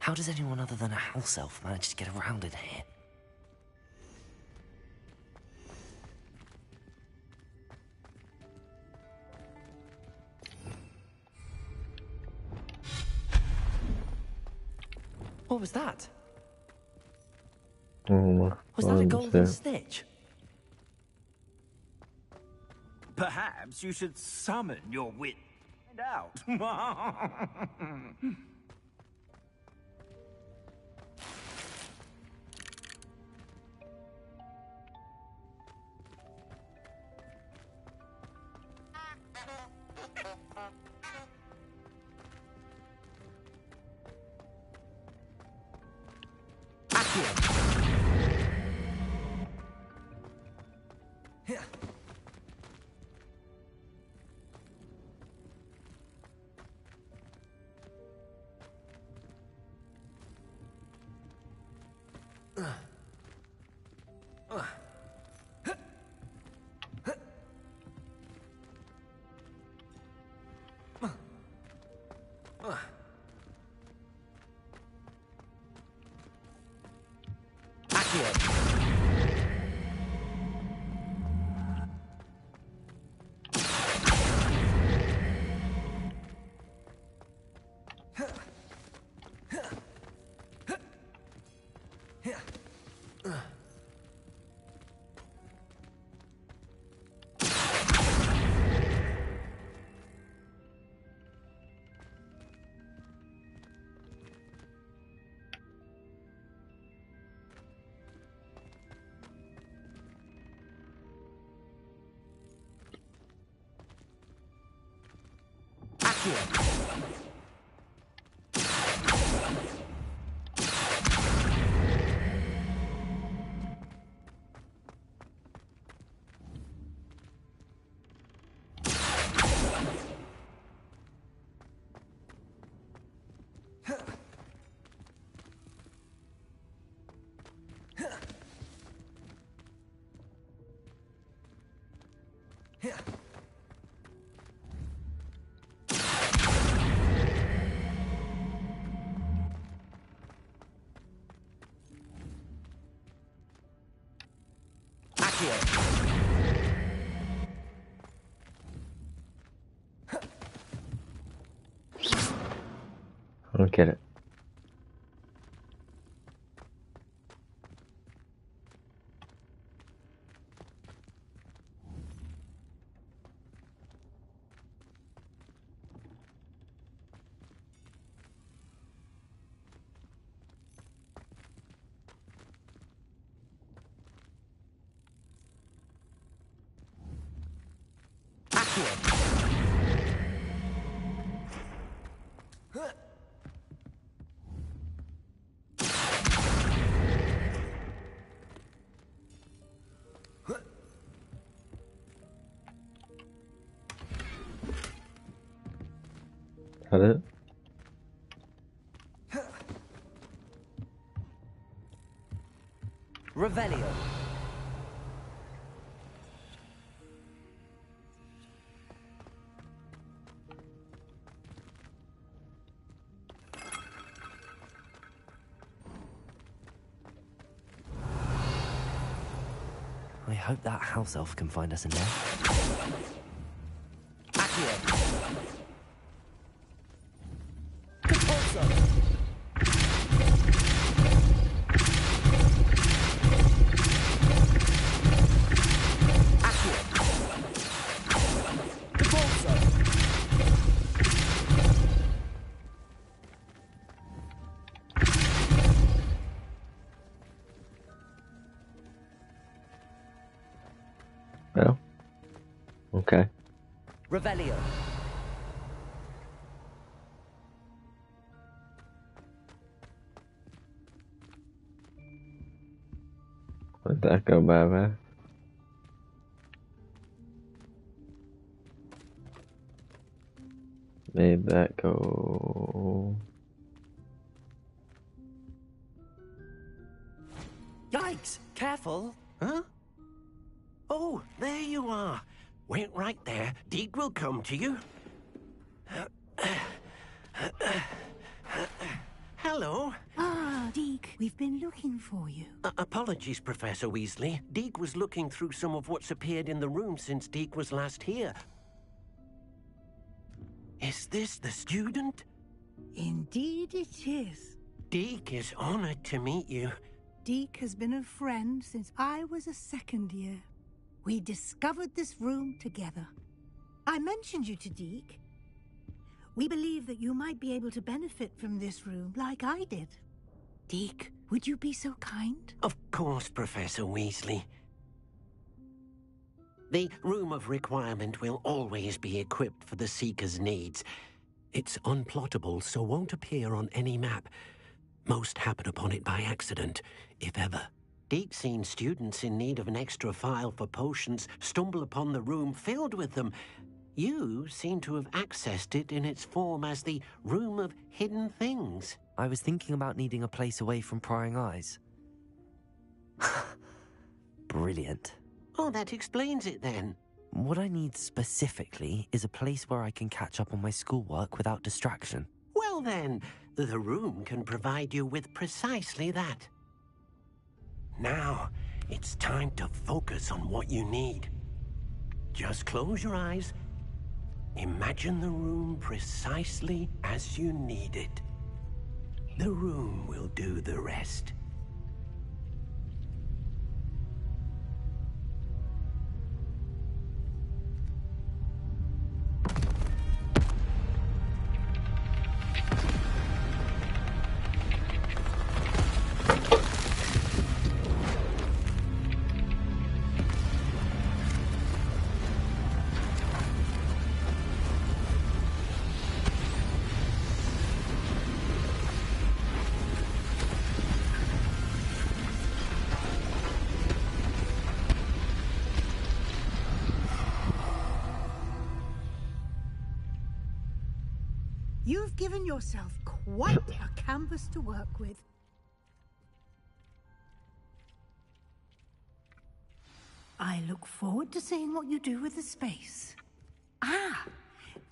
How does anyone other than a house elf manage to get around in here? What was that? Was that a golden snitch? Perhaps you should summon your wit and out. I don't get it. That it? Revelio. I hope that house elf can find us in there. No? Okay. Revelio. Let that go bye-bye. Made that go... Yikes! Careful! Huh? Oh, there you are. Wait right there. Deke will come to you. Hello. Ah, Deke, we've been looking for you. Apologies, Professor Weasley. Deke was looking through some of what's appeared in the room since Deke was last here. Is this the student? Indeed it is. Deke is honored to meet you. Deke has been a friend since I was a second year. We discovered this room together. I mentioned you to Deke. We believe that you might be able to benefit from this room like I did. Deke, would you be so kind? Of course, Professor Weasley. The Room of Requirement will always be equipped for the Seeker's needs. It's unplottable, so won't appear on any map. Most happen upon it by accident, if ever. Deke's seen students in need of an extra file for potions stumble upon the room filled with them. You seem to have accessed it in its form as the Room of Hidden Things. I was thinking about needing a place away from prying eyes. Brilliant. Oh, that explains it then. What I need specifically is a place where I can catch up on my schoolwork without distraction. Well then, the room can provide you with precisely that. Now, it's time to focus on what you need. Just close your eyes. Imagine the room precisely as you need it. The room will do the rest. You've given yourself quite a canvas to work with. I look forward to seeing what you do with the space. Ah,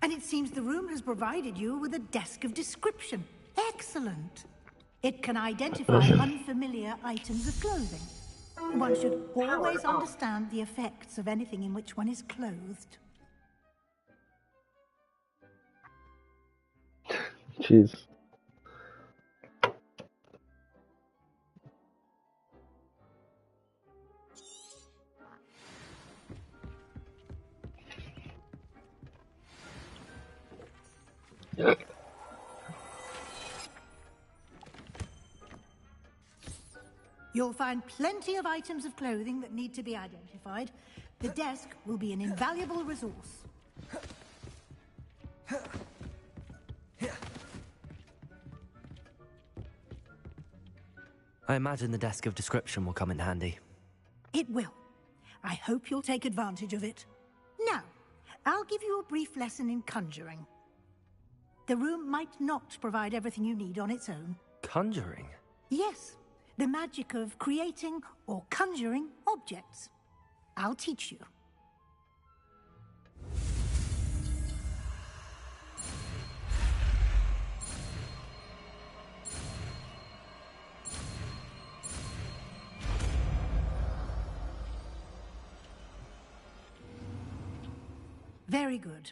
and it seems the room has provided you with a desk of description. Excellent. It can identify unfamiliar items of clothing. One should always understand the effects of anything in which one is clothed. Jeez. You'll find plenty of items of clothing that need to be identified. The desk will be an invaluable resource. I imagine the desk of description will come in handy. It will. I hope you'll take advantage of it. Now, I'll give you a brief lesson in conjuring. The room might not provide everything you need on its own. Conjuring? Yes, the magic of creating or conjuring objects. I'll teach you. Very good.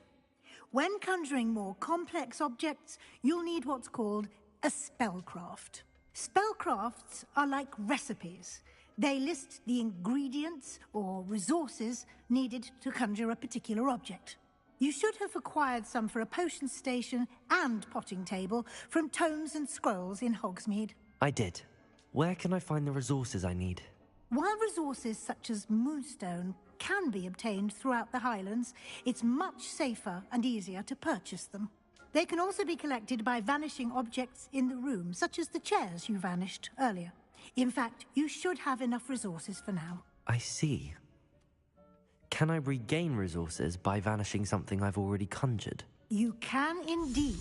When conjuring more complex objects, you'll need what's called a spellcraft. Spellcrafts are like recipes. They list the ingredients or resources needed to conjure a particular object. You should have acquired some for a potion station and potting table from tomes and scrolls in Hogsmeade. I did. Where can I find the resources I need? While resources such as moonstone can be obtained throughout the Highlands, it's much safer and easier to purchase them. They can also be collected by vanishing objects in the room, such as the chairs you vanished earlier. In fact, you should have enough resources for now. I see. Can I regain resources by vanishing something I've already conjured? You can indeed.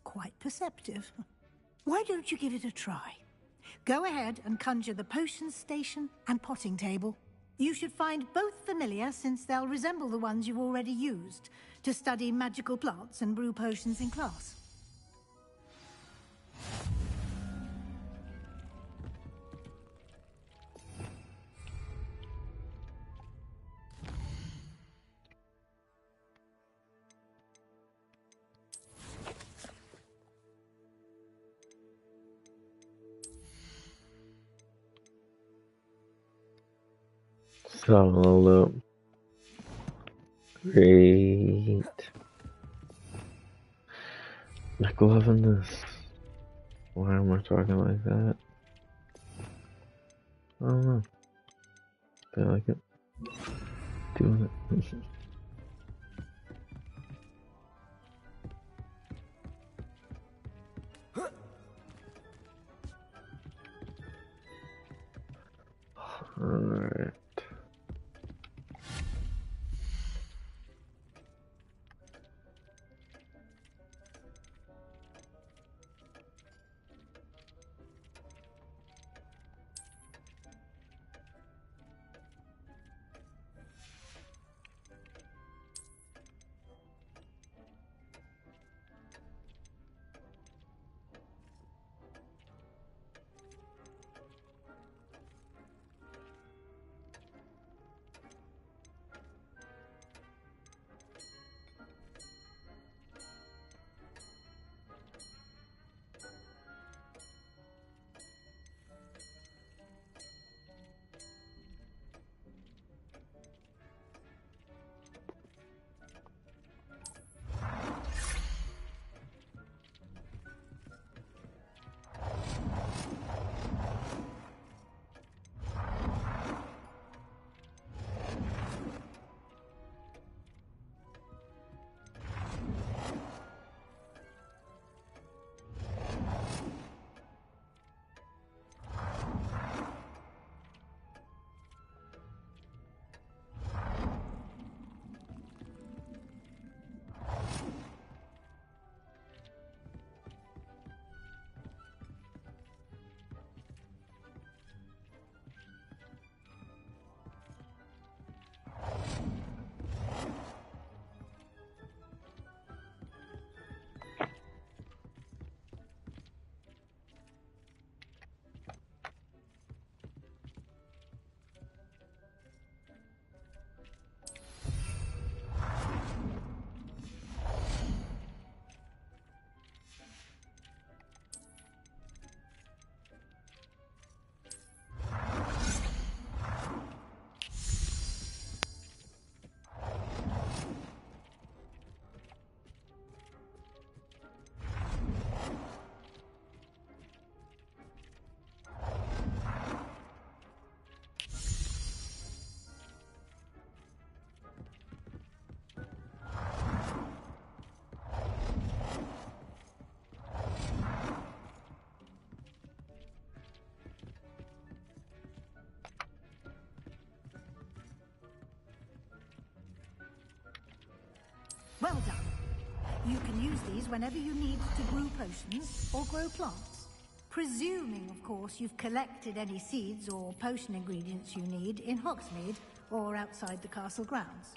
Quite perceptive. Why don't you give it a try? Go ahead and conjure the potion station and potting table. You should find both familiar, since they'll resemble the ones you've already used to study magical plants and brew potions in class. So, great. Like loving this. Why am I talking like that? I don't know. I like it. Doing it. Alright. Well done. You can use these whenever you need to brew potions or grow plants. Presuming, of course, you've collected any seeds or potion ingredients you need in Hogsmeade or outside the castle grounds.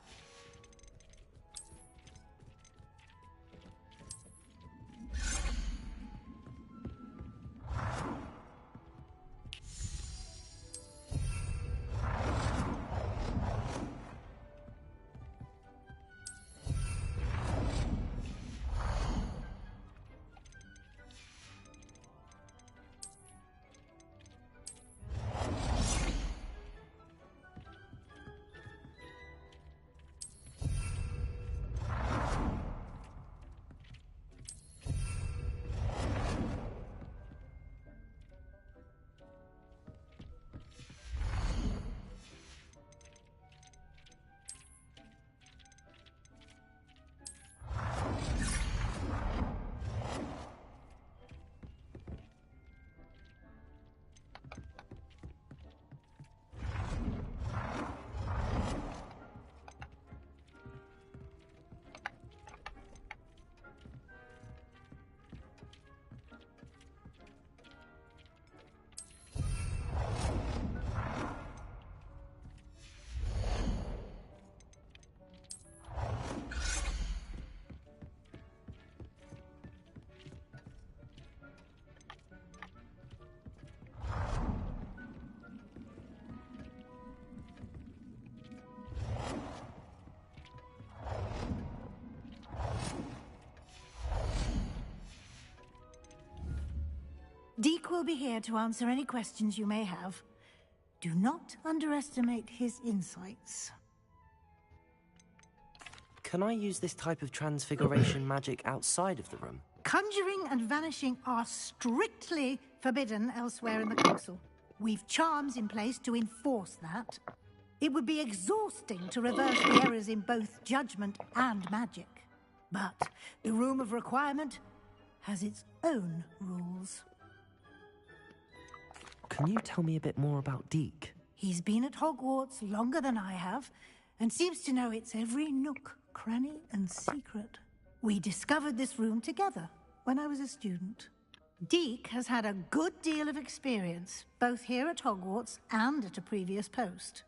Deke will be here to answer any questions you may have. Do not underestimate his insights. Can I use this type of transfiguration magic outside of the room? Conjuring and vanishing are strictly forbidden elsewhere in the castle. We've charms in place to enforce that. It would be exhausting to reverse the errors in both judgment and magic. But the Room of Requirement has its own rules. Can you tell me a bit more about Deke? He's been at Hogwarts longer than I have, and seems to know its every nook, cranny, and secret. We discovered this room together when I was a student. Deke has had a good deal of experience, both here at Hogwarts and at a previous post.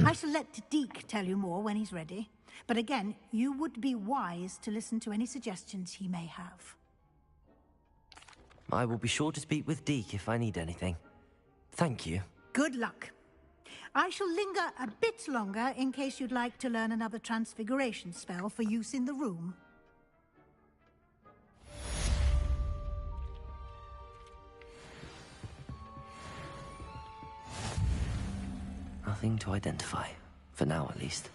I shall let Deke tell you more when he's ready, but again, you would be wise to listen to any suggestions he may have. I will be sure to speak with Deke if I need anything. Thank you. Good luck. I shall linger a bit longer in case you'd like to learn another transfiguration spell for use in the room. Nothing to identify. For now, at least.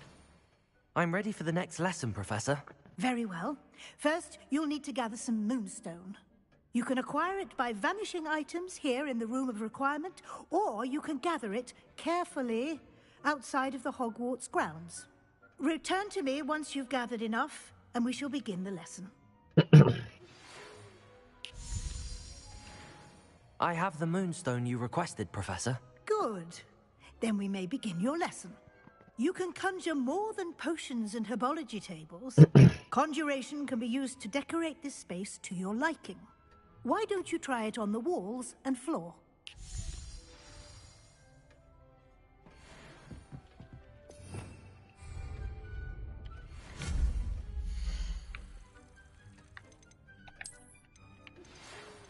I'm ready for the next lesson, Professor. Very well. First, you'll need to gather some moonstone. You can acquire it by vanishing items here in the Room of Requirement, or you can gather it carefully outside of the Hogwarts grounds. Return to me once you've gathered enough, and we shall begin the lesson. I have the moonstone you requested, Professor. Good. Then we may begin your lesson. You can conjure more than potions and herbology tables. Conjuration can be used to decorate this space to your liking. Why don't you try it on the walls and floor?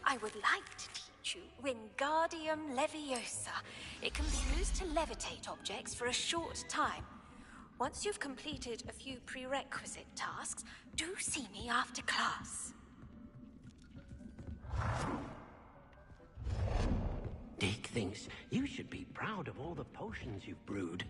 I would like to teach you Wingardium Leviosa. It can be used to levitate objects for a short time. Once you've completed a few prerequisite tasks, do see me after class. Deke thinks you should be proud of all the potions you've brewed.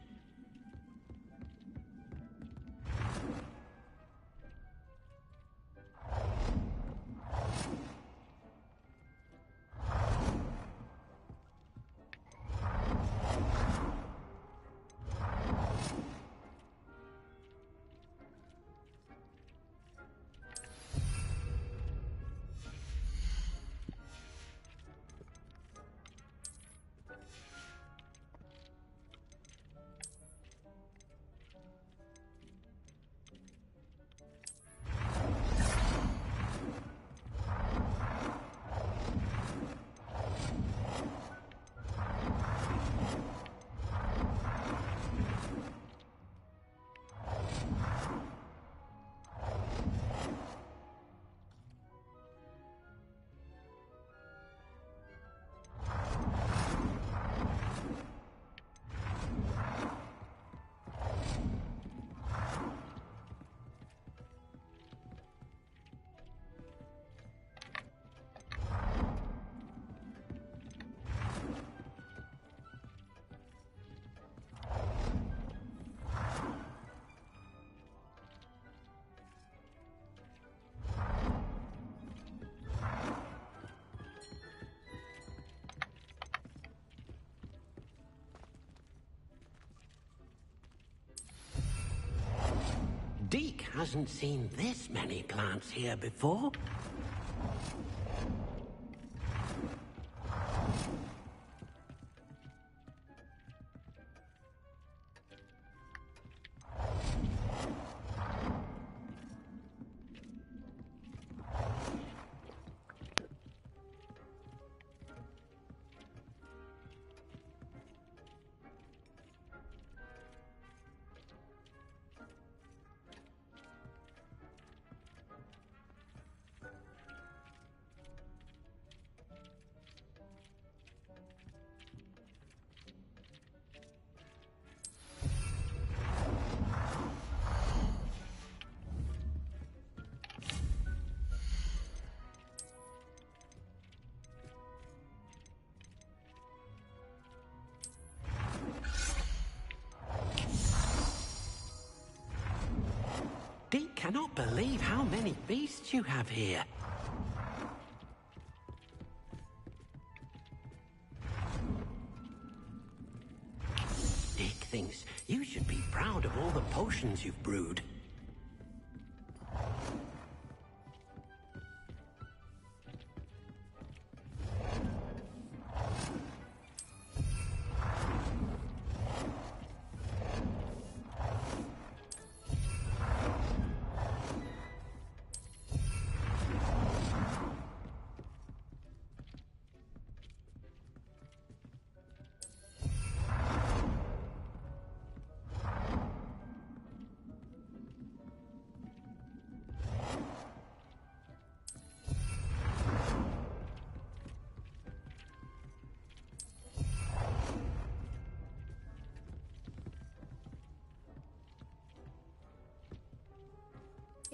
Deke hasn't seen this many plants here before. Deke cannot believe how many beasts you have here. Deke thinks you should be proud of all the potions you've brewed.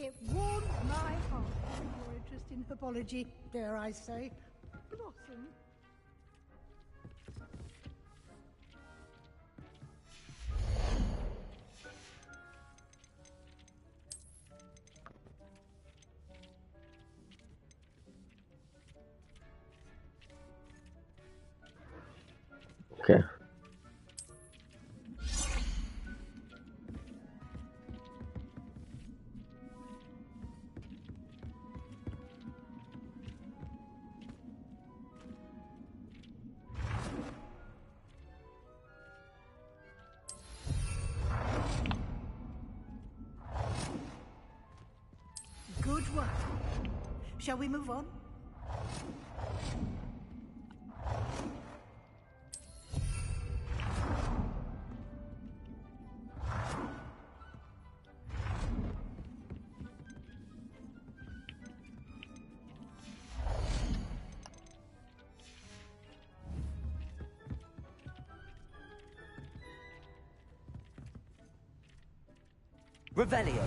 It warms my heart to see your interest in herbology, dare I say. Blossom. Okay. Good work. Shall we move on? Revelio.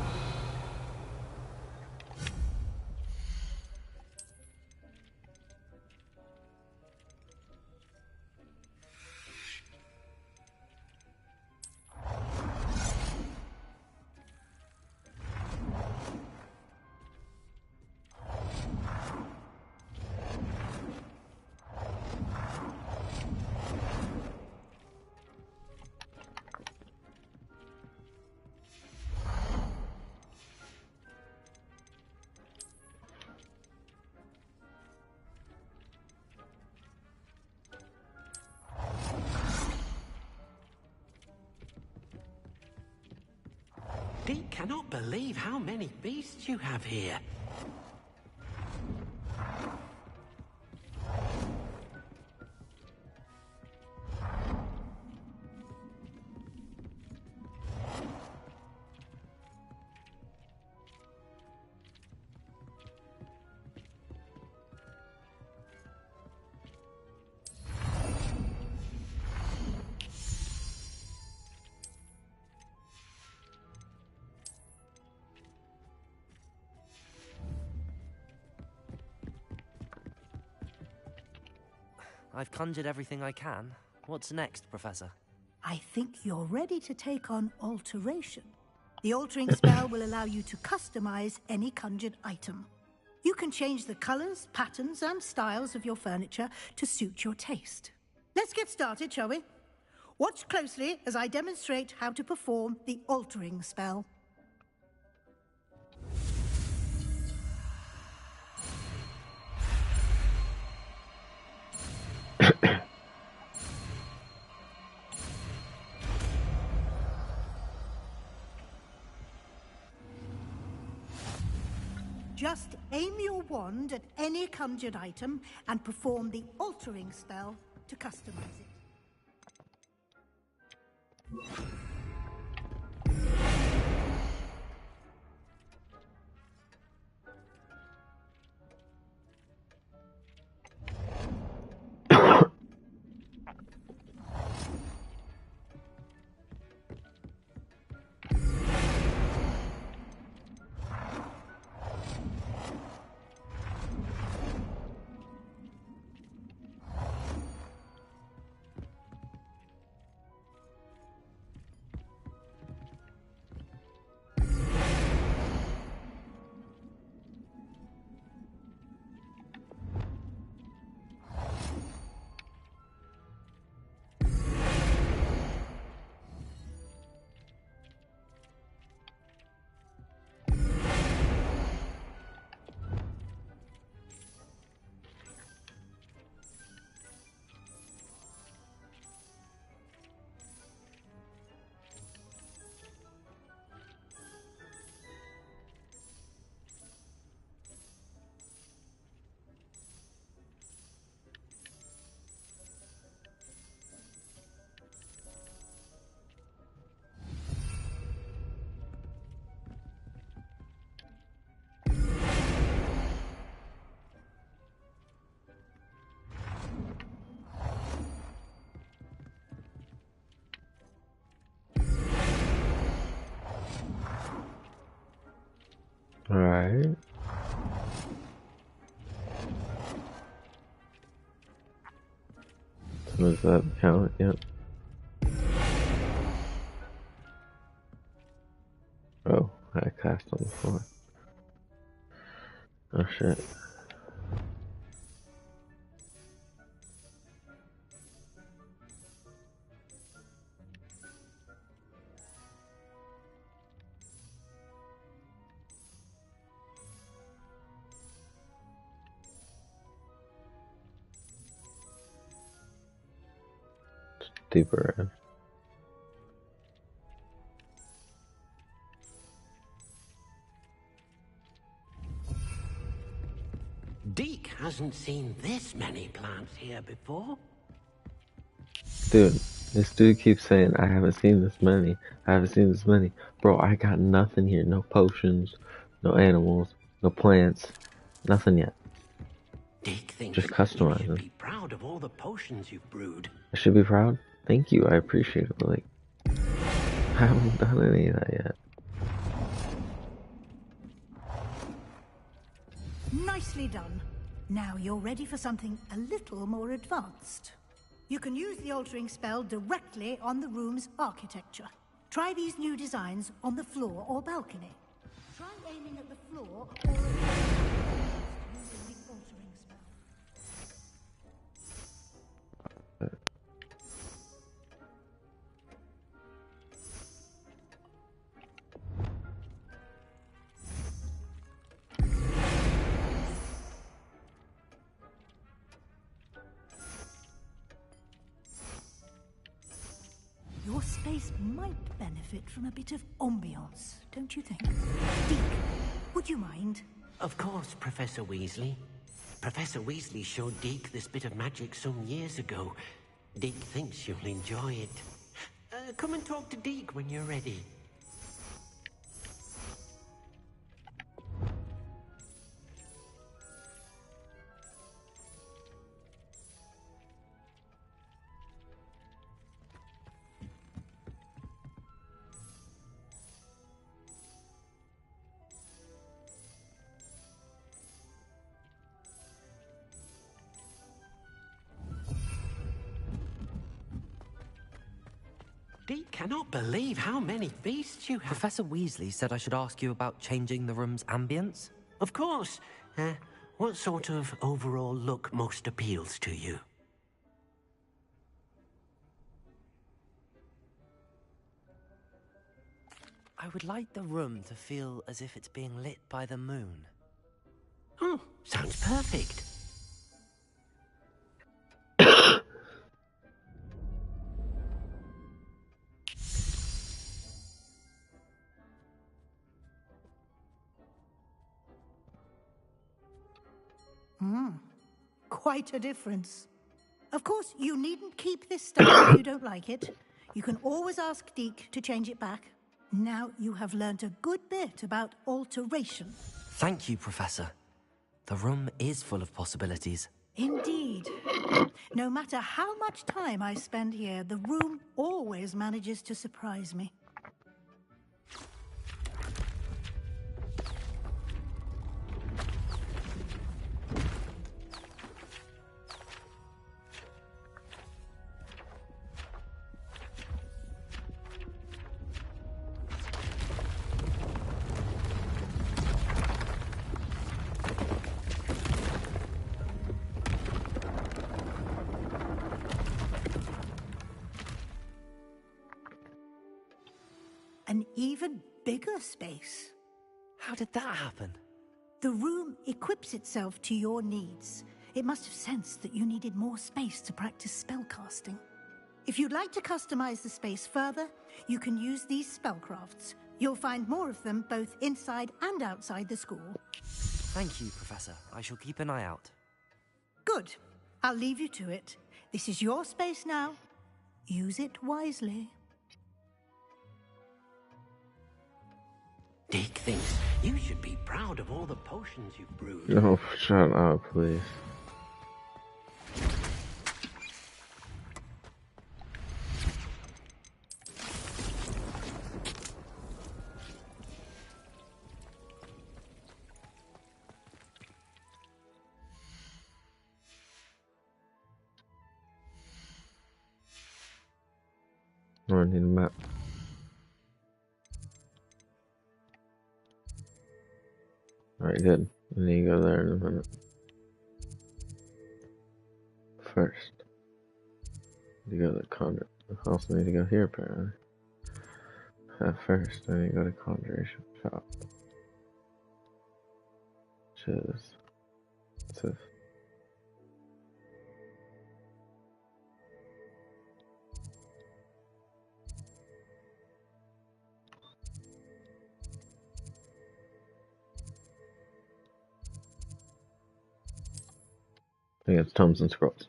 Deke cannot believe how many beasts you have here. I've conjured everything I can. What's next, Professor? I think you're ready to take on alteration. The altering spell will allow you to customize any conjured item. You can change the colors, patterns, and styles of your furniture to suit your taste. Let's get started, shall we? Watch closely as I demonstrate how to perform the altering spell. just aim your wand at any conjured item and perform the altering spell to customize it. Alright. So does that count? Yep. Oh, I cast on the floor. Oh shit. Deeper red. Deke hasn't seen this many plants here before. Dude, this dude keeps saying, I haven't seen this many. I haven't seen this many. Bro, I got nothing here. No potions, no animals, no plants, nothing yet. Deke thinks Just you customize should them. be proud of all the potions you've brewed. I should be proud? Thank you, I appreciate it, but like, I haven't done any of that yet. Nicely done. Now you're ready for something a little more advanced. You can use the altering spell directly on the room's architecture. Try these new designs on the floor or balcony. Try aiming at the floor or using the altering spell. Your space might benefit from a bit of ambiance, don't you think? Deke, would you mind? Of course, Professor Weasley. Professor Weasley showed Deke this bit of magic some years ago. Deke thinks you'll enjoy it. Come and talk to Deke when you're ready. Deke cannot believe how many beasts you have. Professor Weasley said I should ask you about changing the room's ambience. Of course. What sort of overall look most appeals to you? I would like the room to feel as if it's being lit by the moon. Oh, sounds perfect. Quite a difference. Of course, you needn't keep this stuff if you don't like it. You can always ask Deke to change it back. Now you have learned a good bit about alteration. Thank you, Professor. The room is full of possibilities. Indeed. No matter how much time I spend here, the room always manages to surprise me. An even bigger space. How did that happen? The room equips itself to your needs. It must have sensed that you needed more space to practice spellcasting. If you'd like to customize the space further, you can use these spellcrafts. You'll find more of them both inside and outside the school. Thank you, Professor. I shall keep an eye out. Good. I'll leave you to it. This is your space now. Use it wisely. Deke thinks you should be proud of all the potions you've brewed. No, shut up, please. I need a map. Alright, good. I need to go there in a minute. First, you go to the conjure. I also need to go here, apparently. First, I need to go to Conjuration Shop. What's this? I think it's Tomes and Scrolls.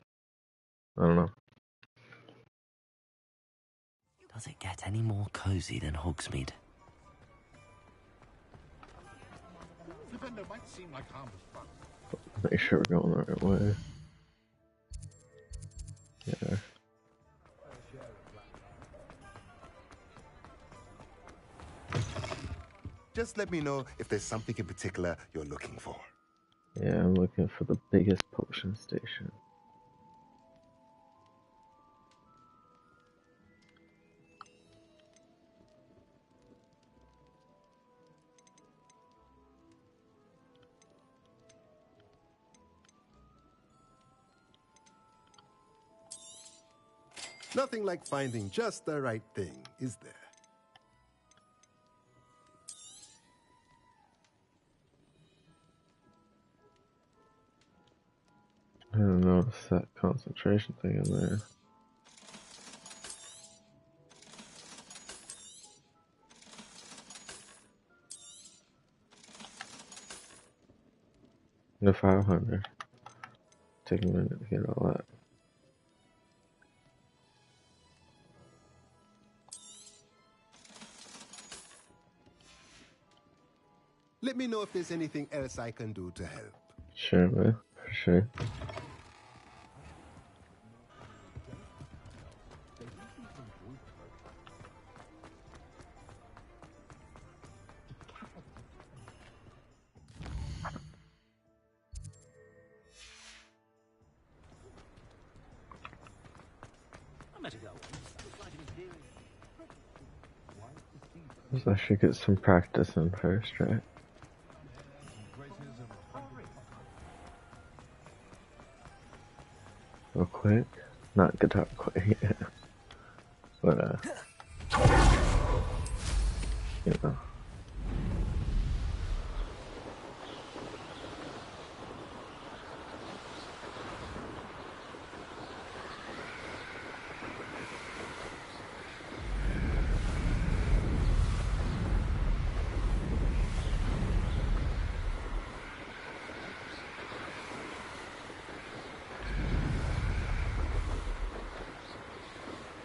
I don't know. Does it get any more cozy than Hogsmeade? Defender might seem like harmless fun. Make sure we're going the right way. Yeah. Just let me know if there's something in particular you're looking for. Yeah, I'm looking for the biggest potion station. Nothing like finding just the right thing, is there? I don't notice that concentration thing in there. The 500. Take a minute to get all that. Let me know if there's anything else I can do to help. Sure, man. For sure. I should get some practice in first, right? Real quick. Not guitar quite yet. But, you know.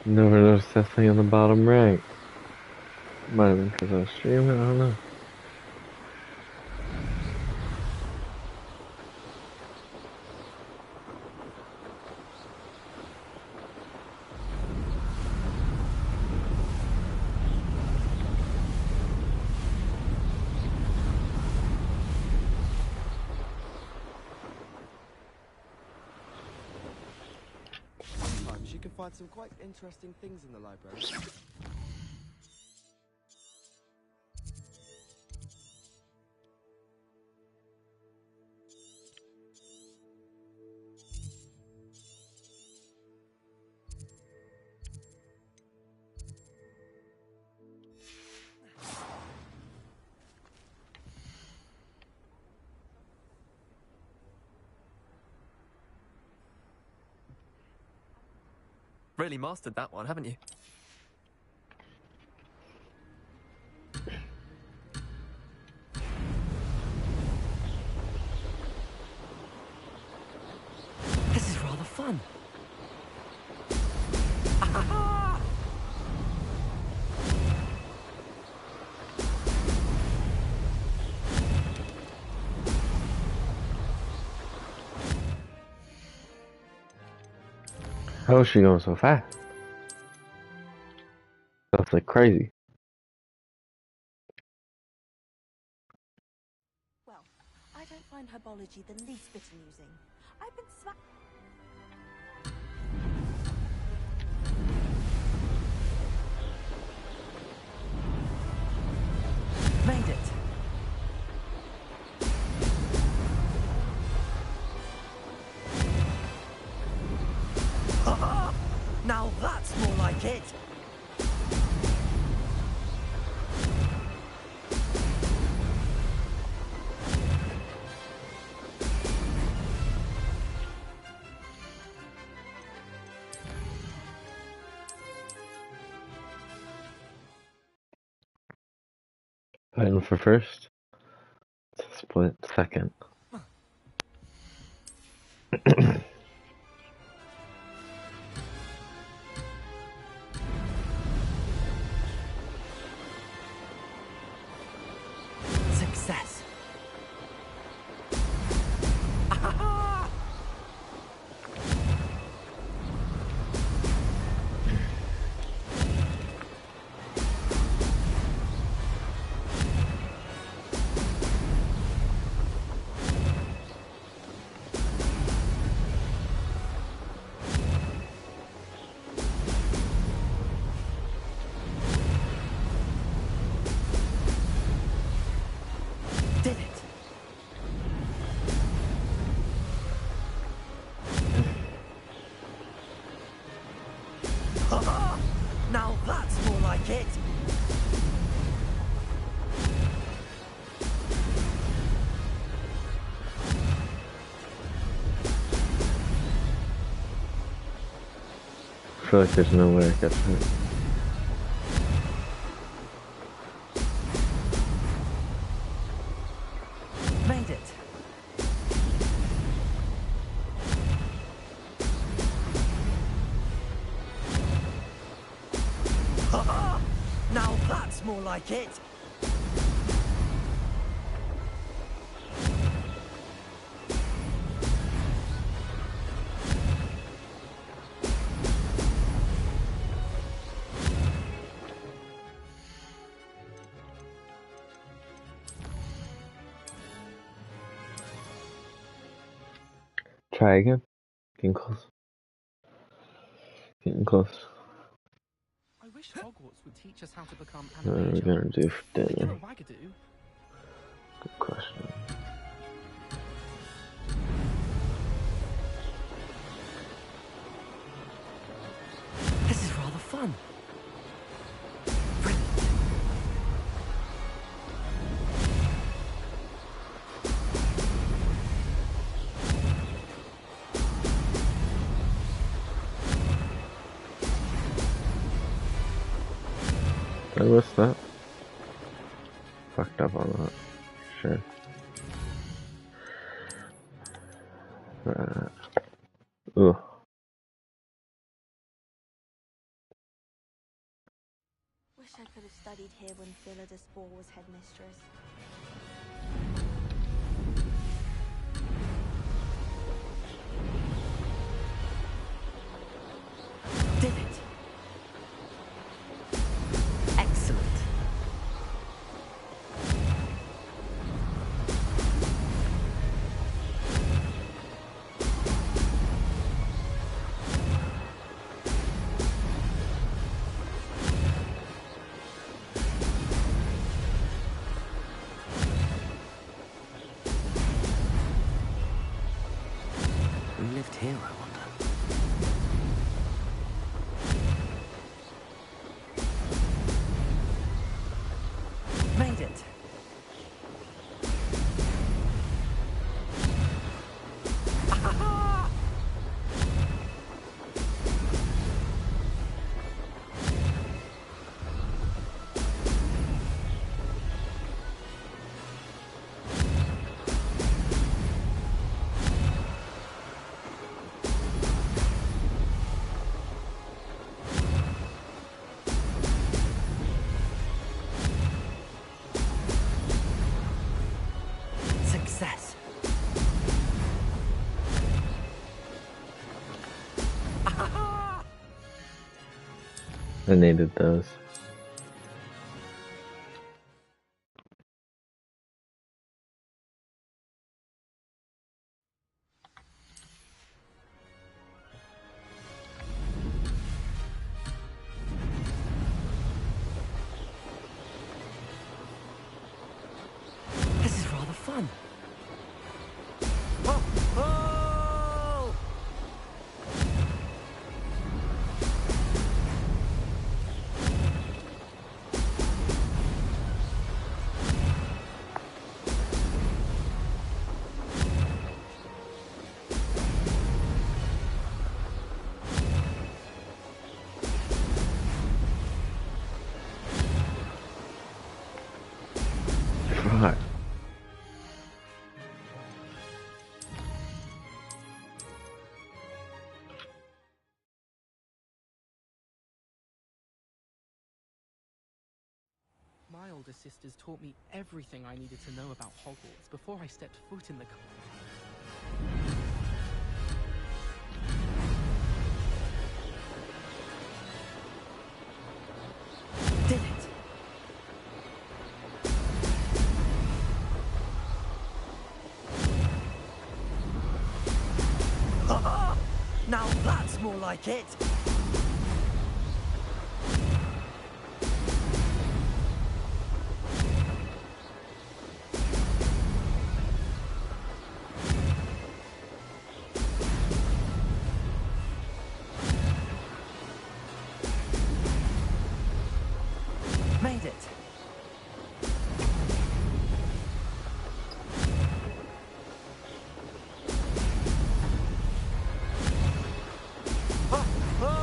Never noticed that thing on the bottom right. Might have been because I was streaming, I don't know. Sometimes you can find some quite interesting things in the library. Really mastered that one, haven't you? This is rather fun. How is she going so fast? That's like crazy. Well, I don't find herbology the least bit amusing. I've been Made it. Now that's more like it. Fighting for first. It's a split second. Success. Did it. Now that's more like it. I feel like there's no way I catch it. Made it. Now that's more like it. Try again. Getting close. Getting close. I wish Hogwarts would teach us how to become What are we gonna do for You're dinner? a wagadoo. Good question. This is rather fun. Did I miss that? Fucked up on that. Sure. Ugh. studied here when Philida Spore was headmistress. Did it? Excellent. Who lived here, I wonder? Made it. Success. I needed those. This is rather fun. Oh, oh! Fuck. My older sisters taught me everything I needed to know about Hogwarts before I stepped foot in the Did it? Now that's more like it. Made it. Oh, oh!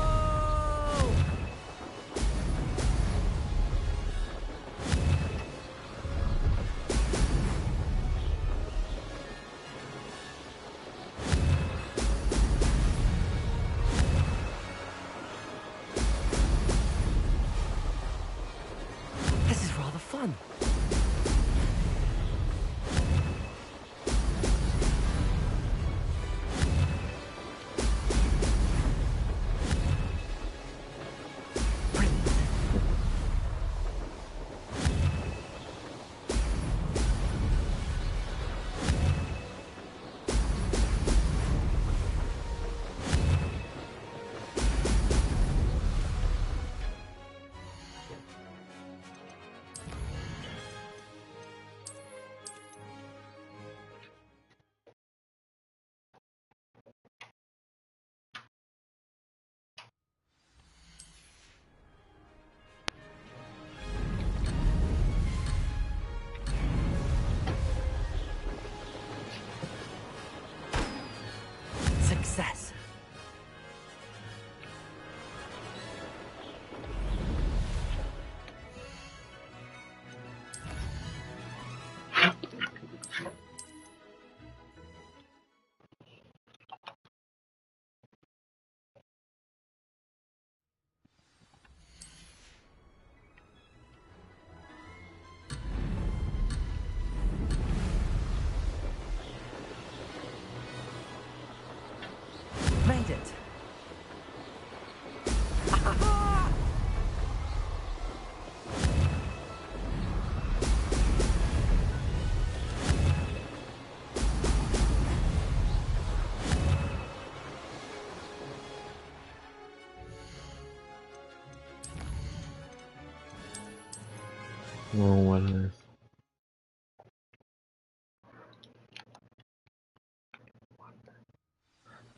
what it is.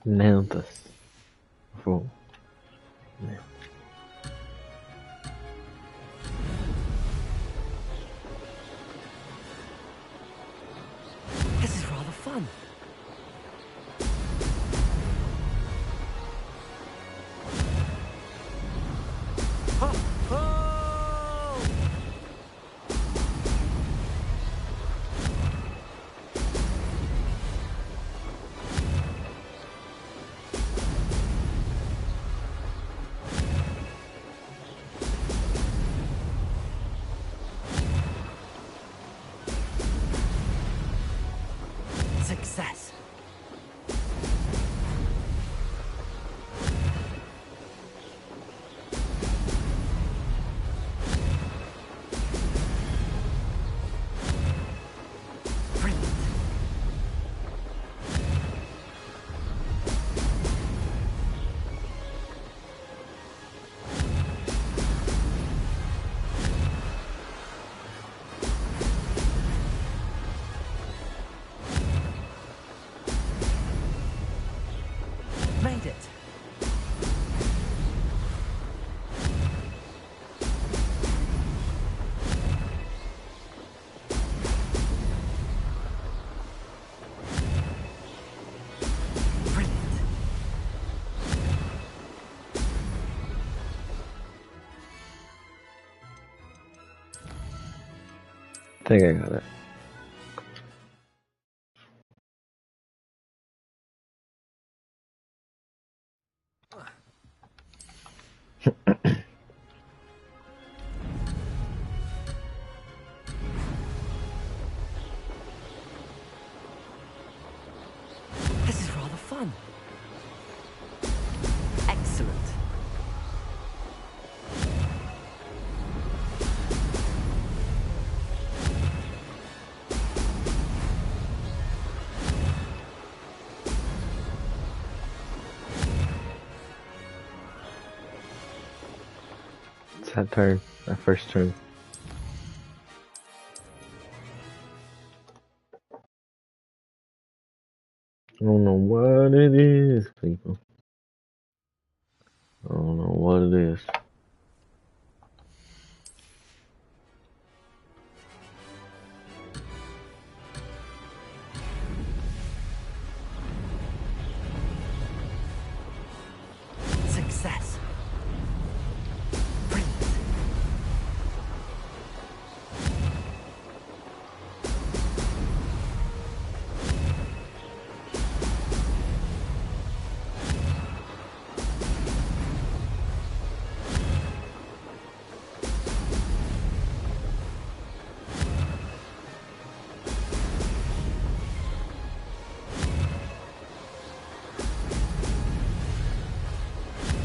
Nailed this. Fool. Nailed. This is rather fun. Success. Made it. I think I got it. This is rather fun. Excellent. It's that turn. That first turn. I don't know what it is, people. I don't know what it is. Success.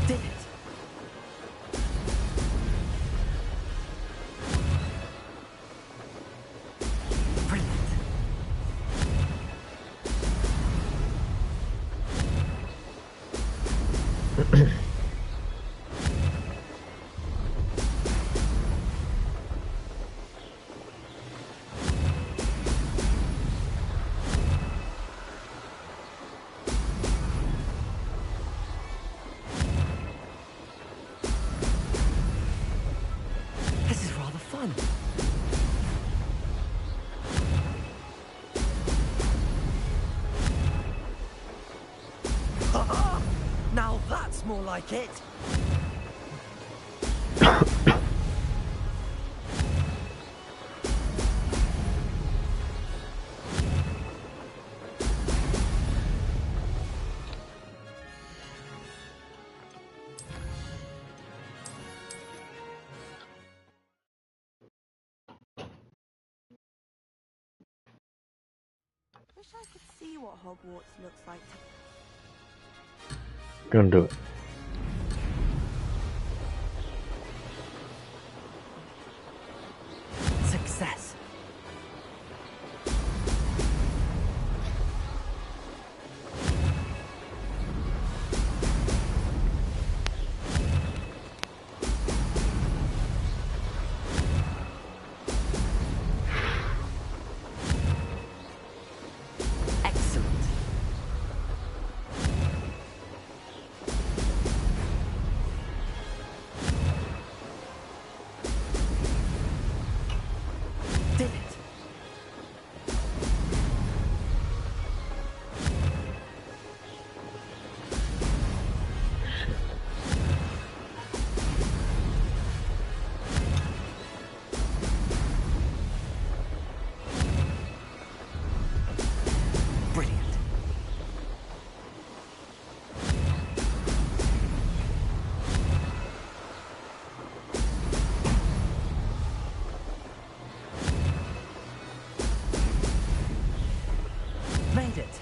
Did it. This is rather fun. Now that's more like it. Wish I could see what Hogwarts looks like. Gonna do it. Success. Made it.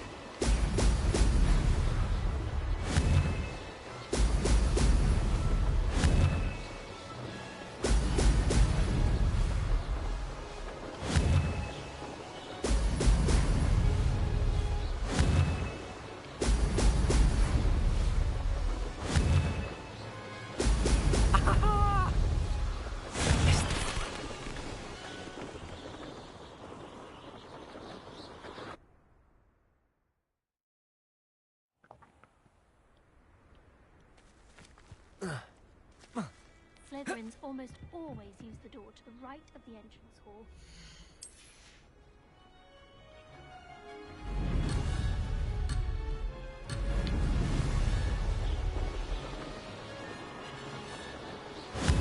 Slytherins almost always use the door to the right of the entrance hall.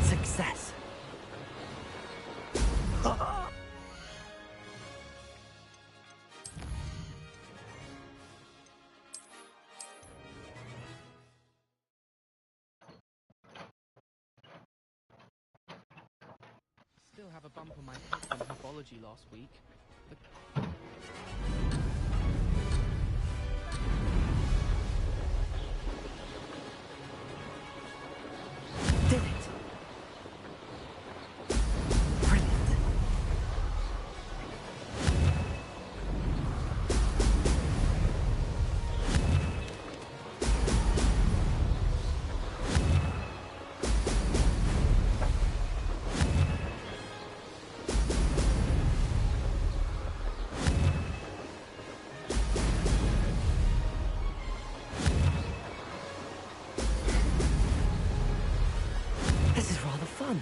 Success. Still have a bump on my head from herbology last week. Did it. Brilliant. This is rather fun.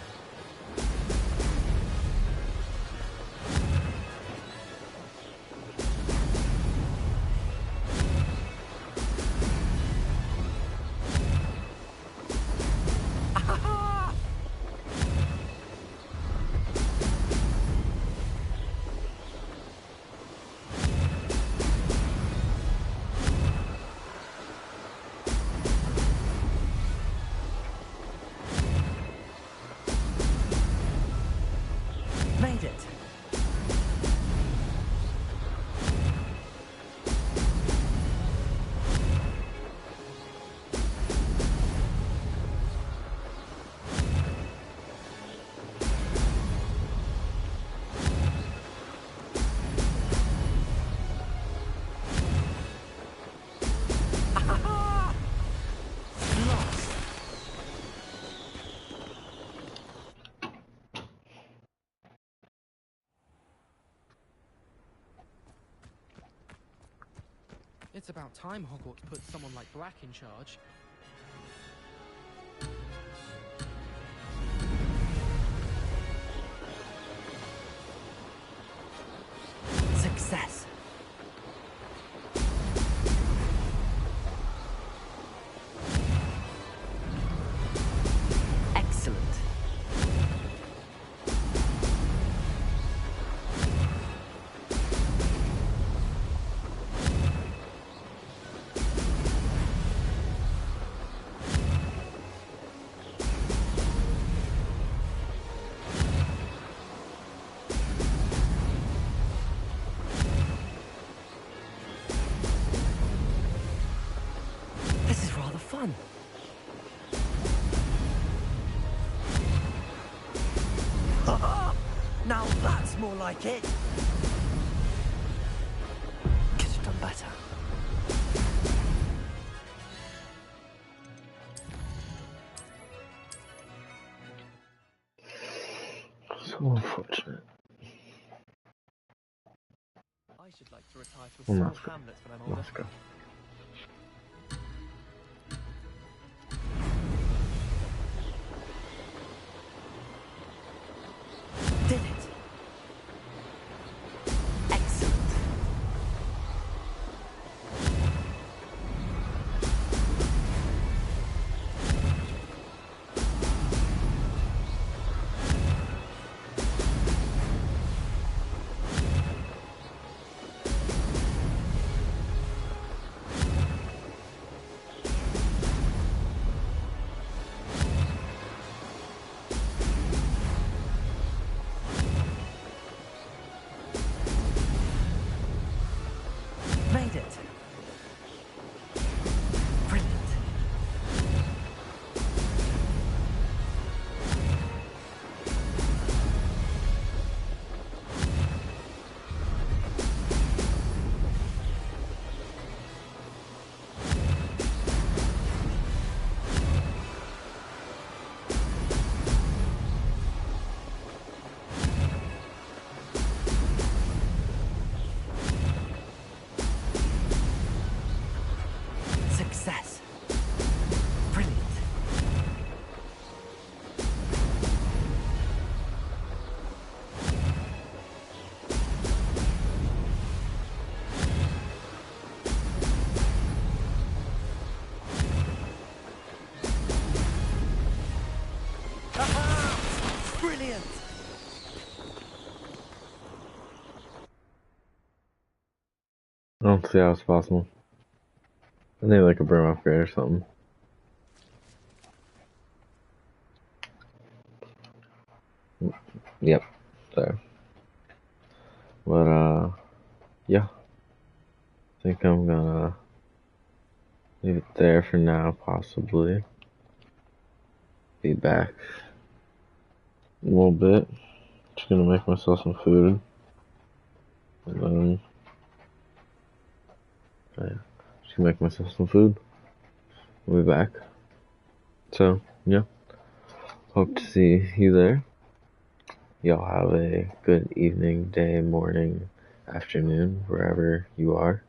Made it. Lost. It's about time Hogwarts put someone like Black in charge. Success. Excellent. This is rather fun. Now that's more like it. Could have done better. So unfortunate. I should like to retire to a Well, small let's go. hamlet when I'm older. Let's go. Did it. Excellent. made it. Success. Brilliant. Brilliant. I don't see how it's possible. I need like a brim upgrade or something. Yep. So. But yeah. I think I'm gonna leave it there for now, possibly. Be back in a little bit. Just gonna make myself some food. And then just gonna make myself some food. We'll be back. So, yeah. Hope to see you there. Y'all have a good evening, day, morning, afternoon, wherever you are.